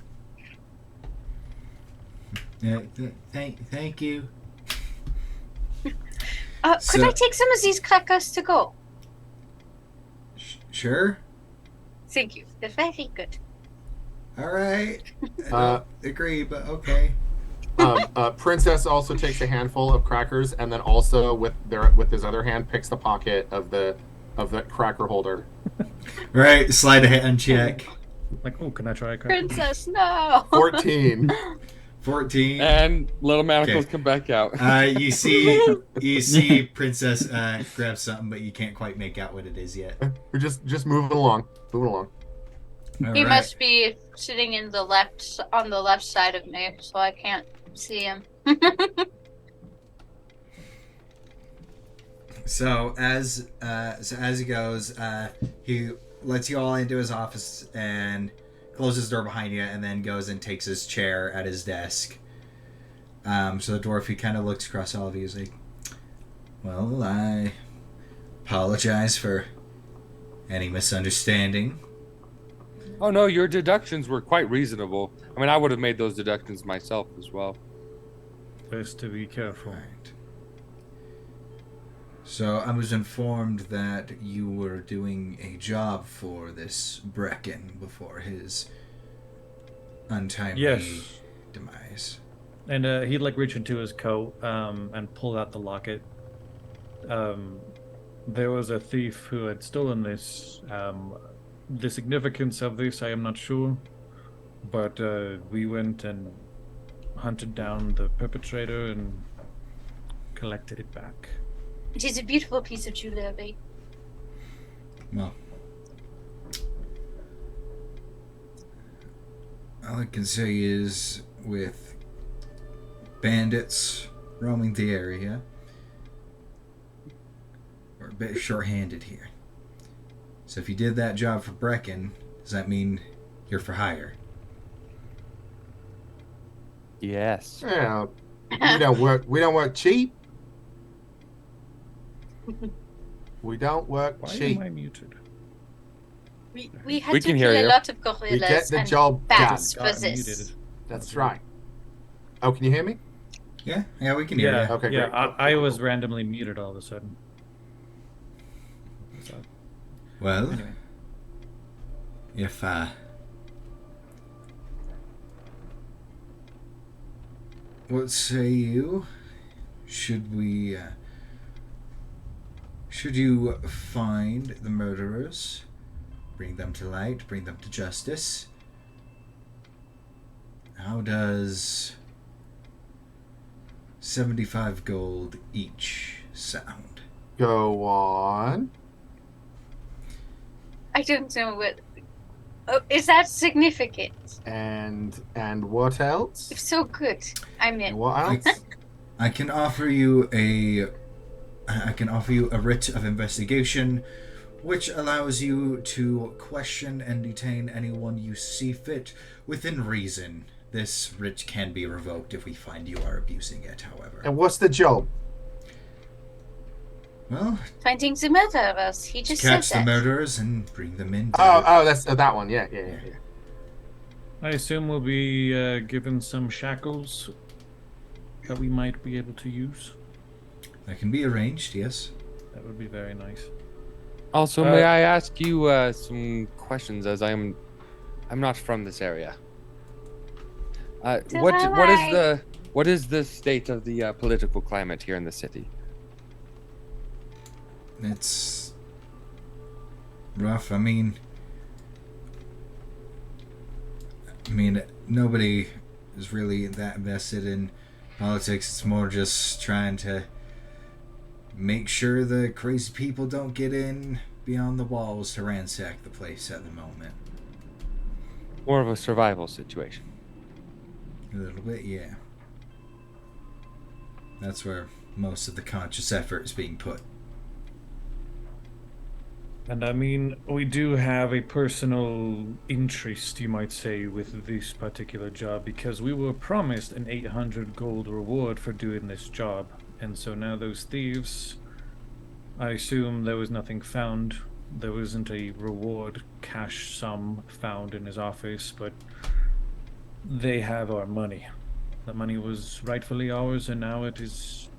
Speaker 1: Thank you.
Speaker 2: Could
Speaker 1: So-
Speaker 2: I take some of these crackers to go?
Speaker 1: Sure.
Speaker 2: Thank you. They're very good.
Speaker 1: All right. I
Speaker 5: Uh,
Speaker 1: don't agree, but okay.
Speaker 5: Princess also takes a handful of crackers, and then also with his other hand picks the pocket of the of that cracker holder.
Speaker 1: Right, slide a hand check.
Speaker 4: Like, oh, can I try a cracker?
Speaker 2: Princess, no.
Speaker 5: 14.
Speaker 1: 14.
Speaker 3: And little manacles
Speaker 1: Okay.
Speaker 3: come back out.
Speaker 1: You see Princess grab something, but you can't quite make out what it is yet.
Speaker 5: We're just moving along. Moving along.
Speaker 1: All
Speaker 2: He
Speaker 1: right.
Speaker 2: must be sitting on the left side of me, so I can't see him.
Speaker 1: So as he goes, he lets you all into his office and closes the door behind you, and then goes and takes his chair at his desk. So the dwarf, he kind of looks across all of you. He's like, "Well, I apologize for any misunderstanding."
Speaker 3: Oh no, your deductions were quite reasonable. I mean, I would have made those deductions myself as well.
Speaker 4: Best to be careful.
Speaker 1: Right. So I was informed that you were doing a job for this Brecken before his untimely
Speaker 4: Yes.
Speaker 1: demise.
Speaker 4: And he'd like reach into his coat and pull out the locket. There was a thief who had stolen this. The significance of this, I am not sure, but we went and hunted down the perpetrator and collected it back.
Speaker 2: It is a beautiful piece of jewelry.
Speaker 1: Well, all I can say is with bandits roaming the area, we're a bit short-handed here. So if you did that job for Brecken, does that mean you're for hire?
Speaker 3: Yes.
Speaker 5: Yeah. We don't work cheap. We don't work
Speaker 4: Why
Speaker 5: cheap.
Speaker 4: am I muted?
Speaker 2: We had
Speaker 3: We
Speaker 2: to
Speaker 3: can
Speaker 2: kill
Speaker 3: hear
Speaker 2: a
Speaker 3: you.
Speaker 2: lot of
Speaker 5: We
Speaker 2: gorillas
Speaker 5: get the
Speaker 2: and
Speaker 5: job
Speaker 2: bats
Speaker 5: done.
Speaker 2: for
Speaker 4: Muted.
Speaker 2: this.
Speaker 5: That's right. Oh, can you hear me?
Speaker 1: Yeah, we can hear
Speaker 4: Yeah,
Speaker 1: you.
Speaker 5: Okay,
Speaker 4: yeah.
Speaker 5: great. Cool,
Speaker 4: I
Speaker 5: cool,
Speaker 4: was
Speaker 5: cool.
Speaker 4: randomly muted all of a sudden. So,
Speaker 1: Well,
Speaker 4: anyway.
Speaker 1: if what say you? Should you find the murderers, bring them to light, bring them to justice? How does 75 gold each sound?
Speaker 5: Go on.
Speaker 2: I don't know what. Oh, is that significant?
Speaker 5: And what else?
Speaker 2: It's so good. I'm
Speaker 5: And
Speaker 2: in.
Speaker 5: what else?
Speaker 1: I can offer you a writ of investigation, which allows you to question and detain anyone you see fit within reason. This writ can be revoked if we find you are abusing it, however.
Speaker 5: And what's the job?
Speaker 1: Well,
Speaker 2: Finding the murderers. He just
Speaker 1: catch
Speaker 2: said
Speaker 1: the
Speaker 2: that.
Speaker 1: murderers and bring them in.
Speaker 5: Oh, that's that one. Yeah.
Speaker 4: I assume we'll be given some shackles that we might be able to use.
Speaker 1: That can be arranged, yes.
Speaker 4: That would be very nice.
Speaker 3: Also, may I ask you some questions, as I'm not from this area. What is the state of the political climate here in the city?
Speaker 1: It's rough. I mean, nobody is really that invested in politics. It's more just trying to make sure the crazy people don't get in beyond the walls to ransack the place at the moment.
Speaker 3: More of a survival situation.
Speaker 1: A little bit, yeah. That's where most of the conscious effort is being put.
Speaker 4: And I mean, we do have a personal interest, you might say, with this particular job because we were promised an 800 gold reward for doing this job. And so now those thieves, I assume there was nothing found. There wasn't a reward cash sum found in his office, but they have our money. The money was rightfully ours, and now it is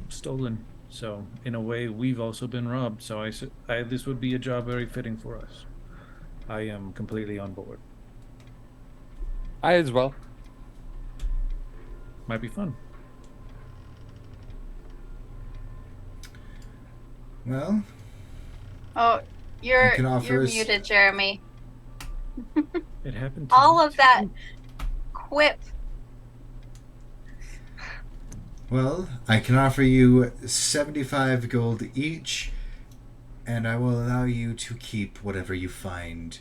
Speaker 4: stolen. So, in a way, we've also been robbed. So, this would be a job very fitting for us. I am completely on board.
Speaker 3: I as well.
Speaker 4: Might be fun.
Speaker 1: Well,
Speaker 2: Oh, you're
Speaker 1: can offer us-
Speaker 2: muted, Jeremy.
Speaker 4: It happened to
Speaker 2: All
Speaker 4: me
Speaker 2: of that
Speaker 4: too.
Speaker 2: quip.
Speaker 1: Well, I can offer you 75 gold each, and I will allow you to keep whatever you find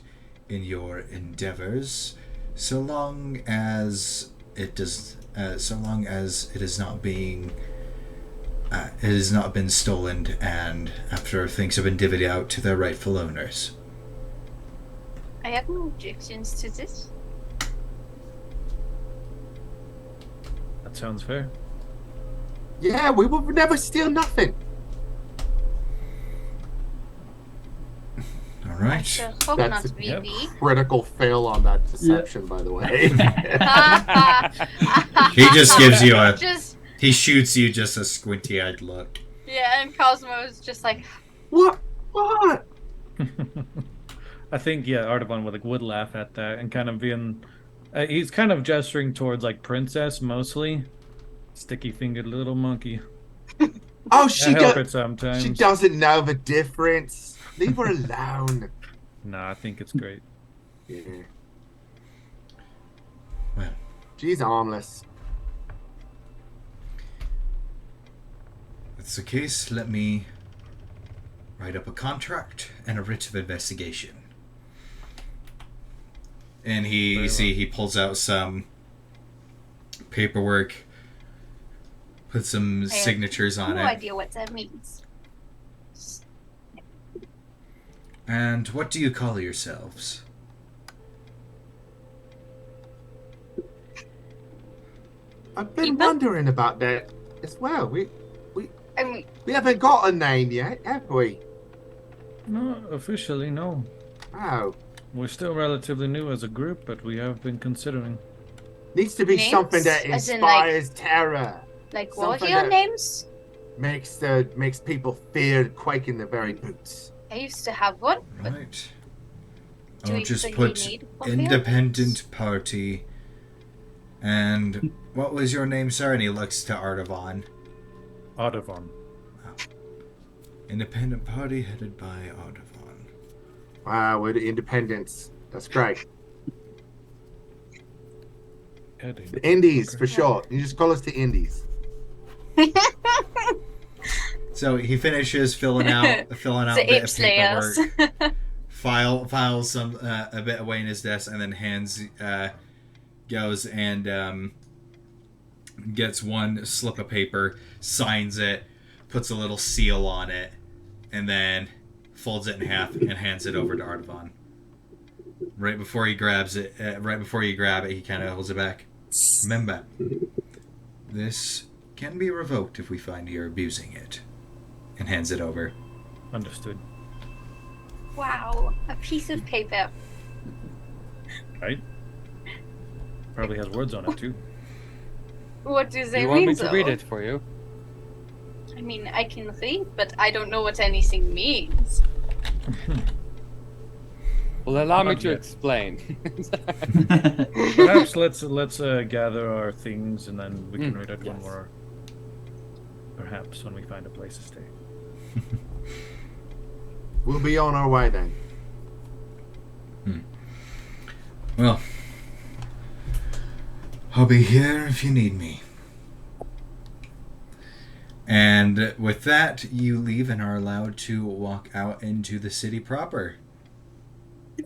Speaker 1: in your endeavors, so long as it does, so long as it is not being, it has not been stolen, and after things have been divvied out to their rightful owners.
Speaker 2: I have no objections to this.
Speaker 4: That sounds fair.
Speaker 5: Yeah, we will never steal nothing.
Speaker 1: All
Speaker 2: I
Speaker 1: right.
Speaker 2: sure hope
Speaker 5: That's
Speaker 2: not,
Speaker 5: a-
Speaker 2: VB.
Speaker 5: Critical fail on that deception, by the way.
Speaker 1: He just gives you a.
Speaker 2: Just
Speaker 1: He shoots you just a squinty-eyed look.
Speaker 2: yeah, and Cosmo's just like,
Speaker 5: What? What?
Speaker 4: I think Artaban would laugh at that and kind of being, he's kind of gesturing towards like Princess mostly, sticky-fingered little monkey.
Speaker 5: Oh,
Speaker 4: I help it sometimes.
Speaker 5: she doesn't know the difference. Leave her alone.
Speaker 4: Nah, I think it's great.
Speaker 5: Yeah.
Speaker 1: Well,
Speaker 5: She's harmless.
Speaker 1: if it's the case, let me write up a contract and a writ of investigation. And he pulls out some paperwork, put some
Speaker 2: I have
Speaker 1: signatures on
Speaker 2: no
Speaker 1: it.
Speaker 2: idea what that means.
Speaker 1: And what do you call yourselves?
Speaker 5: I've been
Speaker 2: People?
Speaker 5: wondering about that as well.
Speaker 2: I mean,
Speaker 5: We haven't got a name yet, have we?
Speaker 4: No, officially, no.
Speaker 5: Oh.
Speaker 4: We're still relatively new as a group, but we have been considering.
Speaker 5: Needs to be
Speaker 2: Names?
Speaker 5: something that
Speaker 2: As in, like-
Speaker 5: inspires terror.
Speaker 2: like
Speaker 5: Something
Speaker 2: warrior
Speaker 5: that-
Speaker 2: names?
Speaker 5: Makes people fear, quake in their very boots.
Speaker 2: I used to have one, but
Speaker 1: Right.
Speaker 2: do
Speaker 1: I'll
Speaker 2: we
Speaker 1: just
Speaker 2: think
Speaker 1: put
Speaker 2: we need warrior
Speaker 1: independent party. And what was your name, sir? And he looks to Artavan.
Speaker 4: Artavan.
Speaker 1: Independent party headed by Artavan.
Speaker 5: Wow, we're the independents. That's great.
Speaker 4: Eddie.
Speaker 5: The Indies,
Speaker 4: Okay.
Speaker 5: for short. You just call us the Indies.
Speaker 1: So he finishes filling out
Speaker 2: the
Speaker 1: a bit
Speaker 2: ape
Speaker 1: of
Speaker 2: slayers.
Speaker 1: paperwork, files some a bit away in his desk, and then goes and gets one slip of paper, signs it, puts a little seal on it, and then folds it in half and hands it over to Artavan. Right before he grabs it, he kind of holds it back. Remember, this can be revoked if we find you're abusing it. And hands it over.
Speaker 4: Understood.
Speaker 2: Wow, a piece of paper.
Speaker 4: Right? Probably has words on it too.
Speaker 2: What do they
Speaker 3: You want
Speaker 2: mean,
Speaker 3: me to
Speaker 2: though?
Speaker 3: read it for you?
Speaker 2: I mean, I can read, but I don't know what anything means.
Speaker 3: Well, allow me
Speaker 4: Not
Speaker 3: to
Speaker 4: yet.
Speaker 3: explain.
Speaker 4: Perhaps let's gather our things and then we can read it when
Speaker 3: yes.
Speaker 4: we're. Perhaps when we find a place to stay.
Speaker 5: We'll be on our way then.
Speaker 1: Well, I'll be here if you need me. And with that, you leave and are allowed to walk out into the city proper.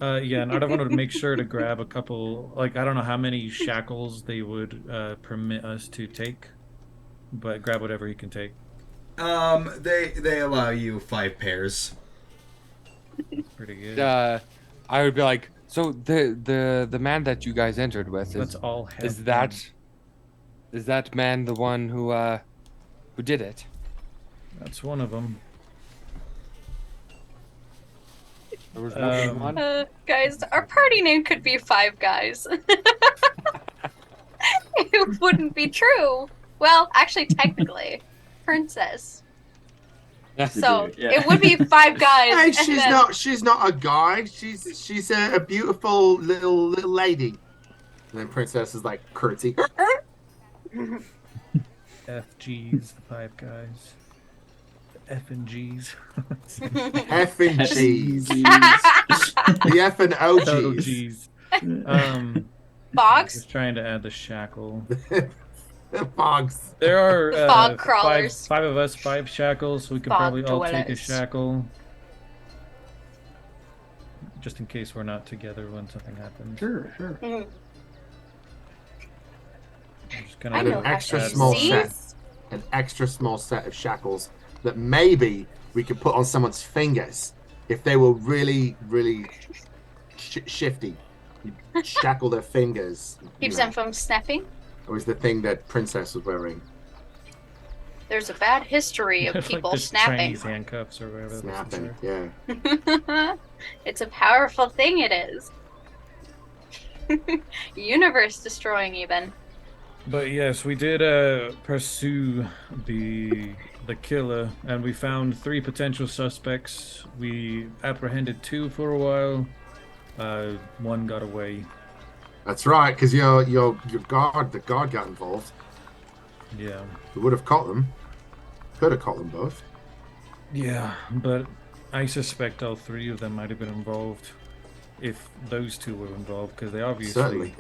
Speaker 4: Yeah, and Artavan would make sure to grab a couple. Like I don't know how many shackles they would permit us to take, but grab whatever he can take.
Speaker 1: They allow you 5 pairs.
Speaker 4: Pretty good.
Speaker 3: I would be like, so the man that you guys entered with
Speaker 4: Let's
Speaker 3: is
Speaker 4: all have
Speaker 3: is
Speaker 4: fun.
Speaker 3: that man the one who did it?
Speaker 4: That's one of them.
Speaker 3: There was more than
Speaker 4: Um,
Speaker 3: one.
Speaker 2: Guys, our party name could be Five Guys. It wouldn't be true. Well, actually, technically, Princess. So
Speaker 6: Yeah.
Speaker 2: it would be Five Guys.
Speaker 5: Hey,
Speaker 2: and
Speaker 5: she's not a guide. She's a beautiful little lady. And then Princess is like curtsy.
Speaker 4: FG's the 5 guys. F and G's.
Speaker 5: F and G's.
Speaker 6: Jeez.
Speaker 5: The F and
Speaker 4: Oh,
Speaker 5: OGs.
Speaker 4: G's.
Speaker 2: Fogs?
Speaker 4: Just trying to add the shackle.
Speaker 5: Fogs.
Speaker 4: There are
Speaker 2: Fog crawlers.
Speaker 4: five of us, 5 shackles, so we can
Speaker 2: Fog
Speaker 4: probably all take a
Speaker 2: dwellers.
Speaker 4: shackle. Just in case we're not together when something happens.
Speaker 6: Sure, sure.
Speaker 2: Mhm.
Speaker 4: I'm just
Speaker 2: I
Speaker 4: gonna
Speaker 5: And
Speaker 2: know
Speaker 5: an
Speaker 2: how
Speaker 5: extra
Speaker 2: to
Speaker 5: small
Speaker 2: use
Speaker 5: set.
Speaker 2: these.
Speaker 5: An extra small set of shackles that maybe we could put on someone's fingers if they were really, really shifty. You shackle their fingers.
Speaker 2: Keeps
Speaker 5: you know.
Speaker 2: them from snapping.
Speaker 5: It was the thing that Princess was wearing.
Speaker 2: There's a bad history of
Speaker 4: like
Speaker 2: people
Speaker 4: the
Speaker 2: snapping.
Speaker 4: Chinese handcuffs or whatever.
Speaker 5: Snapping,
Speaker 4: Sure.
Speaker 5: yeah.
Speaker 2: It's a powerful thing, it is. Universe destroying, even.
Speaker 4: But yes, we did pursue the killer, and we found 3 potential suspects. We apprehended 2 for a while. 1 got away.
Speaker 5: That's right, because your guard, the guard got involved.
Speaker 4: Yeah.
Speaker 5: We would have caught them. Could have caught them both.
Speaker 4: Yeah, but I suspect all 3 of them might have been involved. If those 2 were involved, because they obviously.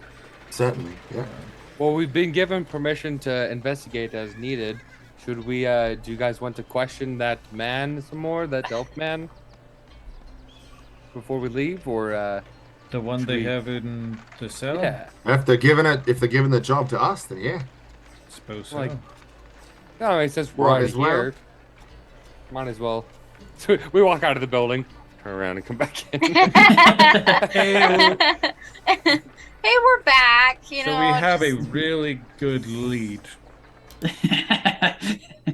Speaker 5: Certainly, yeah.
Speaker 3: Well, we've been given permission to investigate as needed. Should we, do you guys want to question that man some more, that elf man? Before we leave, or,
Speaker 4: The one
Speaker 3: should
Speaker 4: they
Speaker 3: we-
Speaker 4: have in the cell?
Speaker 3: Yeah.
Speaker 5: If they're giving the job to us, then yeah.
Speaker 4: Suppose so.
Speaker 3: Like- No, it says we're
Speaker 5: Might
Speaker 3: already
Speaker 5: as well.
Speaker 3: here. Might as well. So we walk out of the building, turn around, and come back in.
Speaker 2: Hey, we're back. You
Speaker 4: So
Speaker 2: know.
Speaker 4: we have a
Speaker 2: just-
Speaker 4: really good lead.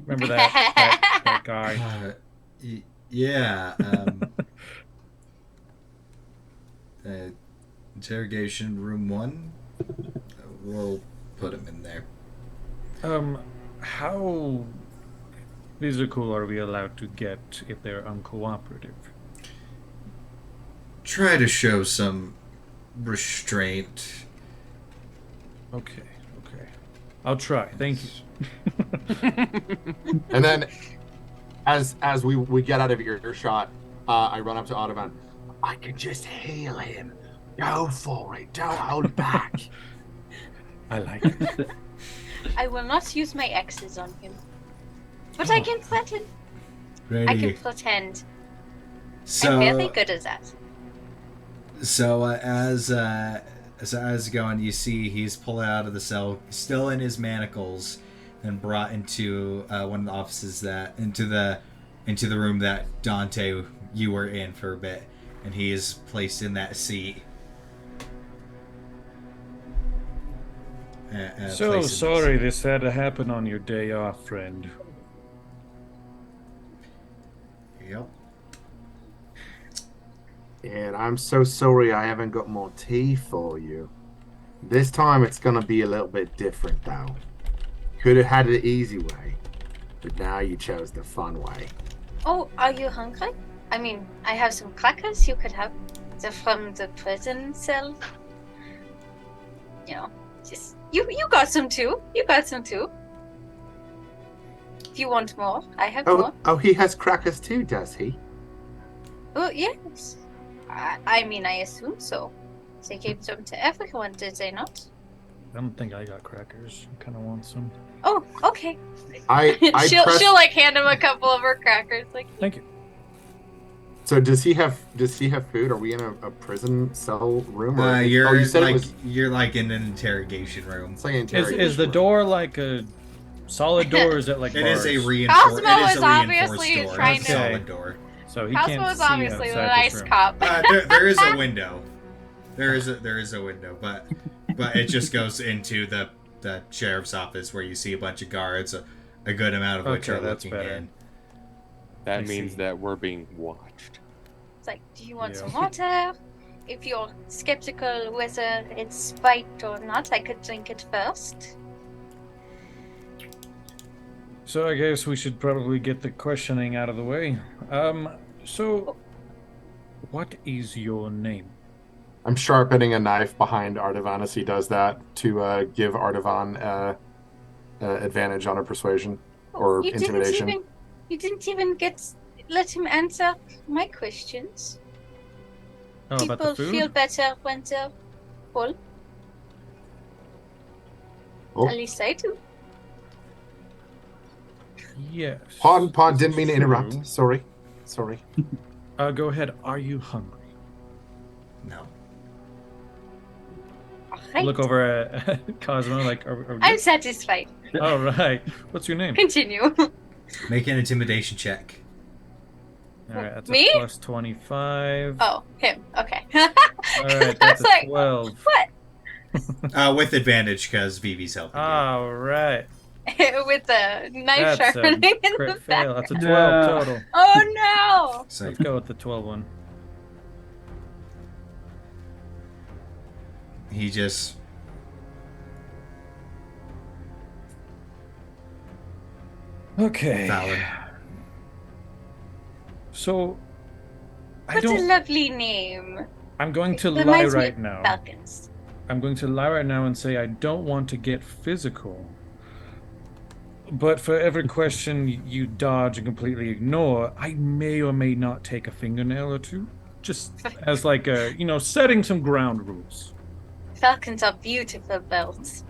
Speaker 4: Remember that guy?
Speaker 1: Yeah. Interrogation room 1. We'll put him in there.
Speaker 4: How physical are we allowed to get if they're uncooperative?
Speaker 1: Try to show some restraint.
Speaker 4: Okay. I'll try. Thank you.
Speaker 5: And then, as we get out of earshot, I run up to Audubon. I can just heal him. Go for it. Don't hold back.
Speaker 4: I like it.
Speaker 2: I will not use my X's on him. But I can pretend. I
Speaker 1: Ready.
Speaker 2: can pretend.
Speaker 1: So,
Speaker 2: I'm very good at that.
Speaker 1: So as going, you see he's pulled out of the cell, still in his manacles, and brought into one of the offices into the room that Dante, you were in for a bit, and he is placed in that seat.
Speaker 4: So
Speaker 1: placed in
Speaker 4: sorry this had to happen on your day off, friend.
Speaker 1: Yep.
Speaker 5: And I'm so sorry I haven't got more tea for you. This time it's gonna be a little bit different though. Could have had it the easy way, but now you chose the fun way.
Speaker 2: Oh, are you hungry? I mean, I have some crackers you could have. They're from the prison cell. You know, just you got some too. You got some too. If you want more, I have more.
Speaker 5: Oh, he has crackers too, does he?
Speaker 2: Oh, yes. I mean, I assume so. They gave them to everyone, did they not?
Speaker 4: I don't think I got crackers. I kind of want some.
Speaker 2: Oh, okay.
Speaker 5: I
Speaker 2: she'll like hand him a couple of her crackers. Like,
Speaker 4: Thank you.
Speaker 5: So does he have food? Are we in a prison cell room? Or
Speaker 1: You're
Speaker 5: you said
Speaker 1: like
Speaker 5: it was.
Speaker 1: you're like in an interrogation room.
Speaker 5: It's like an
Speaker 4: Is
Speaker 5: interrogation
Speaker 4: the
Speaker 5: room.
Speaker 4: door like a solid door, or is it like
Speaker 1: It
Speaker 4: bars?
Speaker 1: is a
Speaker 2: Cosmo
Speaker 1: reinforced. It is
Speaker 2: is
Speaker 1: a
Speaker 2: obviously
Speaker 1: reinforced door.
Speaker 2: trying
Speaker 1: It's
Speaker 2: to-
Speaker 1: a solid door.
Speaker 4: So he
Speaker 2: Cosmo
Speaker 4: can't
Speaker 2: is
Speaker 4: see
Speaker 2: obviously the
Speaker 4: outside
Speaker 2: nice
Speaker 4: this room.
Speaker 2: cop.
Speaker 1: There is a window. There is a window, but it just goes into the sheriff's office where you see a bunch of guards, a good amount of which
Speaker 4: Okay,
Speaker 1: are
Speaker 4: that's
Speaker 1: looking
Speaker 4: better.
Speaker 1: in.
Speaker 3: That
Speaker 4: I
Speaker 3: means
Speaker 4: see.
Speaker 3: that we're being watched.
Speaker 2: It's like, do you want
Speaker 4: Yeah.
Speaker 2: some water? If you're skeptical whether it's spiked or not, I could drink it first.
Speaker 4: So I guess we should probably get the questioning out of the way. So what is your name?
Speaker 5: I'm sharpening a knife behind Artavan as he does that to give Artavan advantage on a persuasion or
Speaker 2: You
Speaker 5: intimidation.
Speaker 2: You You didn't even let him answer my questions.
Speaker 4: Oh, about the
Speaker 2: People
Speaker 4: food?
Speaker 2: feel better when they're full.
Speaker 5: Oh.
Speaker 2: At least I do.
Speaker 4: Yes.
Speaker 5: Pardon,
Speaker 4: this
Speaker 5: didn't mean
Speaker 4: is
Speaker 5: to interrupt.
Speaker 4: true.
Speaker 5: Sorry.
Speaker 4: Go ahead. Are you hungry?
Speaker 1: No.
Speaker 2: All right.
Speaker 4: Look over at Cosmo, like, are we
Speaker 2: I'm
Speaker 4: good?
Speaker 2: satisfied.
Speaker 4: All right. What's your name?
Speaker 2: Continue.
Speaker 1: Make an intimidation check.
Speaker 4: All right, that's
Speaker 2: Me?
Speaker 4: a plus 25.
Speaker 2: Oh, him. Okay.
Speaker 4: All right, that's a
Speaker 2: like,
Speaker 4: 12.
Speaker 2: What?
Speaker 1: With advantage because Vivi's helping you.
Speaker 4: All right.
Speaker 2: With the knife
Speaker 4: That's a
Speaker 2: sharpening in the
Speaker 4: crit
Speaker 2: back.
Speaker 4: fail. That's a 12
Speaker 6: No.
Speaker 4: total.
Speaker 2: Oh no!
Speaker 1: So
Speaker 4: Let's go with the 12 one.
Speaker 1: he just
Speaker 4: Okay.
Speaker 1: Fallon.
Speaker 4: So, I
Speaker 2: What a
Speaker 4: don't.
Speaker 2: lovely name.
Speaker 4: I'm going to
Speaker 2: It
Speaker 4: lie
Speaker 2: reminds me
Speaker 4: right
Speaker 2: of
Speaker 4: now.
Speaker 2: Falcons.
Speaker 4: I'm going to lie right now and say I don't want to get physical. But for every question you dodge and completely ignore, I may or may not take a fingernail or two. Just as like a, setting some ground rules.
Speaker 2: Falcons are beautiful birds.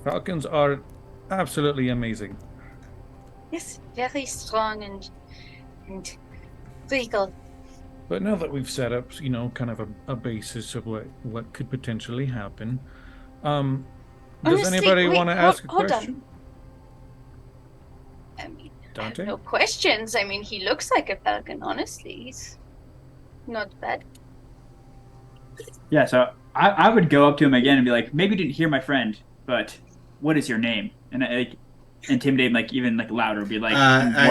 Speaker 4: Falcons are absolutely amazing.
Speaker 2: Yes, very strong and regal.
Speaker 4: But now that we've set up, kind of a basis of what could potentially happen, does
Speaker 2: Honestly,
Speaker 4: anybody
Speaker 2: wait,
Speaker 4: want to ask a
Speaker 2: hold
Speaker 4: question?
Speaker 2: on. I mean, I have
Speaker 4: Dante?
Speaker 2: no questions. I mean, he looks like a falcon, honestly. He's not bad.
Speaker 6: Yeah, so I would go up to him again and be like, maybe you didn't hear my friend, but what is your name? And intimidate him, even louder, be more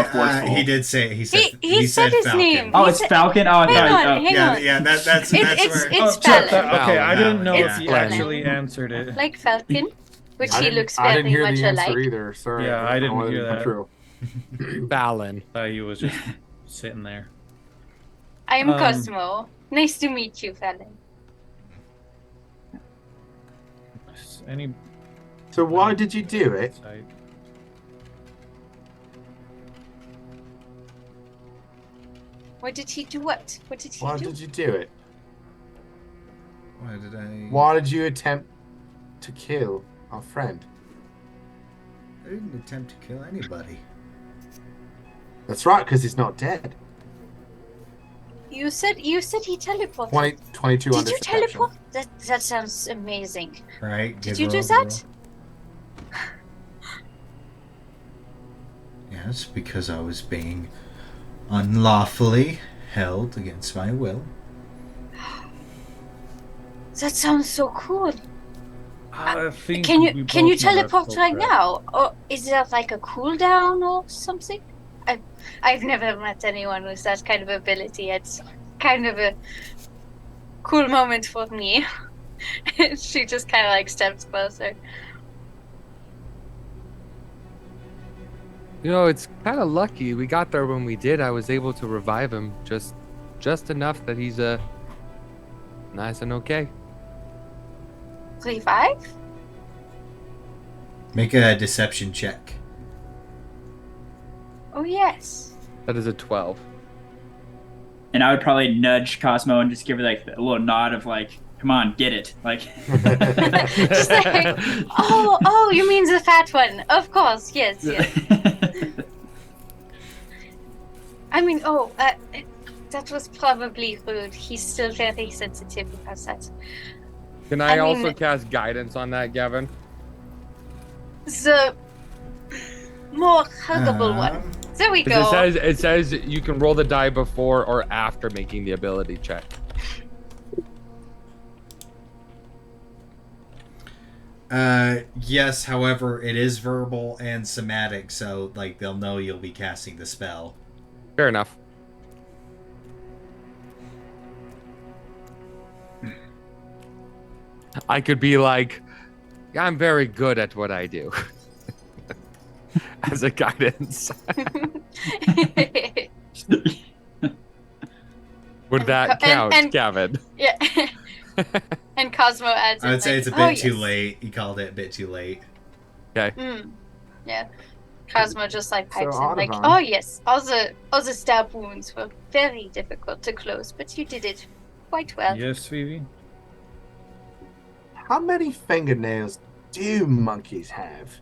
Speaker 6: forceful.
Speaker 1: He did say it. He said
Speaker 2: He said his
Speaker 1: Falcon.
Speaker 2: name.
Speaker 6: Oh,
Speaker 2: He
Speaker 6: it's
Speaker 2: said-
Speaker 6: Falcon. Oh, I
Speaker 2: Hang
Speaker 6: thought.
Speaker 2: on, hang on.
Speaker 1: Yeah, that's
Speaker 2: It's
Speaker 1: where.
Speaker 2: it's
Speaker 4: sorry,
Speaker 2: Fallon.
Speaker 4: okay, I didn't know
Speaker 1: Fallon,
Speaker 4: if he
Speaker 1: yeah.
Speaker 4: actually answered it.
Speaker 2: Like Falcon, which
Speaker 5: I
Speaker 2: he
Speaker 5: didn't-
Speaker 2: looks
Speaker 5: I didn't
Speaker 2: very
Speaker 5: hear
Speaker 2: much
Speaker 5: the answer
Speaker 2: alike.
Speaker 5: either. Sorry.
Speaker 4: Yeah, I didn't hear that.
Speaker 5: True.
Speaker 3: Fallon.
Speaker 4: He was just sitting there.
Speaker 2: I am
Speaker 4: Um,
Speaker 2: Cosmo. Nice to meet you, Fallon.
Speaker 4: Any
Speaker 5: So why did you do it?
Speaker 4: insight?
Speaker 2: What did he do? What? What did he
Speaker 5: Why
Speaker 2: do?
Speaker 5: did you do it?
Speaker 1: Why did I?
Speaker 5: Why did you attempt to kill our friend?
Speaker 1: I didn't attempt to kill anybody.
Speaker 5: That's right, because he's not dead.
Speaker 2: You said he teleported.
Speaker 5: 22
Speaker 2: Did
Speaker 5: under
Speaker 2: you
Speaker 5: perception.
Speaker 2: teleport? That sounds amazing.
Speaker 1: Right?
Speaker 2: Did
Speaker 1: Give
Speaker 2: you
Speaker 1: her
Speaker 2: do
Speaker 1: a
Speaker 2: that?
Speaker 1: roll. Yes, because I was being unlawfully held against my will.
Speaker 2: That sounds so cool.
Speaker 4: I think
Speaker 2: Can
Speaker 4: we
Speaker 2: you
Speaker 4: both
Speaker 2: can
Speaker 4: know
Speaker 2: you
Speaker 4: that's
Speaker 2: teleport
Speaker 4: bull
Speaker 2: right
Speaker 4: crap.
Speaker 2: now? Or is there like a cooldown or something? I've never met anyone with that kind of ability. It's kind of a cool moment for me. She just kind of steps closer.
Speaker 3: It's kind of lucky we got there when we did. I was able to revive him just enough that he's nice and okay.
Speaker 2: 3-5?
Speaker 1: Make a deception check.
Speaker 2: Oh yes.
Speaker 3: That is a 12.
Speaker 6: And I would probably nudge Cosmo and just give her a little nod of come on, get it.
Speaker 2: Just oh, you mean the fat one? Of course, yes. I mean, that was probably rude. He's still very sensitive about that.
Speaker 3: Can I
Speaker 2: I
Speaker 3: also
Speaker 2: mean-
Speaker 3: cast guidance on that, Gavin?
Speaker 2: The more huggable one. There we go.
Speaker 3: It says you can roll the die before or after making the ability check.
Speaker 1: Yes, however, it is verbal and somatic, so they'll know you'll be casting the spell.
Speaker 3: Fair enough. I could be like, I'm very good at what I do. As a guidance. Would that count, Gavin?
Speaker 2: Yeah. And Cosmo adds
Speaker 1: I would
Speaker 2: in,
Speaker 1: say it's a bit too late. You called it a bit too late.
Speaker 3: Okay.
Speaker 2: Yeah. Cosmo just like
Speaker 5: So,
Speaker 2: pipes in, like,
Speaker 5: Audubon.
Speaker 2: oh yes, all the stab wounds were very difficult to close, but you did it quite well.
Speaker 4: Yes, Phoebe.
Speaker 5: How many fingernails do monkeys have?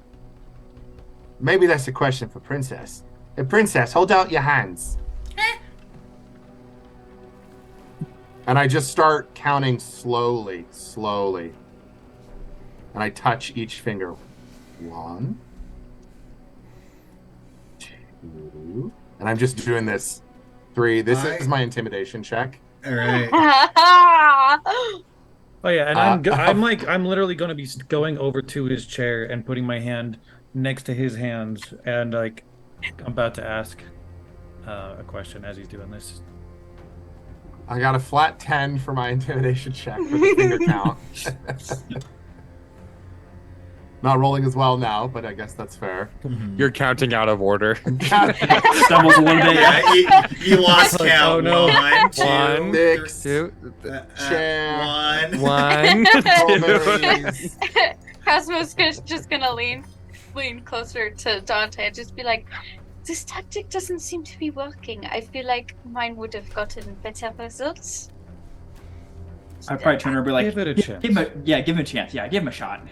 Speaker 5: Maybe that's a question for Princess. Hey, Princess, hold out your hands. And I just start counting slowly. And I touch each finger. 1, 2, and I'm just doing this. 3. This is my intimidation check.
Speaker 1: All right.
Speaker 4: Oh yeah, and I'm literally going to be going over to his chair and putting my hand next to his hands, and like I'm about to ask a question as he's doing this.
Speaker 5: I got a flat 10 for my intimidation check for the finger count. Not rolling as well now, but I guess that's fair.
Speaker 3: You're counting out of order.
Speaker 6: Stumbles a little bit.
Speaker 1: Yeah, you lost
Speaker 4: Like,
Speaker 1: count.
Speaker 4: oh, no.
Speaker 1: 1, 2,
Speaker 5: 6,
Speaker 3: 2,
Speaker 5: chair,
Speaker 1: 1.
Speaker 3: 1.
Speaker 5: strawberries.
Speaker 2: Cosmo's just gonna lean closer to Dante and just be like, this tactic doesn't seem to be working. I feel like mine would have gotten better results.
Speaker 6: I'd probably turn over and be like,
Speaker 4: Give it a chance.
Speaker 6: Give him a chance. Yeah, give him a shot.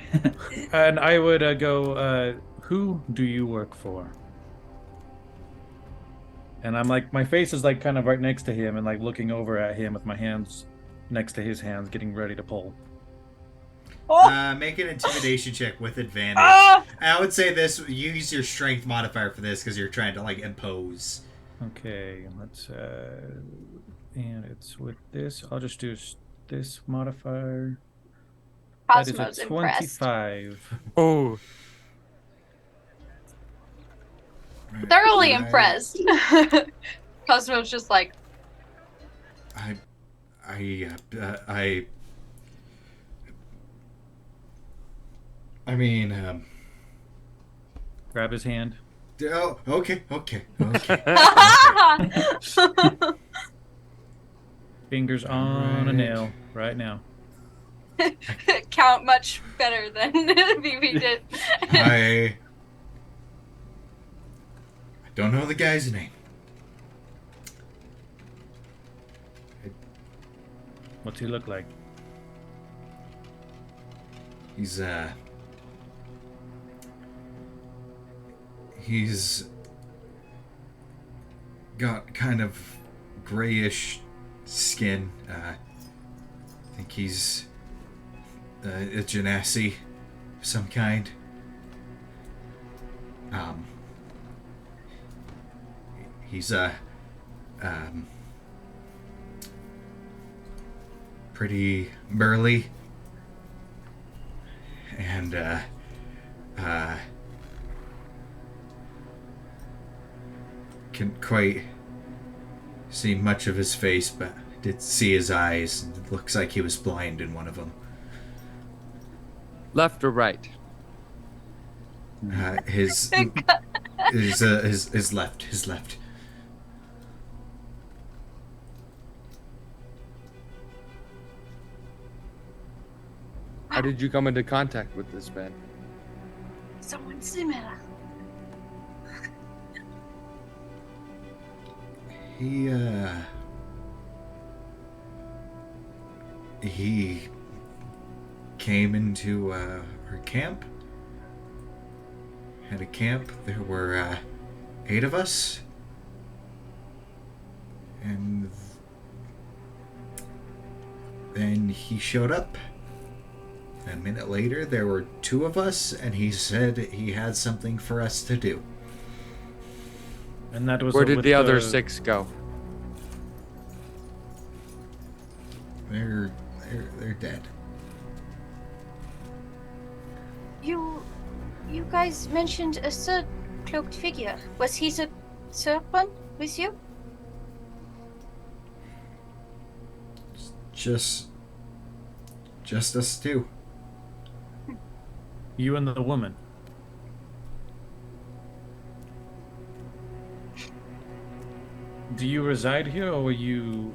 Speaker 4: And I would go, who do you work for? And I'm like, my face is like kind of right next to him and like looking over at him with my hands next to his hands, getting ready to pull.
Speaker 1: Make an intimidation check with advantage.
Speaker 2: Ah!
Speaker 1: I would say this. Use your strength modifier for this because you're trying to like impose.
Speaker 4: Okay, let's, and it's with this. I'll just do this modifier. That is
Speaker 2: Cosmo's
Speaker 4: a
Speaker 2: impressed.
Speaker 4: 25.
Speaker 3: Oh,
Speaker 2: Thoroughly
Speaker 1: Right.
Speaker 2: impressed. Cosmo's just like,
Speaker 1: I mean,
Speaker 4: Grab his hand.
Speaker 1: oh, okay.
Speaker 4: Fingers on a
Speaker 1: Right.
Speaker 4: nail right now.
Speaker 2: count much better than BB did.
Speaker 1: I don't know the guy's name.
Speaker 4: What's he look like?
Speaker 1: He's got kind of grayish skin. I think he's a genasi of some kind. He's pretty burly and can't quite see much of his face, but did see his eyes. It looks like he was blind in one of them.
Speaker 3: left or right?
Speaker 1: His left.
Speaker 3: How did you come into contact with this man?
Speaker 2: Someone similar.
Speaker 1: He came into our camp. Had a camp. There were 8 of us. And then he showed up. A minute later, there were 2 of us, and he said he had something for us to do.
Speaker 4: And that was
Speaker 3: Where did
Speaker 4: with
Speaker 3: the other 6 go?
Speaker 1: They're dead.
Speaker 2: You guys mentioned a third cloaked figure. Was he the third one with you?
Speaker 1: Just us 2.
Speaker 4: You and the woman. Do you reside here, or were you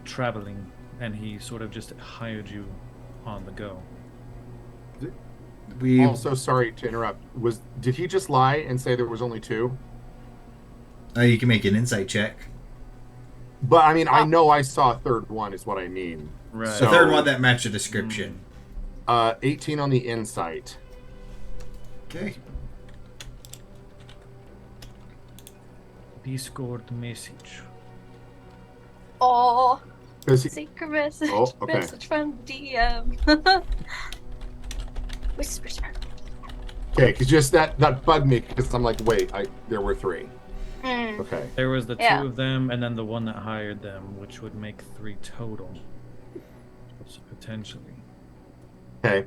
Speaker 4: traveling and he sort of just hired you on the go?
Speaker 1: We
Speaker 5: Also, sorry to interrupt. Did he just lie and say there was only 2?
Speaker 1: you can make an insight check.
Speaker 5: But I mean, I know I saw a third one. Is what I mean.
Speaker 4: Right.
Speaker 1: The third one that matched the description.
Speaker 5: 18 on the insight.
Speaker 1: Okay.
Speaker 4: Discord message.
Speaker 2: Oh,
Speaker 5: Does he?
Speaker 2: secret message.
Speaker 5: Oh, okay.
Speaker 2: Message from DM. Whispers from.
Speaker 5: Okay, because just that bugged me because I'm like, wait, there were 3.
Speaker 2: Mm.
Speaker 5: Okay.
Speaker 4: There was the
Speaker 2: Yeah.
Speaker 4: 2 of them, and then the one that hired them, which would make 3 total. So potentially.
Speaker 5: Okay.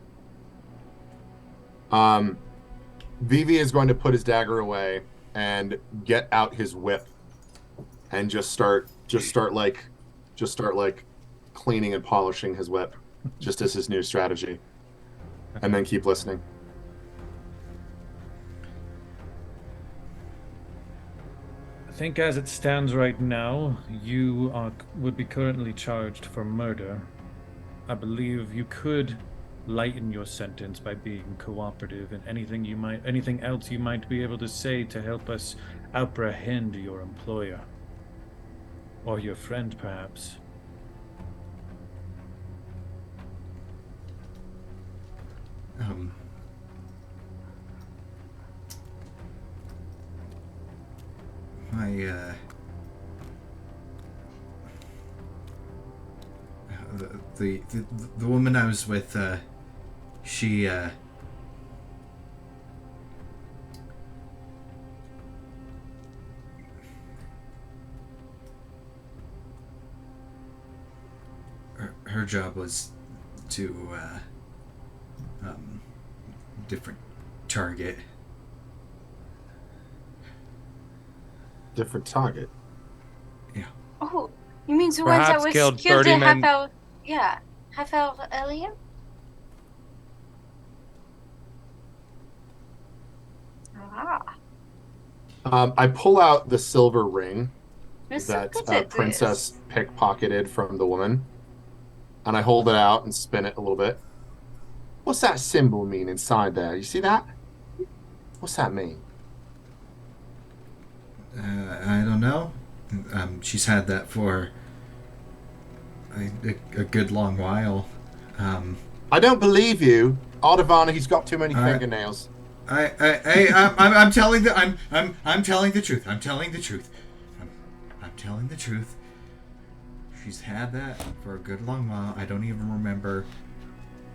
Speaker 5: Vivi is going to put his dagger away and get out his whip and just start like cleaning and polishing his whip, just as his new strategy, and then keep listening.
Speaker 4: I think as it stands right now, you would be currently charged for murder. I believe you could lighten your sentence by being cooperative and anything else you might be able to say to help us apprehend your employer. Or your friend, perhaps.
Speaker 1: The woman I was with, she her job was to different target.
Speaker 5: Different target.
Speaker 1: Yeah.
Speaker 2: Oh, you mean the ones that
Speaker 3: Perhaps
Speaker 2: was
Speaker 3: killed
Speaker 2: killed
Speaker 3: 30
Speaker 2: a half
Speaker 3: men.
Speaker 2: hour? Yeah, half hour earlier. Ah,
Speaker 5: I pull out the silver ring
Speaker 2: you're so
Speaker 5: that
Speaker 2: good at
Speaker 5: Princess
Speaker 2: this.
Speaker 5: pickpocketed from the woman, and I hold it out and spin it a little bit. What's that symbol mean inside there? You see that? What's that mean?
Speaker 1: I don't know. She's had that for a good long while.
Speaker 5: I don't believe you, Ardavana. He's got too many fingernails.
Speaker 1: I'm telling I'm telling the truth. I'm telling the truth. I'm telling the truth. She's had that for a good long while. I don't even remember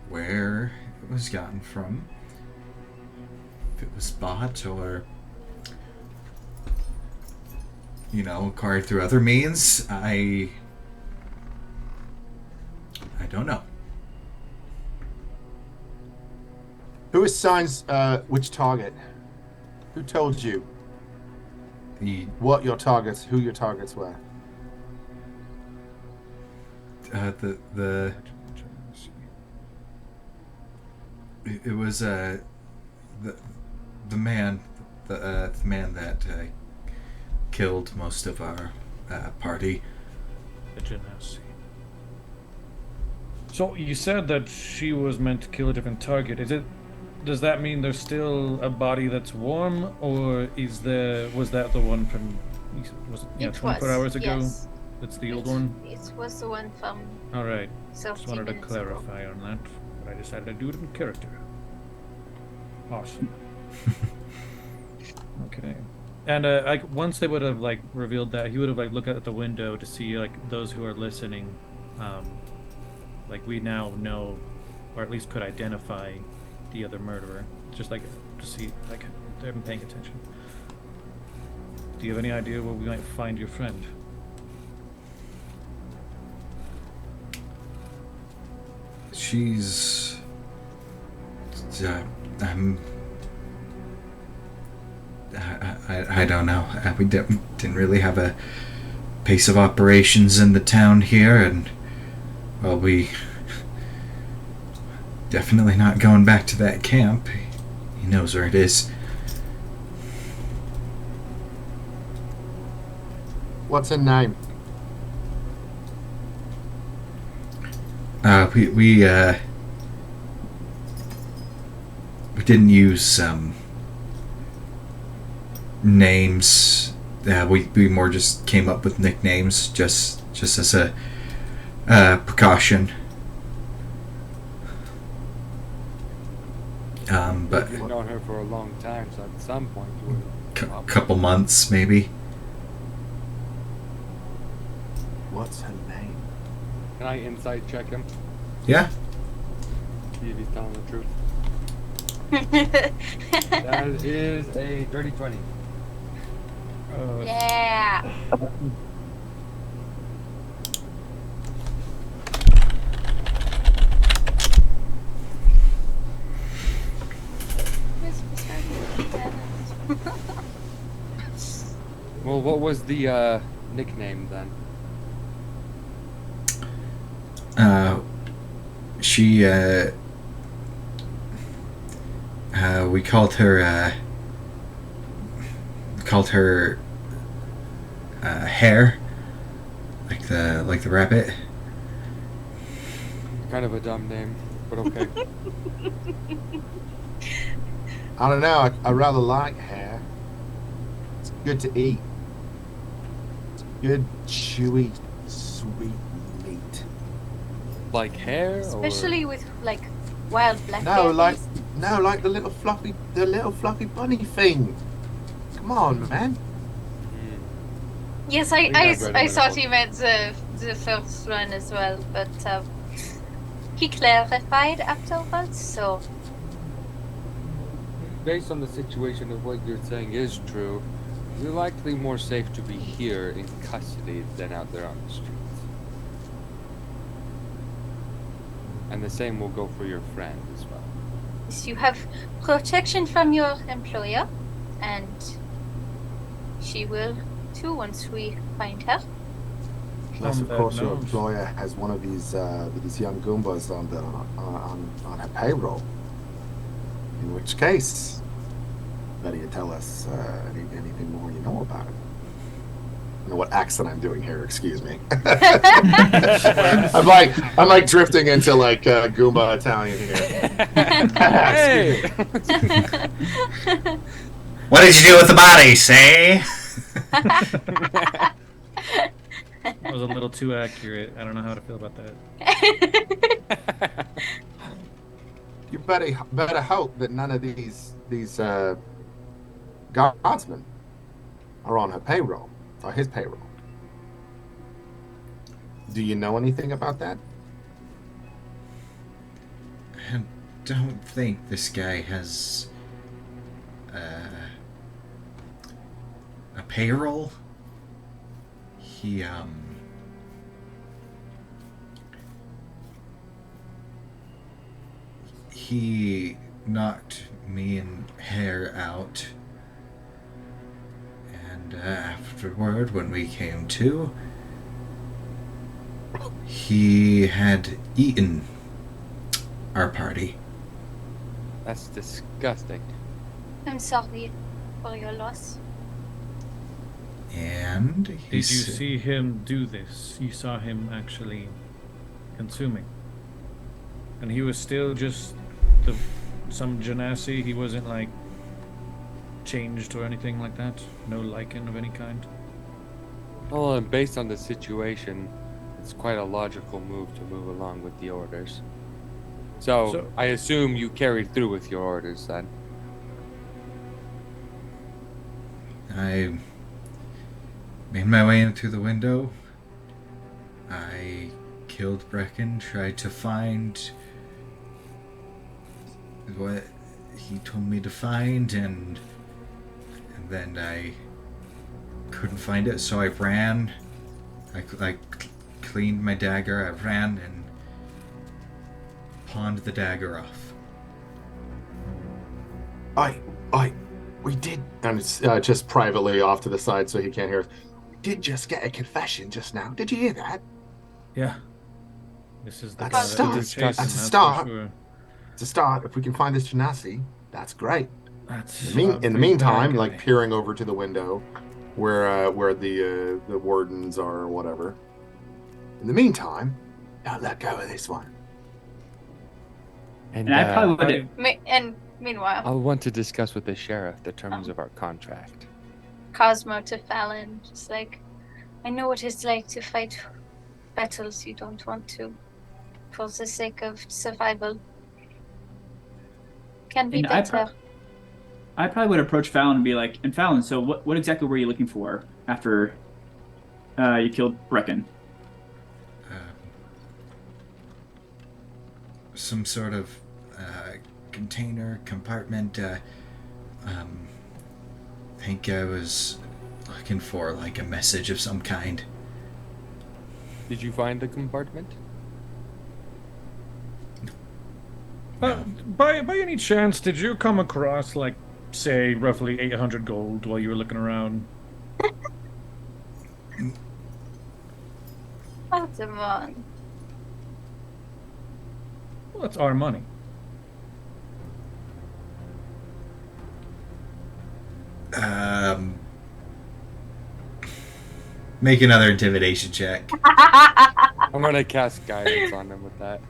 Speaker 1: where it was gotten from. If it was bought or, acquired through other means. I don't know.
Speaker 5: Who assigns which target? Who told you who your targets were?
Speaker 1: It was the man that killed most of our party.
Speaker 4: The Genasi. So you said that she was meant to kill a different target. Does that mean there's still a body that's warm, or was that the one from 24 hours ago?
Speaker 2: Yes.
Speaker 4: That's the old one?
Speaker 2: It was the one from
Speaker 4: All right.
Speaker 2: 13
Speaker 4: Just wanted to
Speaker 2: minutes ago.
Speaker 4: clarify on that, but I decided to do it in character. Awesome. Okay. And once they would have revealed that, he would have looked out the window to see those who are listening. We now know, or at least could identify the other murderer. Just to see they've been paying attention. Do you have any idea where we might find your friend?
Speaker 1: She's I don't know. We didn't really have a pace of operations in the town here, and we definitely not going back to that camp. He knows where it is.
Speaker 5: What's her name?
Speaker 1: didn't use names. We more just came up with nicknames just as a precaution. But
Speaker 3: You've known her for a long time, so at some point you would.
Speaker 1: couple months maybe.
Speaker 5: What's her name?
Speaker 3: Can I insight check him?
Speaker 1: Yeah.
Speaker 3: See if he's telling the truth. That is a dirty 20.
Speaker 2: Yeah.
Speaker 3: Well, what was the nickname then?
Speaker 1: She we called her Hare, like the rabbit.
Speaker 3: Kind of a dumb name, but okay.
Speaker 5: I don't know. I rather like hair. It's good to eat. It's good, chewy, sweet meat.
Speaker 3: Like hair,
Speaker 2: Especially with like wild black
Speaker 5: No, like
Speaker 2: berries.
Speaker 5: like the little fluffy bunny thing. Come on, man.
Speaker 2: Yes,
Speaker 3: think I've read
Speaker 2: I
Speaker 3: one
Speaker 2: thought
Speaker 3: of
Speaker 2: he meant the first one as well, but he clarified afterwards, so
Speaker 3: Based on the situation of what you're saying is true, you're likely more safe to be here in custody than out there on the streets. And the same will go for your friend as well.
Speaker 2: yes, you have protection from your employer, and she will too once we find her.
Speaker 5: Unless, of
Speaker 4: that
Speaker 5: course, your
Speaker 4: nose.
Speaker 5: employer has one of these young Goombas on her payroll. In which case, better you tell us anything more you know about it. I don't know what accent I'm doing here. Excuse me. I'm like drifting into like Goomba Italian here.
Speaker 3: Hey!
Speaker 1: What did you do with the bodies, eh?
Speaker 4: That was a little too accurate. I don't know how to feel about that.
Speaker 5: You better hope that none of these guardsmen are on her payroll or his payroll. Do you know anything about that?
Speaker 1: I don't think this guy has a payroll. He knocked me and Hare out, and afterward, when we came to, he had eaten our party.
Speaker 3: That's disgusting.
Speaker 2: I'm sorry for your loss.
Speaker 1: And he
Speaker 4: Did you
Speaker 1: said,
Speaker 4: see him do this? You saw him actually consuming. And he was still just some genasi. He wasn't like changed or anything like that. No lichen of any kind.
Speaker 3: Well, and based on the situation, it's quite a logical move to move along with the orders. So I assume you carried through with your orders then.
Speaker 1: I made my way in through the window. I killed Brecken, tried to find what he told me to find, and then I couldn't find it, so I ran. I cleaned my dagger, I ran and pawned the dagger off.
Speaker 5: We did, and it's just privately off to the side so he can't hear us. We did just get a confession just now. Did you hear that?
Speaker 4: Yeah. This is the
Speaker 5: That's
Speaker 4: guy
Speaker 5: a
Speaker 4: that we're
Speaker 5: start.
Speaker 4: chasing,
Speaker 5: That's a
Speaker 4: for
Speaker 5: start.
Speaker 4: sure.
Speaker 5: It's a start. If we can find this Genasi, that's great.
Speaker 4: That's
Speaker 5: In the
Speaker 4: a
Speaker 5: meantime,
Speaker 4: big
Speaker 5: like
Speaker 4: guy.
Speaker 5: peering over to the window where the wardens are or whatever. In the meantime, don't let go of this one.
Speaker 6: And I probably would have.
Speaker 2: And Meanwhile,
Speaker 3: I'll want to discuss with the sheriff the terms of our contract.
Speaker 2: Cosmo to Fallon, just like, I know what it's like to fight battles you don't want to, for the sake of survival. Can be
Speaker 6: And
Speaker 2: better.
Speaker 6: I probably would approach Fallon and be like, and Fallon, so what exactly were you looking for after you killed Brecken?
Speaker 1: Some sort of container compartment. I think I was looking for like a message of some kind.
Speaker 3: Did you find the compartment?
Speaker 4: By any chance, did you come across, like, say, roughly 800 gold while you were looking around?
Speaker 2: Come on.
Speaker 4: Well, that's our money.
Speaker 1: Make another intimidation check.
Speaker 3: I'm gonna cast guidance on him with that.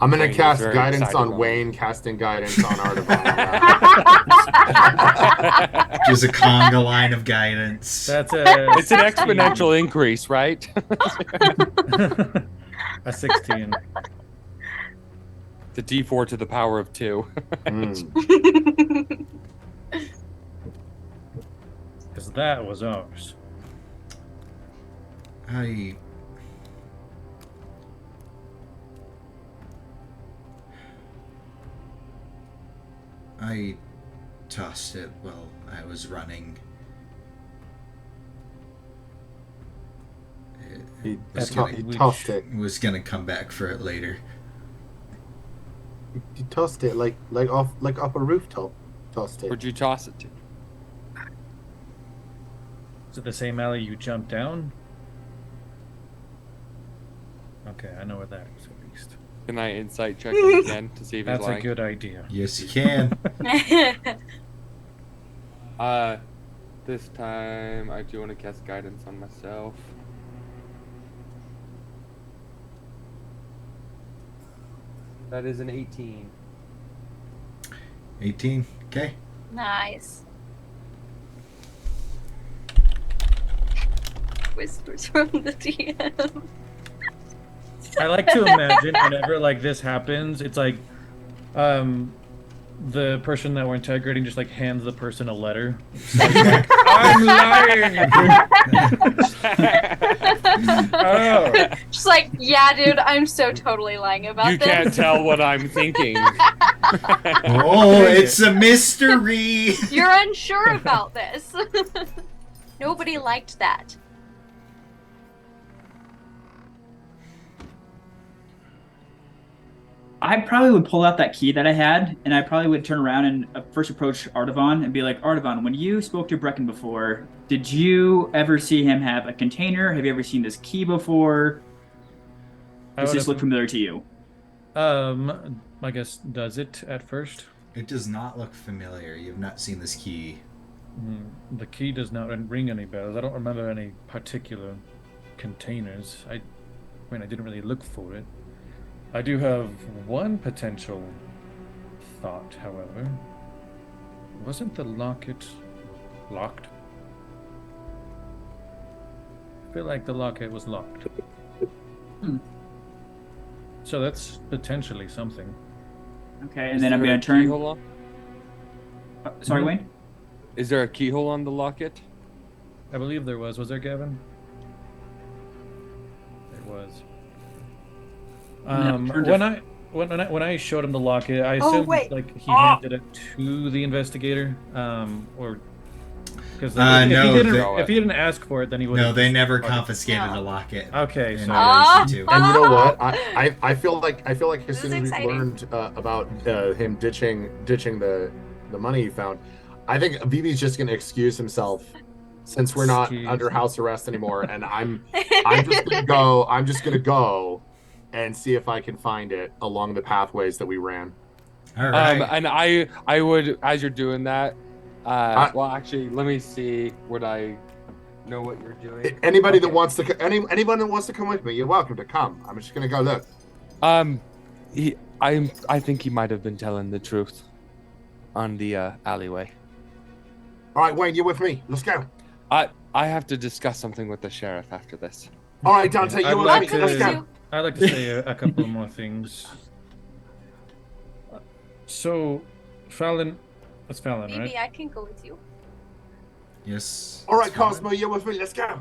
Speaker 5: I'm gonna
Speaker 3: Wayne is
Speaker 5: cast
Speaker 3: very
Speaker 5: guidance
Speaker 3: excited
Speaker 5: on
Speaker 3: on
Speaker 5: Wayne, casting guidance on Artavan.
Speaker 1: Just a conga line of guidance.
Speaker 4: That's
Speaker 3: It's an exponential increase, right?
Speaker 4: a 16.
Speaker 3: The D4 to the power of 2.
Speaker 4: Because that was ours.
Speaker 1: I tossed it while I was running.
Speaker 5: He
Speaker 4: He
Speaker 5: tossed it.
Speaker 1: Was gonna come back for it later.
Speaker 5: He tossed it like up a rooftop. Tossed it.
Speaker 3: Where'd you toss it to?
Speaker 4: Is it the same alley you jumped down? Okay, I know where that is at least.
Speaker 3: Can I insight check him again to see if
Speaker 4: That's
Speaker 3: he's lying?
Speaker 4: a good idea.
Speaker 1: Yes, you can.
Speaker 3: This time I do want to cast guidance on myself. That is an 18.
Speaker 1: 18. Okay.
Speaker 2: Nice. Whispers from the DM.
Speaker 4: I like to imagine whenever like this happens, it's like the person that we're integrating just like hands the person a letter. I'm lying. Oh.
Speaker 2: Just like, yeah, dude, I'm so totally lying about
Speaker 3: You
Speaker 2: this.
Speaker 3: can't tell what I'm thinking.
Speaker 1: Oh, it's a mystery.
Speaker 2: You're unsure about this. Nobody liked that.
Speaker 6: I probably would pull out that key that I had, and I probably would turn around and first approach Artavan and be like, Artavan, when you spoke to Brecken before, did you ever see him have a container? Have you ever seen this key before? Does this look familiar to you?
Speaker 4: I guess, does it at first?
Speaker 1: It does not look familiar. You've not seen this key.
Speaker 4: The key does not ring any bells. I don't remember any particular containers. I didn't really look for it. I do have one potential thought, however. Wasn't the locket locked? I feel like the locket was locked. So that's potentially something.
Speaker 6: Okay, and then I'm going to turn...
Speaker 3: Keyhole on?
Speaker 6: Sorry, Wayne?
Speaker 3: Is there a keyhole on the locket?
Speaker 4: I believe there was. Was there, Gavin? There was. When I showed him the locket, I assumed like he handed it to the investigator, or because if he didn't ask for it, then he would.
Speaker 1: No, they never confiscated a locket.
Speaker 4: Okay,
Speaker 1: And
Speaker 4: so
Speaker 5: And you know what? I feel like as soon as we
Speaker 2: exciting.
Speaker 5: learned about him ditching the money he found, I think Vivi's just gonna excuse himself since we're not under house arrest anymore, and I'm just gonna go and see if I can find it along the pathways that we ran.
Speaker 1: All right.
Speaker 3: And I would, as you're doing that, well, actually, let me see. Would I know what you're doing?
Speaker 5: Anybody that wants to, anyone that wants to come with me, you're welcome to come. I'm just gonna go look.
Speaker 3: I think he might have been telling the truth on the alleyway.
Speaker 5: All right, Wayne, you with me? Let's go.
Speaker 3: I have to discuss something with the sheriff after this.
Speaker 5: All right, Dante,
Speaker 4: I'd
Speaker 5: you with
Speaker 4: like
Speaker 5: me? Let's
Speaker 2: to-
Speaker 5: go.
Speaker 4: I'd like to say a couple more things. So, Fallon, that's Fallon,
Speaker 2: Maybe
Speaker 4: right?
Speaker 2: I can go with you.
Speaker 1: Yes.
Speaker 5: All right,
Speaker 1: that's fine.
Speaker 5: Cosmo, you with me? Let's go.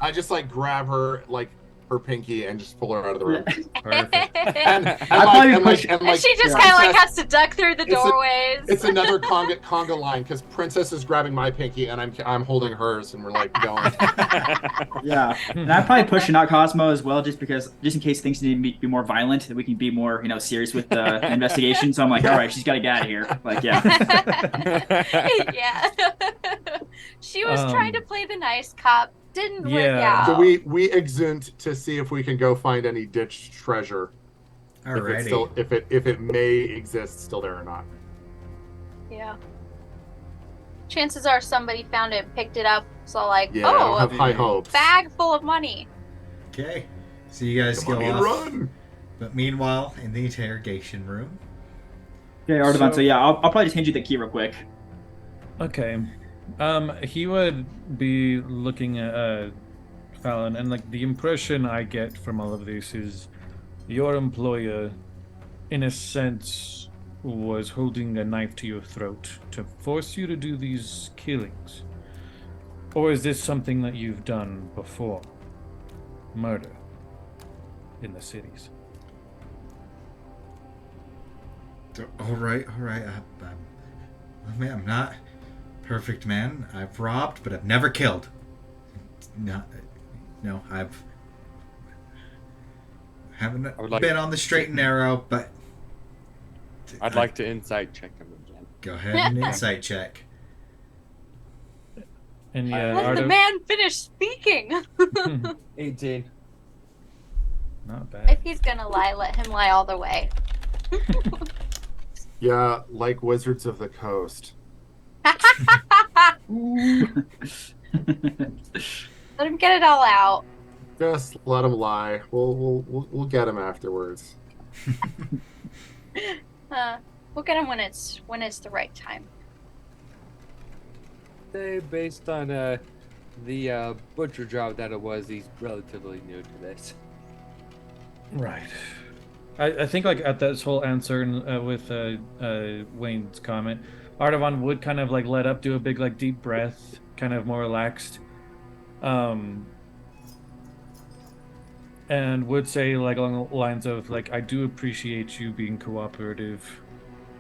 Speaker 5: I just like grab her like her pinky and just pull her out of the room.
Speaker 4: Perfect.
Speaker 5: And
Speaker 6: probably push-
Speaker 2: And she just kind of like has to duck through the
Speaker 5: It's a-
Speaker 2: doorways.
Speaker 5: It's another conga line because Princess is grabbing my pinky and I'm holding hers and we're like going.
Speaker 6: Yeah, and I'd probably push out Cosmo as well, just in case things need to be more violent, that we can be more, serious with the investigation. So I'm like, all right, she's got to get out of here. Like, yeah.
Speaker 2: Yeah. She was trying to play the nice cop. Didn't work
Speaker 4: Yeah.
Speaker 2: out.
Speaker 5: So we exhumed to see if we can go find any ditched treasure.
Speaker 1: Alrighty.
Speaker 5: If it may exist still there or not.
Speaker 2: Yeah. Chances are somebody found it and picked it up. So like,
Speaker 5: Yeah, I don't
Speaker 2: oh,
Speaker 5: have
Speaker 2: a
Speaker 5: high hopes.
Speaker 2: bag full of money.
Speaker 1: Okay. So you guys
Speaker 5: Come
Speaker 1: go
Speaker 5: on, Ian,
Speaker 1: off.
Speaker 5: run.
Speaker 1: But meanwhile, in the interrogation room.
Speaker 6: Okay, Artavan. So,
Speaker 4: So-
Speaker 6: yeah, I'll probably just hand you the key real quick.
Speaker 4: Okay. He would be looking at Fallon, and like the impression I get from all of this is your employer, in a sense, was holding a knife to your throat to force you to do these killings. Or is this something that you've done before? Murder in the cities.
Speaker 1: All right. I'm not perfect man. I've robbed, but I've never killed. No, I've haven't
Speaker 3: I would like-
Speaker 1: been on the straight and narrow, but
Speaker 3: I'd like to insight check him again.
Speaker 1: go ahead and insight check.
Speaker 4: And yeah,
Speaker 2: Let the man finish speaking.
Speaker 3: 18.
Speaker 4: not
Speaker 2: If
Speaker 4: bad.
Speaker 2: he's gonna lie, let him lie all the way.
Speaker 5: Yeah, like Wizards of the Coast.
Speaker 2: Let him get it all out.
Speaker 5: Just let him lie. We'll get him afterwards.
Speaker 2: We'll get him when it's the right time.
Speaker 3: Say, based on the butcher job that it was, he's relatively new to this.
Speaker 4: Right. I think like at this whole answer with Wayne's comment, Artavan would kind of like let up, do a big like deep breath, kind of more relaxed, and would say like along the lines of like, I do appreciate you being cooperative.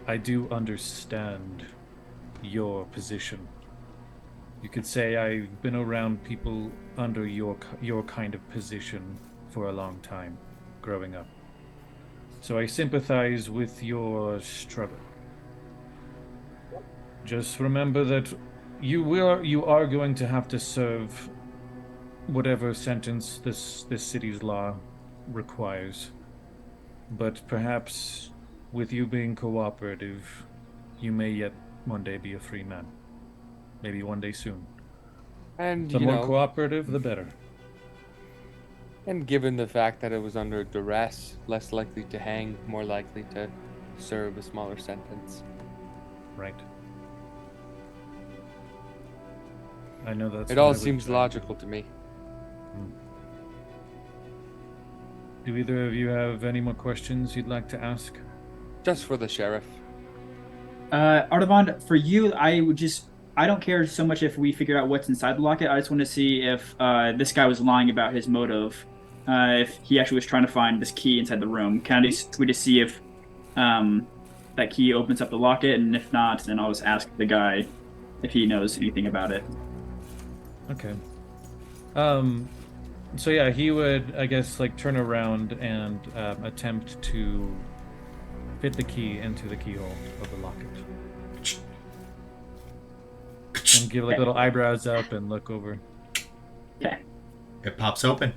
Speaker 4: I do understand your position. You could say I've been around people under your kind of position for a long time, growing up. So I sympathize with your struggle. Just remember that you are going to have to serve whatever sentence this city's law requires. But perhaps with you being cooperative, you may yet one day be a free man. Maybe one day soon.
Speaker 3: And
Speaker 4: The more cooperative, the better.
Speaker 3: and given the fact that it was under duress, less likely to hang, more likely to serve a smaller sentence.
Speaker 4: Right. I know that's.
Speaker 3: It
Speaker 4: what I
Speaker 3: all
Speaker 4: would
Speaker 3: seems
Speaker 4: try.
Speaker 3: logical to me.
Speaker 4: Do either of you have any more questions you'd like to ask?
Speaker 3: Just for the sheriff.
Speaker 6: Artavan, for you, I don't care so much if we figure out what's inside the locket. I just want to see if this guy was lying about his motive. If he actually was trying to find this key inside the room. We just see if that key opens up the locket, and if not, then I'll just ask the guy if he knows anything about it.
Speaker 4: Okay. So yeah, he would, I guess, like turn around and attempt to fit the key into the keyhole of the locket. And give like little eyebrows up and look over.
Speaker 6: Okay.
Speaker 1: It pops open.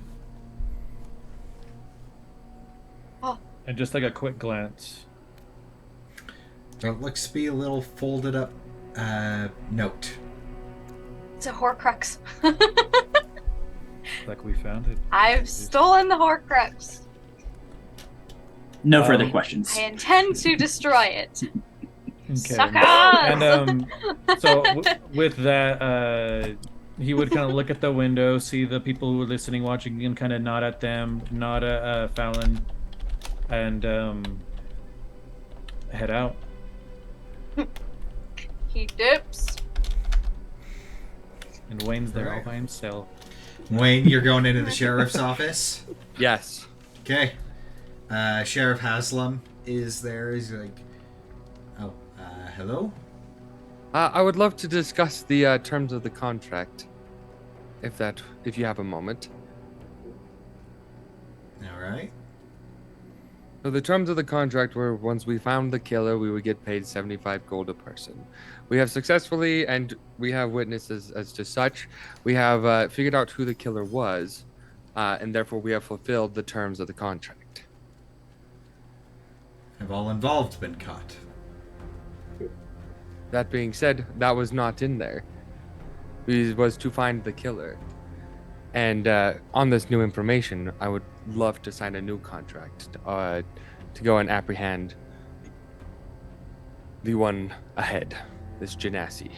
Speaker 4: And just like a quick glance.
Speaker 1: There looks to be a little folded up note.
Speaker 2: It's a Horcrux.
Speaker 4: Like we found it.
Speaker 2: I've stolen the Horcrux.
Speaker 6: No further questions.
Speaker 2: I intend to destroy it.
Speaker 4: Okay.
Speaker 2: Suckers!
Speaker 4: And so with that, he would kind of look at the window, see the people who were listening, watching, and kind of nod at them, nod at Fallon, and head out.
Speaker 2: He dips.
Speaker 4: And Wayne's there all
Speaker 1: Alright.
Speaker 4: by himself.
Speaker 1: Wayne, you're going into the sheriff's office.
Speaker 3: Yes.
Speaker 1: Okay. Sheriff Haslam is there. He's like, oh, hello?
Speaker 3: I would love to discuss the terms of the contract, if you have a moment.
Speaker 1: All right.
Speaker 3: So the terms of the contract were once we found the killer, we would get paid 75 gold a person. We have successfully, and we have witnesses as to such, we have figured out who the killer was, and therefore we have fulfilled the terms of the contract.
Speaker 1: Have all involved been caught?
Speaker 3: That being said, that was not in there. It was to find the killer. And on this new information, I would love to sign a new contract to go and apprehend the one ahead, this Genasi.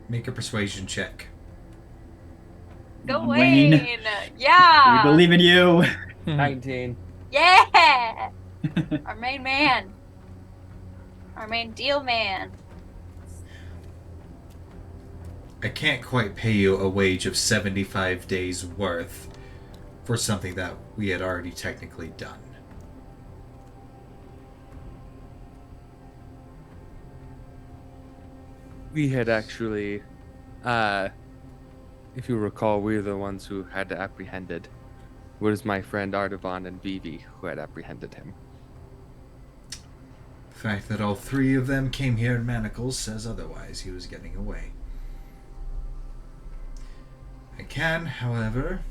Speaker 1: Make a persuasion check.
Speaker 2: Go
Speaker 6: on,
Speaker 2: Wayne.
Speaker 6: Wayne.
Speaker 2: Yeah.
Speaker 6: We believe in you.
Speaker 3: 19.
Speaker 2: Yeah. Our main man. Our main deal man.
Speaker 1: I can't quite pay you a wage of 75 days worth for something that we had already technically done.
Speaker 3: We had actually, if you recall, we were the ones who had apprehended. It was my friend Artavan and Vivi who had apprehended him.
Speaker 1: The fact that all three of them came here in manacles says otherwise. He was getting away. I can, however,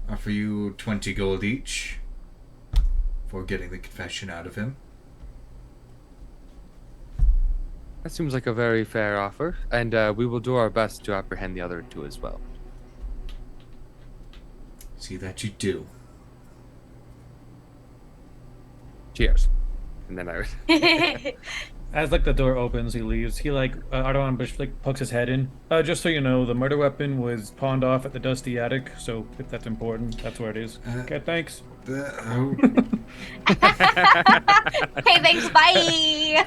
Speaker 1: offer you 20 gold each for getting the confession out of him.
Speaker 3: That seems like a very fair offer, and we will do our best to apprehend the other two as well.
Speaker 1: See that you do.
Speaker 3: Cheers. And then I
Speaker 4: As like the door opens, he leaves. He Ardawan Bush pokes his head in. Just so you know, the murder weapon was pawned off at the dusty attic. So if that's important, that's where it is. Okay, thanks.
Speaker 1: Oh.
Speaker 2: Hey, thanks. Bye.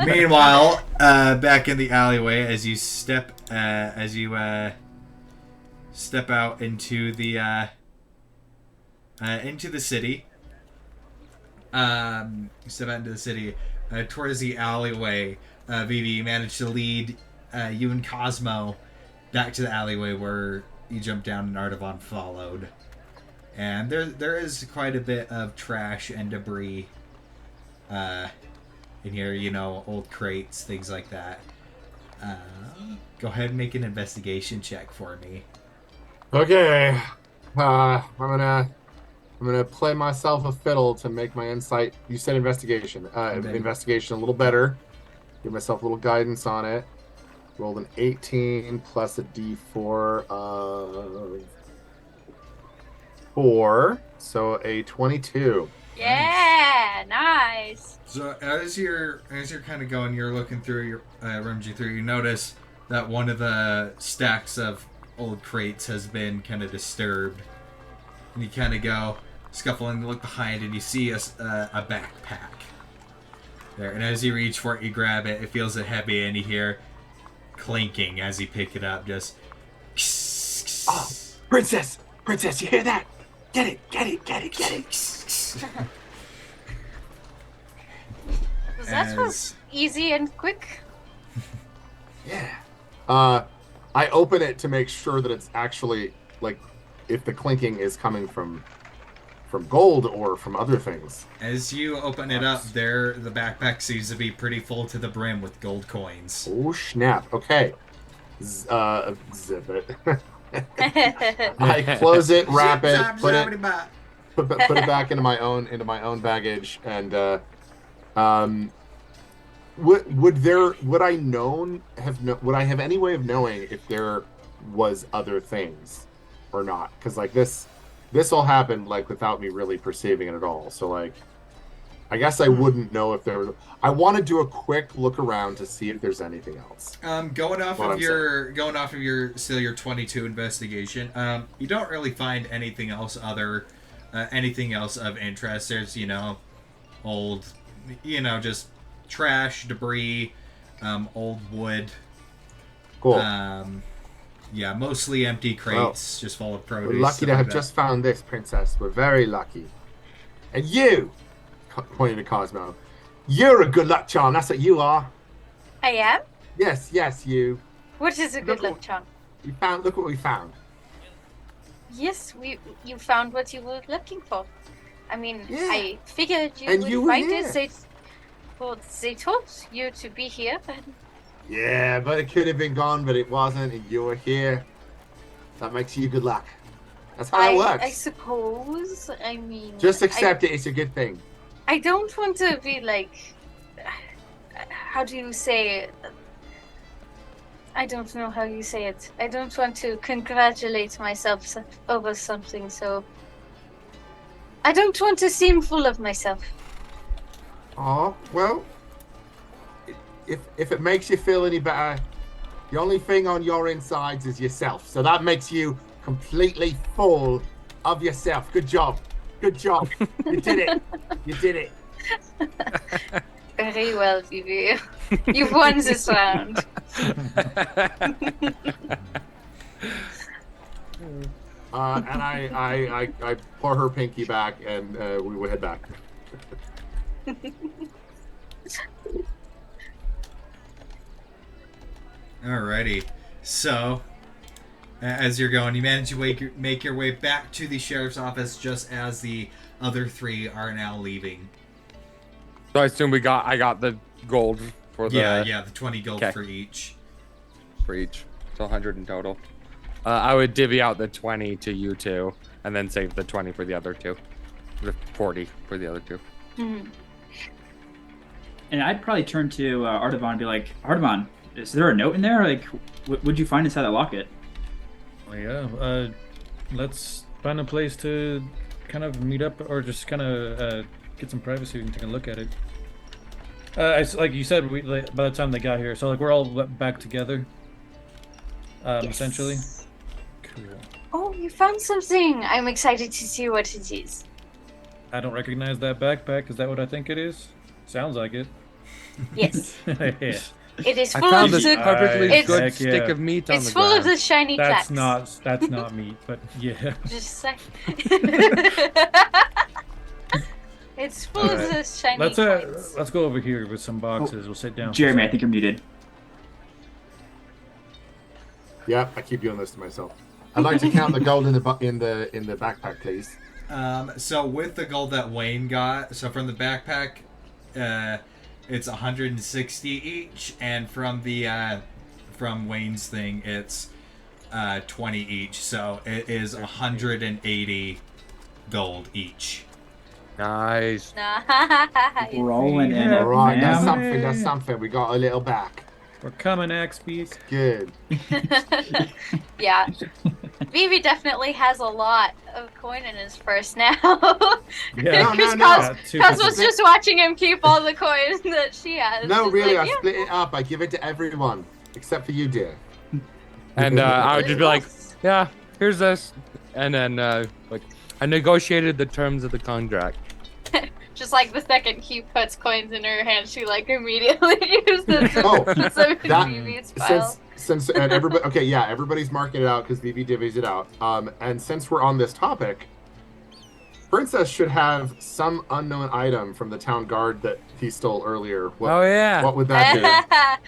Speaker 1: Meanwhile, back in the alleyway, as you step out into the city, towards the alleyway, Vivi, you managed to lead you and Cosmo back to the alleyway where you jumped down and Artavan followed. And there is quite a bit of trash and debris in here, old crates, things like that. Go ahead and make an investigation check for me.
Speaker 5: Okay. I'm gonna play myself a fiddle to make my insight. You said investigation. Investigation a little better. Give myself a little guidance on it. Rolled an 18 plus a D4 of 4, so a 22.
Speaker 2: Yeah, nice.
Speaker 1: So as you're kind of going, you're looking through your rummaging through. You notice that one of the stacks of old crates has been kind of disturbed, and you kind of go scuffling, look behind, and you see a backpack there. And as you reach for it, you grab it. It feels it heavy, and you hear clinking as you pick it up. Just.
Speaker 5: Oh, princess, you hear that? Get it.
Speaker 2: That was easy and quick.
Speaker 5: Yeah. I open it to make sure that it's actually if the clinking is coming from gold or from other things.
Speaker 1: As you open it up, the backpack seems to be pretty full to the brim with gold coins.
Speaker 5: Oh snap! Okay. Zip it. I close it, wrap it, put it back into my own baggage, and would I have any way of knowing if there was other things or not? Because this all happened like without me really perceiving it at all. So like, I guess I wouldn't know if there was. I want to do a quick look around to see if there's anything else.
Speaker 1: Going off of your 22 investigation, you don't really find anything else anything else of interest. There's old, just trash, debris, old wood.
Speaker 5: Cool.
Speaker 1: Yeah, mostly empty crates, just full of produce.
Speaker 5: We're lucky to have just found this, Princess. We're very lucky. And you, pointing to Cosmo, you're a good luck charm. That's what you are.
Speaker 2: I am?
Speaker 5: Yes, you.
Speaker 2: What is a good luck charm?
Speaker 5: Look what we found.
Speaker 2: Yes, you found what you were looking for. I mean,
Speaker 5: Yeah.
Speaker 2: I figured
Speaker 5: And you
Speaker 2: would
Speaker 5: were
Speaker 2: find
Speaker 5: here.
Speaker 2: it. They told you to be here, but
Speaker 5: Yeah, but it could have been gone, but it wasn't, and you were here. That makes you good luck. That's how it works.
Speaker 2: I suppose. I mean,
Speaker 5: Just accept it. It's a good thing.
Speaker 2: I don't want to be like. How do you say it? I don't know how you say it. I don't want to congratulate myself over something, so. I don't want to seem full of myself.
Speaker 5: Oh, well, if it makes you feel any better, the only thing on your insides is yourself. So that makes you completely full of yourself. Good job. Good job. You did it. You did it.
Speaker 2: Very well, Vivi. You've won this round.
Speaker 5: And I pour her pinky back, and we will head back.
Speaker 1: Alrighty. So, as you're going, you manage to make your way back to the sheriff's office just as the other three are now leaving.
Speaker 3: So I assume I got the gold for the
Speaker 1: the 20 gold
Speaker 3: Okay.
Speaker 1: for each.
Speaker 3: for each, so 100 in total. I would divvy out the 20 to you two, and then save the 20 for the other two, the 40 for the other two.
Speaker 2: Mhm.
Speaker 6: And I'd probably turn to Artaban and be like, Artaban, is there a note in there? Like, what'd you find inside that locket?
Speaker 4: Oh, yeah. Let's find a place to kind of meet up, or just kind of get some privacy and take a look at it. Like you said, by the time they got here, so like we're all back together.
Speaker 2: Yes.
Speaker 4: Essentially. Cool.
Speaker 2: Oh, you found something! I'm excited to see what it is.
Speaker 4: I don't recognize that backpack. Is that what I think it is? Sounds like it.
Speaker 2: Yes,
Speaker 4: Yeah.
Speaker 2: it is
Speaker 3: I
Speaker 2: full
Speaker 3: found
Speaker 2: of
Speaker 3: this
Speaker 2: the.
Speaker 3: perfectly
Speaker 4: Heck
Speaker 3: good stick
Speaker 4: yeah.
Speaker 3: of meat on
Speaker 2: It's
Speaker 3: the
Speaker 2: full of
Speaker 3: ground.
Speaker 2: the shiny
Speaker 4: That's
Speaker 2: plaques.
Speaker 4: not meat, but yeah.
Speaker 2: Just say. It's full of
Speaker 4: Alright.
Speaker 2: the shiny
Speaker 4: Let's
Speaker 2: coins.
Speaker 4: let's go over here with some boxes. We'll sit down.
Speaker 6: Jeremy, I think you're muted.
Speaker 5: Yeah, I keep doing this to myself. I'd like to count the gold in the backpack, please.
Speaker 1: So with the gold that Wayne got, so from the backpack, it's 160 each, and from the from Wayne's thing, it's 20 each. So it is 180 gold each.
Speaker 3: Nice.
Speaker 2: Nice.
Speaker 6: Rolling in
Speaker 4: Yeah.
Speaker 6: it.
Speaker 5: All right, that's
Speaker 6: man.
Speaker 5: something. That's something. We got a little back.
Speaker 4: We're coming, Axbeak.
Speaker 5: Good.
Speaker 2: Yeah. Vivi definitely has a lot of coin in his purse now.
Speaker 4: Yeah.
Speaker 5: No,
Speaker 2: Because
Speaker 5: no.
Speaker 4: Yeah,
Speaker 2: Cosmo's just watching him keep all the coins that she has.
Speaker 5: No,
Speaker 2: Just
Speaker 5: really,
Speaker 2: like,
Speaker 5: I
Speaker 2: yeah.
Speaker 5: split it up. I give it to everyone except for you, dear.
Speaker 3: And I would just be like, yeah, here's this. And then, like, I negotiated the terms of the contract.
Speaker 2: Just like the second he puts coins in her hand, she like immediately uses it.
Speaker 5: Oh,
Speaker 2: puts them in
Speaker 5: that-
Speaker 2: Vivi's file.
Speaker 5: Since and everybody, okay, yeah, everybody's marking it out because VV divvies it out. And since we're on this topic, Princess should have some unknown item from the town guard that he stole earlier. What,
Speaker 3: Oh, yeah.
Speaker 5: what would that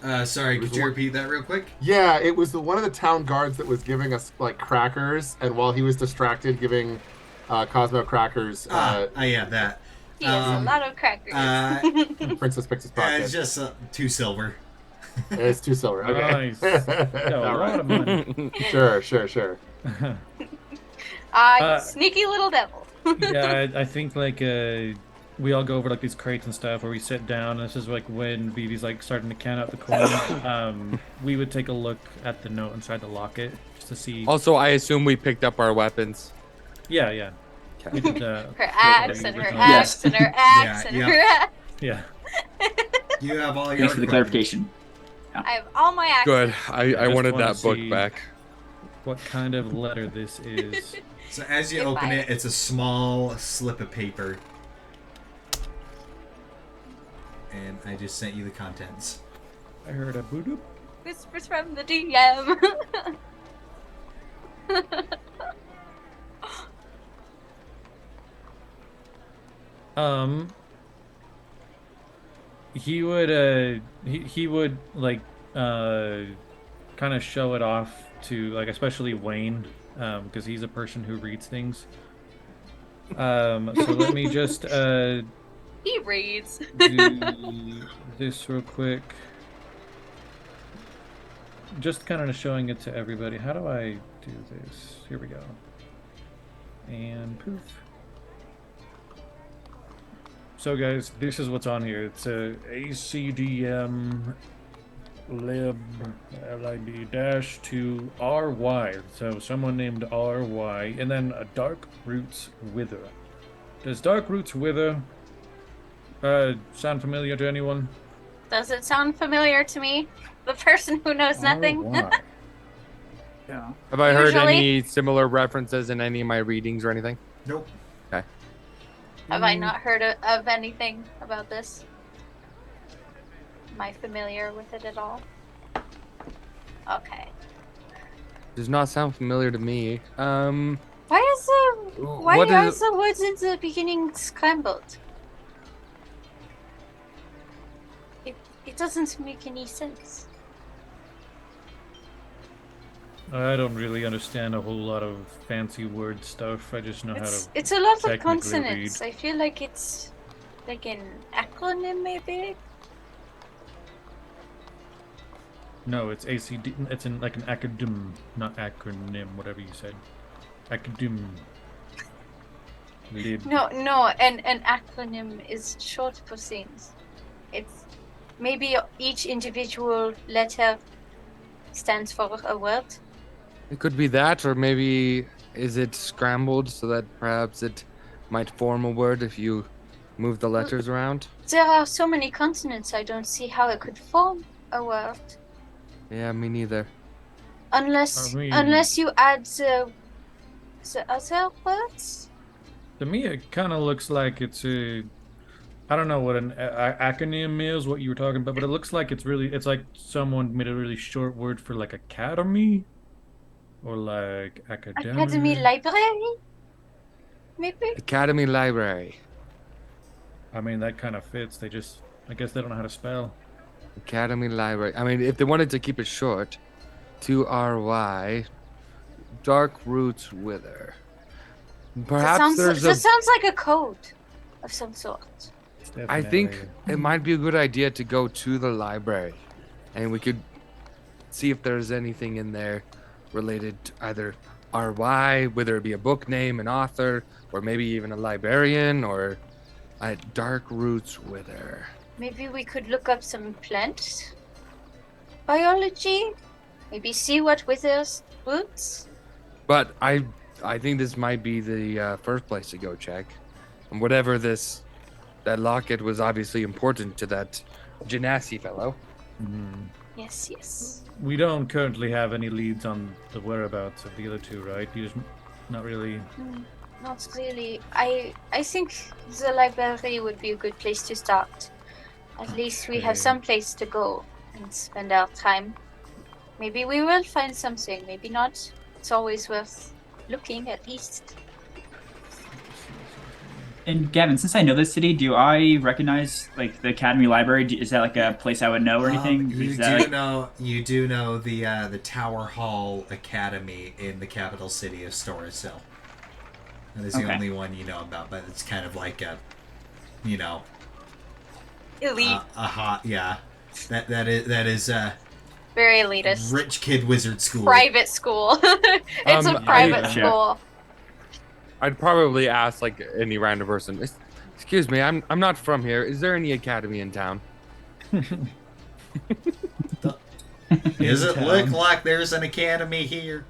Speaker 5: be?
Speaker 1: Sorry, could you repeat that real quick?
Speaker 5: Yeah, it was one of the town guards that was giving us like crackers, and while he was distracted giving Cosmo crackers,
Speaker 1: Yeah, that.
Speaker 2: He has a lot of crackers.
Speaker 5: Princess picks his pocket.
Speaker 1: It's just 2 silver.
Speaker 5: It's 2 silver. Okay.
Speaker 4: Nice. Got a
Speaker 5: All
Speaker 4: lot
Speaker 5: right.
Speaker 4: of money.
Speaker 5: Sure.
Speaker 2: You sneaky little devil.
Speaker 4: Yeah, I think like we all go over like these crates and stuff where we sit down. And this is like when BB's like starting to count out the coins. We would take a look at the note inside the locket just to see.
Speaker 3: Also, I assume we picked up our weapons.
Speaker 4: Yeah. We did,
Speaker 2: Her axe and her
Speaker 4: original-
Speaker 2: axe and her axe and
Speaker 1: Yeah,
Speaker 2: her axe.
Speaker 4: Yeah.
Speaker 1: You have all your.
Speaker 6: Thanks for the
Speaker 1: equipment.
Speaker 6: clarification.
Speaker 2: I have all my axes.
Speaker 3: Good. I
Speaker 4: just
Speaker 3: wanted
Speaker 4: wanna
Speaker 3: that book
Speaker 4: see-
Speaker 3: back.
Speaker 4: What kind of letter this is?
Speaker 1: So as you
Speaker 2: Goodbye.
Speaker 1: open it, it's a small slip of paper. And I just sent you the contents.
Speaker 4: I heard a boop.
Speaker 2: Whispers from the DM.
Speaker 4: He would like kind of show it off to like especially Wayne because he's a person who reads things. So let me just
Speaker 2: He reads.
Speaker 4: do this real quick. Just kind of showing it to everybody. How do I do this? Here we go. And poof. So guys, this is what's on here. It's a ACDM lib dash to RY. So someone named RY, and then a Dark Roots Wither. Does Dark Roots Wither sound familiar to anyone?
Speaker 2: Does it sound familiar to me? The person who knows nothing?
Speaker 4: RY.
Speaker 6: Yeah.
Speaker 3: Have I heard
Speaker 2: Usually-
Speaker 3: any similar references in any of my readings or anything?
Speaker 1: Nope.
Speaker 2: Have I not heard of anything about this? Am I familiar with it at all? Okay.
Speaker 3: Does not sound familiar to me.
Speaker 2: Why
Speaker 3: What
Speaker 2: are
Speaker 3: is-
Speaker 2: the words in the beginning scrambled? It doesn't make any sense.
Speaker 4: I don't really understand a whole lot of fancy word stuff. I just know how to.
Speaker 2: It's a lot of
Speaker 4: technically
Speaker 2: consonants. I feel like it's like an acronym, maybe.
Speaker 4: No, it's ACD. It's in like an academ, not acronym. Whatever you said. Academ. Lib.
Speaker 2: No, an acronym is short for things. It's maybe each individual letter stands for a word.
Speaker 3: It could be that, or maybe is it scrambled so that perhaps it might form a word if you move the letters around?
Speaker 2: There are so many consonants, I don't see how it could form a word.
Speaker 3: Yeah, me neither.
Speaker 2: Unless
Speaker 4: I mean-
Speaker 2: unless you add the other words.
Speaker 4: To me, it kind of looks like it's a. I don't know what an acronym is, what you were talking about, but it looks like it's like someone made a really short word for like academy, or like academy.
Speaker 2: Academy library? Maybe?
Speaker 3: Academy Library.
Speaker 4: I mean, that kind of fits. I guess they don't know how to spell.
Speaker 3: Academy Library. I mean, if they wanted to keep it short, 2RY, Dark Roots Wither. Perhaps there's
Speaker 2: that
Speaker 3: a.
Speaker 2: sounds like a code of some sort.
Speaker 3: I think
Speaker 4: Definitely.
Speaker 3: it might be a good idea to go to the library, and we could see if there's anything in there related to either RY, whether it be a book name, an author, or maybe even a librarian, or a Dark Roots Wither.
Speaker 2: Maybe we could look up some plant biology. Maybe see what withers roots.
Speaker 3: But I think this might be the first place to go check. And whatever that locket was obviously important to that Genasi fellow.
Speaker 4: Mhm.
Speaker 2: Yes.
Speaker 4: We don't currently have any leads on the whereabouts of the other two, right? You just not really.
Speaker 2: Not really. I think the library would be a good place to start. At least we have
Speaker 4: Okay.
Speaker 2: some place to go and spend our time. Maybe we will find something, maybe not. It's always worth looking, at least.
Speaker 6: And Gavin, since I know this city, do I recognize like the Academy Library? Is that like a place I would know or anything?
Speaker 1: You
Speaker 6: Is
Speaker 1: do
Speaker 6: that, like-
Speaker 1: know. You do know the Tower Hall Academy in the capital city of Storysill. That is the
Speaker 6: Okay.
Speaker 1: only one you know about, but it's kind of like a,
Speaker 2: Elite.
Speaker 1: a hot that is
Speaker 2: Very elitist.
Speaker 1: rich kid wizard school.
Speaker 2: Private school. It's a private
Speaker 6: yeah.
Speaker 2: school.
Speaker 3: I'd probably ask like any random person. Excuse me, I'm not from here. Is there any academy in town?
Speaker 1: Does it
Speaker 4: In
Speaker 1: look
Speaker 4: town.
Speaker 1: like there's an academy here?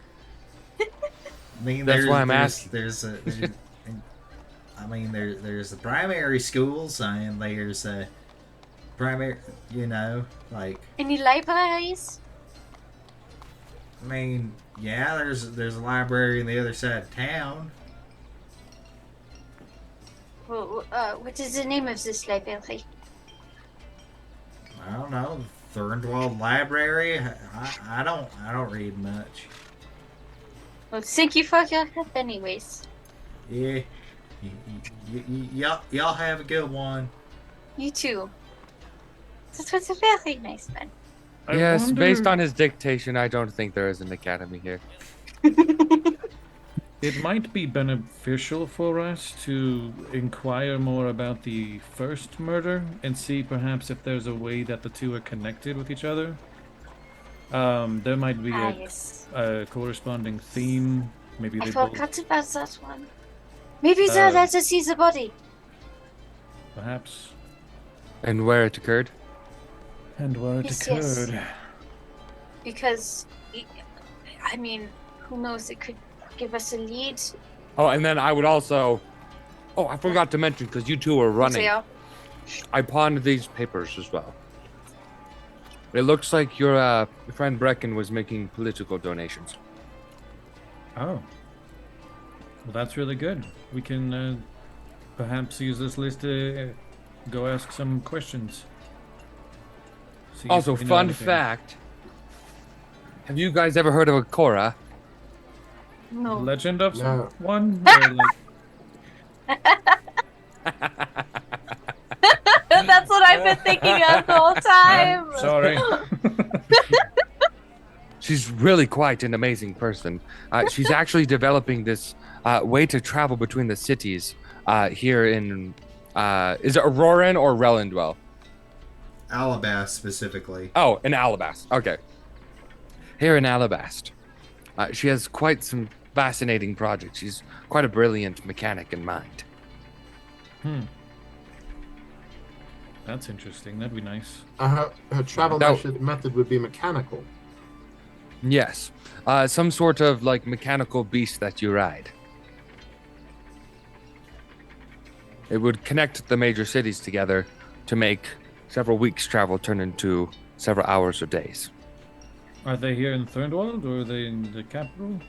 Speaker 1: mean,
Speaker 3: That's why I'm asking.
Speaker 1: There's the primary schools, and there's a primary, like.
Speaker 2: Any libraries?
Speaker 1: I mean, yeah, there's a library on the other side of town.
Speaker 2: What is the name of this library?
Speaker 1: I don't know, Thurndwald Library. I don't read much.
Speaker 2: Well, thank you for your help, anyways.
Speaker 1: Yeah, y'all have a good one.
Speaker 2: You too. That was a very nice man.
Speaker 4: I
Speaker 3: Yes,
Speaker 4: wonder-
Speaker 3: based on his dictation, I don't think there is an academy here.
Speaker 4: It might be beneficial for us to inquire more about the first murder and see perhaps if there's a way that the two are connected with each other. There might be
Speaker 2: Yes.
Speaker 4: a corresponding theme. Maybe
Speaker 2: I
Speaker 4: they both,
Speaker 2: forgot about that one. Maybe they'll let us see the body.
Speaker 4: perhaps,
Speaker 3: And where it occurred?
Speaker 4: and where it
Speaker 2: Yes,
Speaker 4: occurred.
Speaker 2: yes. Because, I mean, who knows? It could give us a lead.
Speaker 3: Oh, and then I would also. Oh, I forgot to mention because you two were running.
Speaker 2: Yeah.
Speaker 3: I pawned these papers as well. It looks like your friend Brecken was making political donations.
Speaker 4: Oh. Well, that's really good. We can perhaps use this list to go ask some questions. See if
Speaker 3: Also,
Speaker 4: we know
Speaker 3: fun
Speaker 4: anything.
Speaker 3: fact. Have you guys ever heard of a Cora?
Speaker 2: No.
Speaker 4: Legend of
Speaker 5: No.
Speaker 4: one? Or like,
Speaker 2: That's what I've been thinking of the whole time.
Speaker 4: sorry.
Speaker 3: She's really quite an amazing person. She's actually developing this way to travel between the cities here in. Is it Auroran or Relendwell?
Speaker 1: Alabast specifically.
Speaker 3: Oh, in Alabast. Okay. Here in Alabast. She has quite some fascinating projects. She's quite a brilliant mechanic in mind.
Speaker 4: That's interesting. That'd be nice.
Speaker 5: Her travel
Speaker 3: That-
Speaker 5: method would be mechanical.
Speaker 3: Yes. Some sort of like mechanical beast that you ride. It would connect the major cities together to make several weeks' travel turn into several hours or days.
Speaker 4: Are they here in Thurndwald or are they in the capital?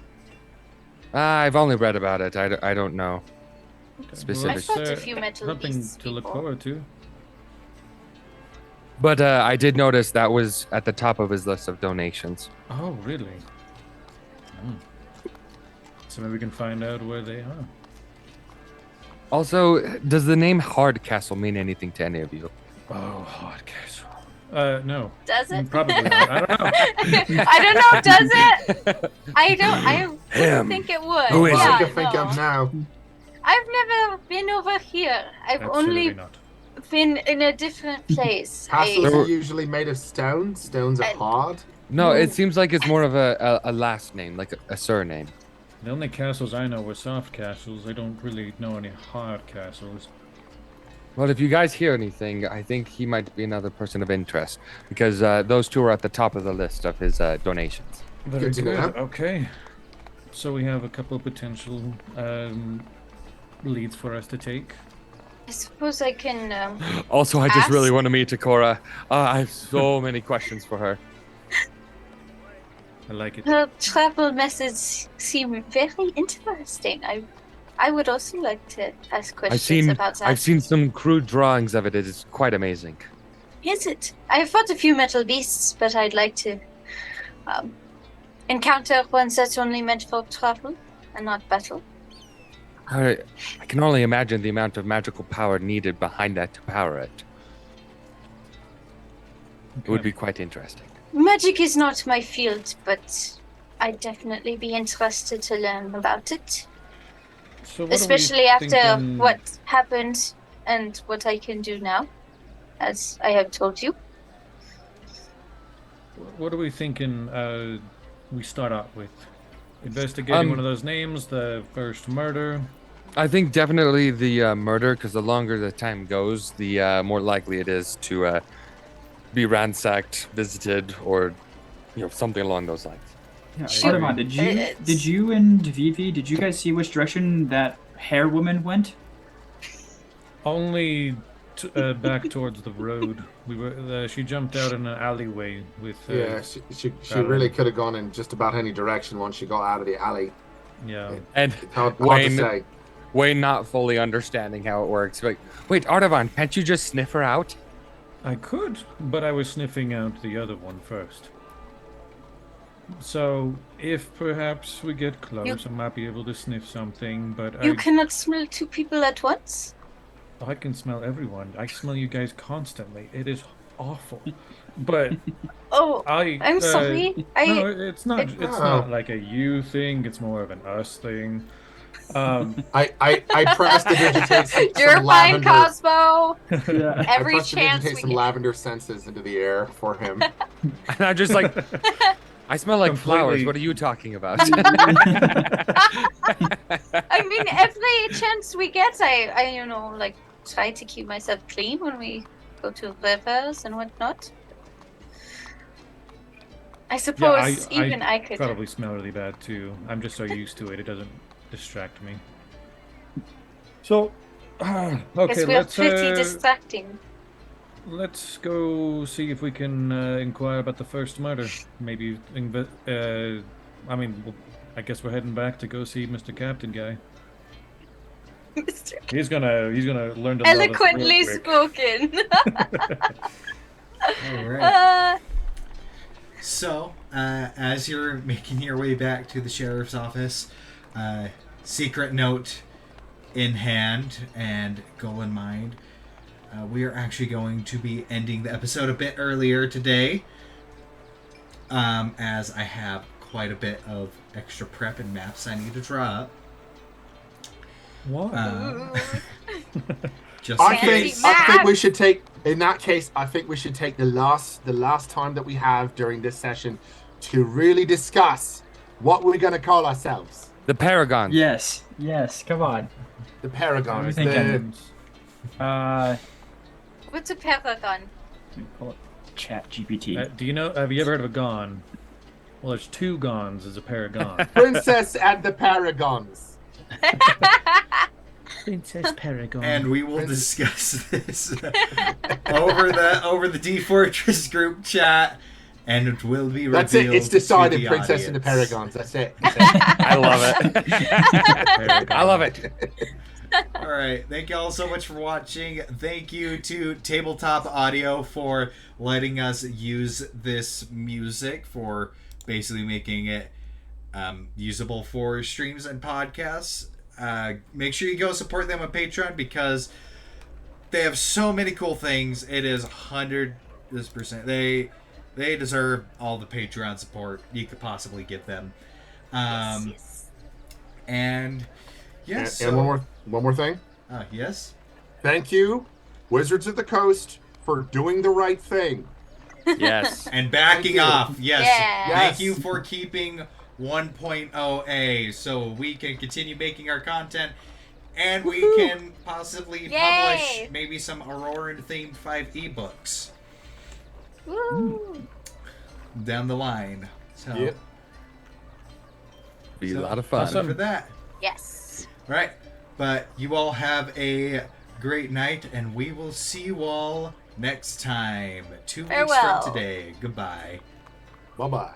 Speaker 3: I've only read about it. I don't know.
Speaker 4: Okay,
Speaker 3: Specific.
Speaker 2: I fought a few metal
Speaker 4: something
Speaker 2: beasts
Speaker 4: to look
Speaker 2: before.
Speaker 4: forward to.
Speaker 3: But I did notice that was at the top of his list of donations.
Speaker 4: Oh, really? So maybe we can find out where they are.
Speaker 3: Also, does the name Hardcastle mean anything to any of you?
Speaker 4: Oh, Hardcastle. No.
Speaker 2: Does it?
Speaker 4: Probably not. I don't know.
Speaker 2: I don't know. Does it? I
Speaker 3: Him.
Speaker 2: think it would.
Speaker 3: Who is
Speaker 5: All
Speaker 3: it?
Speaker 5: I
Speaker 2: Yeah,
Speaker 5: can think
Speaker 2: no.
Speaker 5: of now.
Speaker 2: I've never been over here. I've
Speaker 4: Absolutely
Speaker 2: only
Speaker 4: not.
Speaker 2: been in a different place.
Speaker 5: Castles
Speaker 3: There
Speaker 5: are
Speaker 3: were-
Speaker 5: usually made of stone. Stones are
Speaker 2: And-
Speaker 5: hard.
Speaker 3: No, it seems like it's more of a last name, like a surname.
Speaker 4: The only castles I know were soft castles. I don't really know any hard castles.
Speaker 3: Well, if you guys hear anything, I think he might be another person of interest because those two are at the top of the list of his donations.
Speaker 4: Very
Speaker 5: Good to know.
Speaker 4: Okay. So we have a couple potential leads for us to take.
Speaker 2: I suppose I can.
Speaker 3: Also, I just really
Speaker 2: Ask?
Speaker 3: want to meet Takora. I have so many questions for her.
Speaker 4: I like it.
Speaker 2: Her travel methods seem very interesting. I would also like to ask questions about that.
Speaker 3: I've seen some crude drawings of it. It is quite amazing.
Speaker 2: Is it? I've fought a few metal beasts, but I'd like to encounter ones that's only meant for travel and not battle.
Speaker 3: I can only imagine the amount of magical power needed behind that to power it. It would be quite interesting.
Speaker 2: Magic is not my field, but I'd definitely be interested to learn about it.
Speaker 4: So what are we
Speaker 2: Especially after
Speaker 4: thinking-
Speaker 2: what happened and what I can do now, as I have told you.
Speaker 4: What are we thinking we start out with? Investigating one of those names, the first murder.
Speaker 3: I think definitely the murder, because the longer the time goes, the more likely it is to be ransacked, visited, or something along those lines.
Speaker 6: Yeah,
Speaker 2: Shoot.
Speaker 6: Artemon, did you and Vivi, did you guys see which direction that hair woman went?
Speaker 4: Only back towards the road. We were. She jumped out in an alleyway with.
Speaker 5: Yeah, she
Speaker 4: Alan.
Speaker 5: really could have gone in just about any direction once she got out of the alley.
Speaker 4: Yeah.
Speaker 3: And
Speaker 5: It's hard to
Speaker 3: Wayne,
Speaker 5: say.
Speaker 3: Wayne not fully understanding how it works. Like, wait, Artavan, can't you just sniff her out?
Speaker 4: I could, but I was sniffing out the other one first. So, if perhaps we get close, I might be able to sniff something, but
Speaker 2: You cannot smell two people at once?
Speaker 4: I can smell everyone. I smell you guys constantly. It is awful. But
Speaker 2: Oh,
Speaker 4: I'm
Speaker 2: sorry.
Speaker 4: No, it's not.
Speaker 2: it-
Speaker 4: It's not like a you thing. It's more of an us thing.
Speaker 5: I pressed to digitate some
Speaker 2: You're fine,
Speaker 5: lavender.
Speaker 2: Cosmo.
Speaker 6: Yeah.
Speaker 2: Every
Speaker 5: I pressed to
Speaker 2: chance
Speaker 5: digitate
Speaker 2: we
Speaker 5: some
Speaker 2: get.
Speaker 5: lavender senses into the air for him.
Speaker 3: And I'm just like, I smell like flowers.
Speaker 4: Completely.
Speaker 3: What are you talking about?
Speaker 2: I mean, every chance we get, I try to keep myself clean when we go to rivers and whatnot. I suppose I could.
Speaker 4: probably smell really bad too. I'm just so used to it. It doesn't distract me. So, okay,
Speaker 2: Because we're
Speaker 4: let's
Speaker 2: pretty distracting.
Speaker 4: let's go see if we can inquire about the first murder. Maybe, I guess we're heading back to go see Mr. Captain guy.
Speaker 2: Mr.
Speaker 4: He's gonna learn to love us real
Speaker 2: Eloquently
Speaker 4: quick.
Speaker 2: spoken.
Speaker 1: All right. So, as you're making your way back to the sheriff's office, secret note in hand and goal in mind, we are actually going to be ending the episode a bit earlier today, as I have quite a bit of extra prep and maps I need to draw up.
Speaker 4: What?
Speaker 1: Just
Speaker 5: I
Speaker 1: in
Speaker 5: think
Speaker 1: case.
Speaker 5: I think we should take in that case. I think we should take the last time that we have during this session to really discuss what we're going to call ourselves.
Speaker 3: The Paragon.
Speaker 6: Yes, come on.
Speaker 5: The Paragons.
Speaker 6: What are we
Speaker 5: The,
Speaker 6: thinking?
Speaker 2: What's a paragon?
Speaker 6: Let me pull up Chat GPT.
Speaker 4: Have you ever heard of a gon? Well, there's two gons as a paragon.
Speaker 5: Princess and the Paragons.
Speaker 4: Princess Paragon.
Speaker 1: And we will discuss this over the D-Fourtress group chat, and it will be revealed.
Speaker 5: That's it. It's decided.
Speaker 1: to the
Speaker 5: Princess and the
Speaker 1: audience.
Speaker 5: Paragons. That's it.
Speaker 3: I love it. I love it.
Speaker 1: All right. Thank you all so much for watching. Thank you to Tabletop Audio for letting us use this music for basically making it usable for streams and podcasts. Make sure you go support them on Patreon because they have so many cool things. It is 100%. They deserve all the Patreon support you could possibly give them.
Speaker 2: Yes.
Speaker 1: And yes.
Speaker 5: And one more thing.
Speaker 1: Yes.
Speaker 5: Thank you, Wizards of the Coast, for doing the right thing.
Speaker 3: Yes.
Speaker 1: And backing
Speaker 5: Thank you.
Speaker 1: off. Yes.
Speaker 2: Yeah.
Speaker 1: Thank you for keeping 1.0A so we can continue making our content and we can possibly publish maybe some Auroran themed 5 ebooks
Speaker 2: Woo.
Speaker 1: down the line. So
Speaker 5: Yep.
Speaker 3: Be a lot of fun.
Speaker 1: awesome for that.
Speaker 2: Yes.
Speaker 1: All right. But you all have a great night and we will see you all next time. 2 weeks
Speaker 2: Farewell.
Speaker 1: from today. Goodbye.
Speaker 5: Bye bye.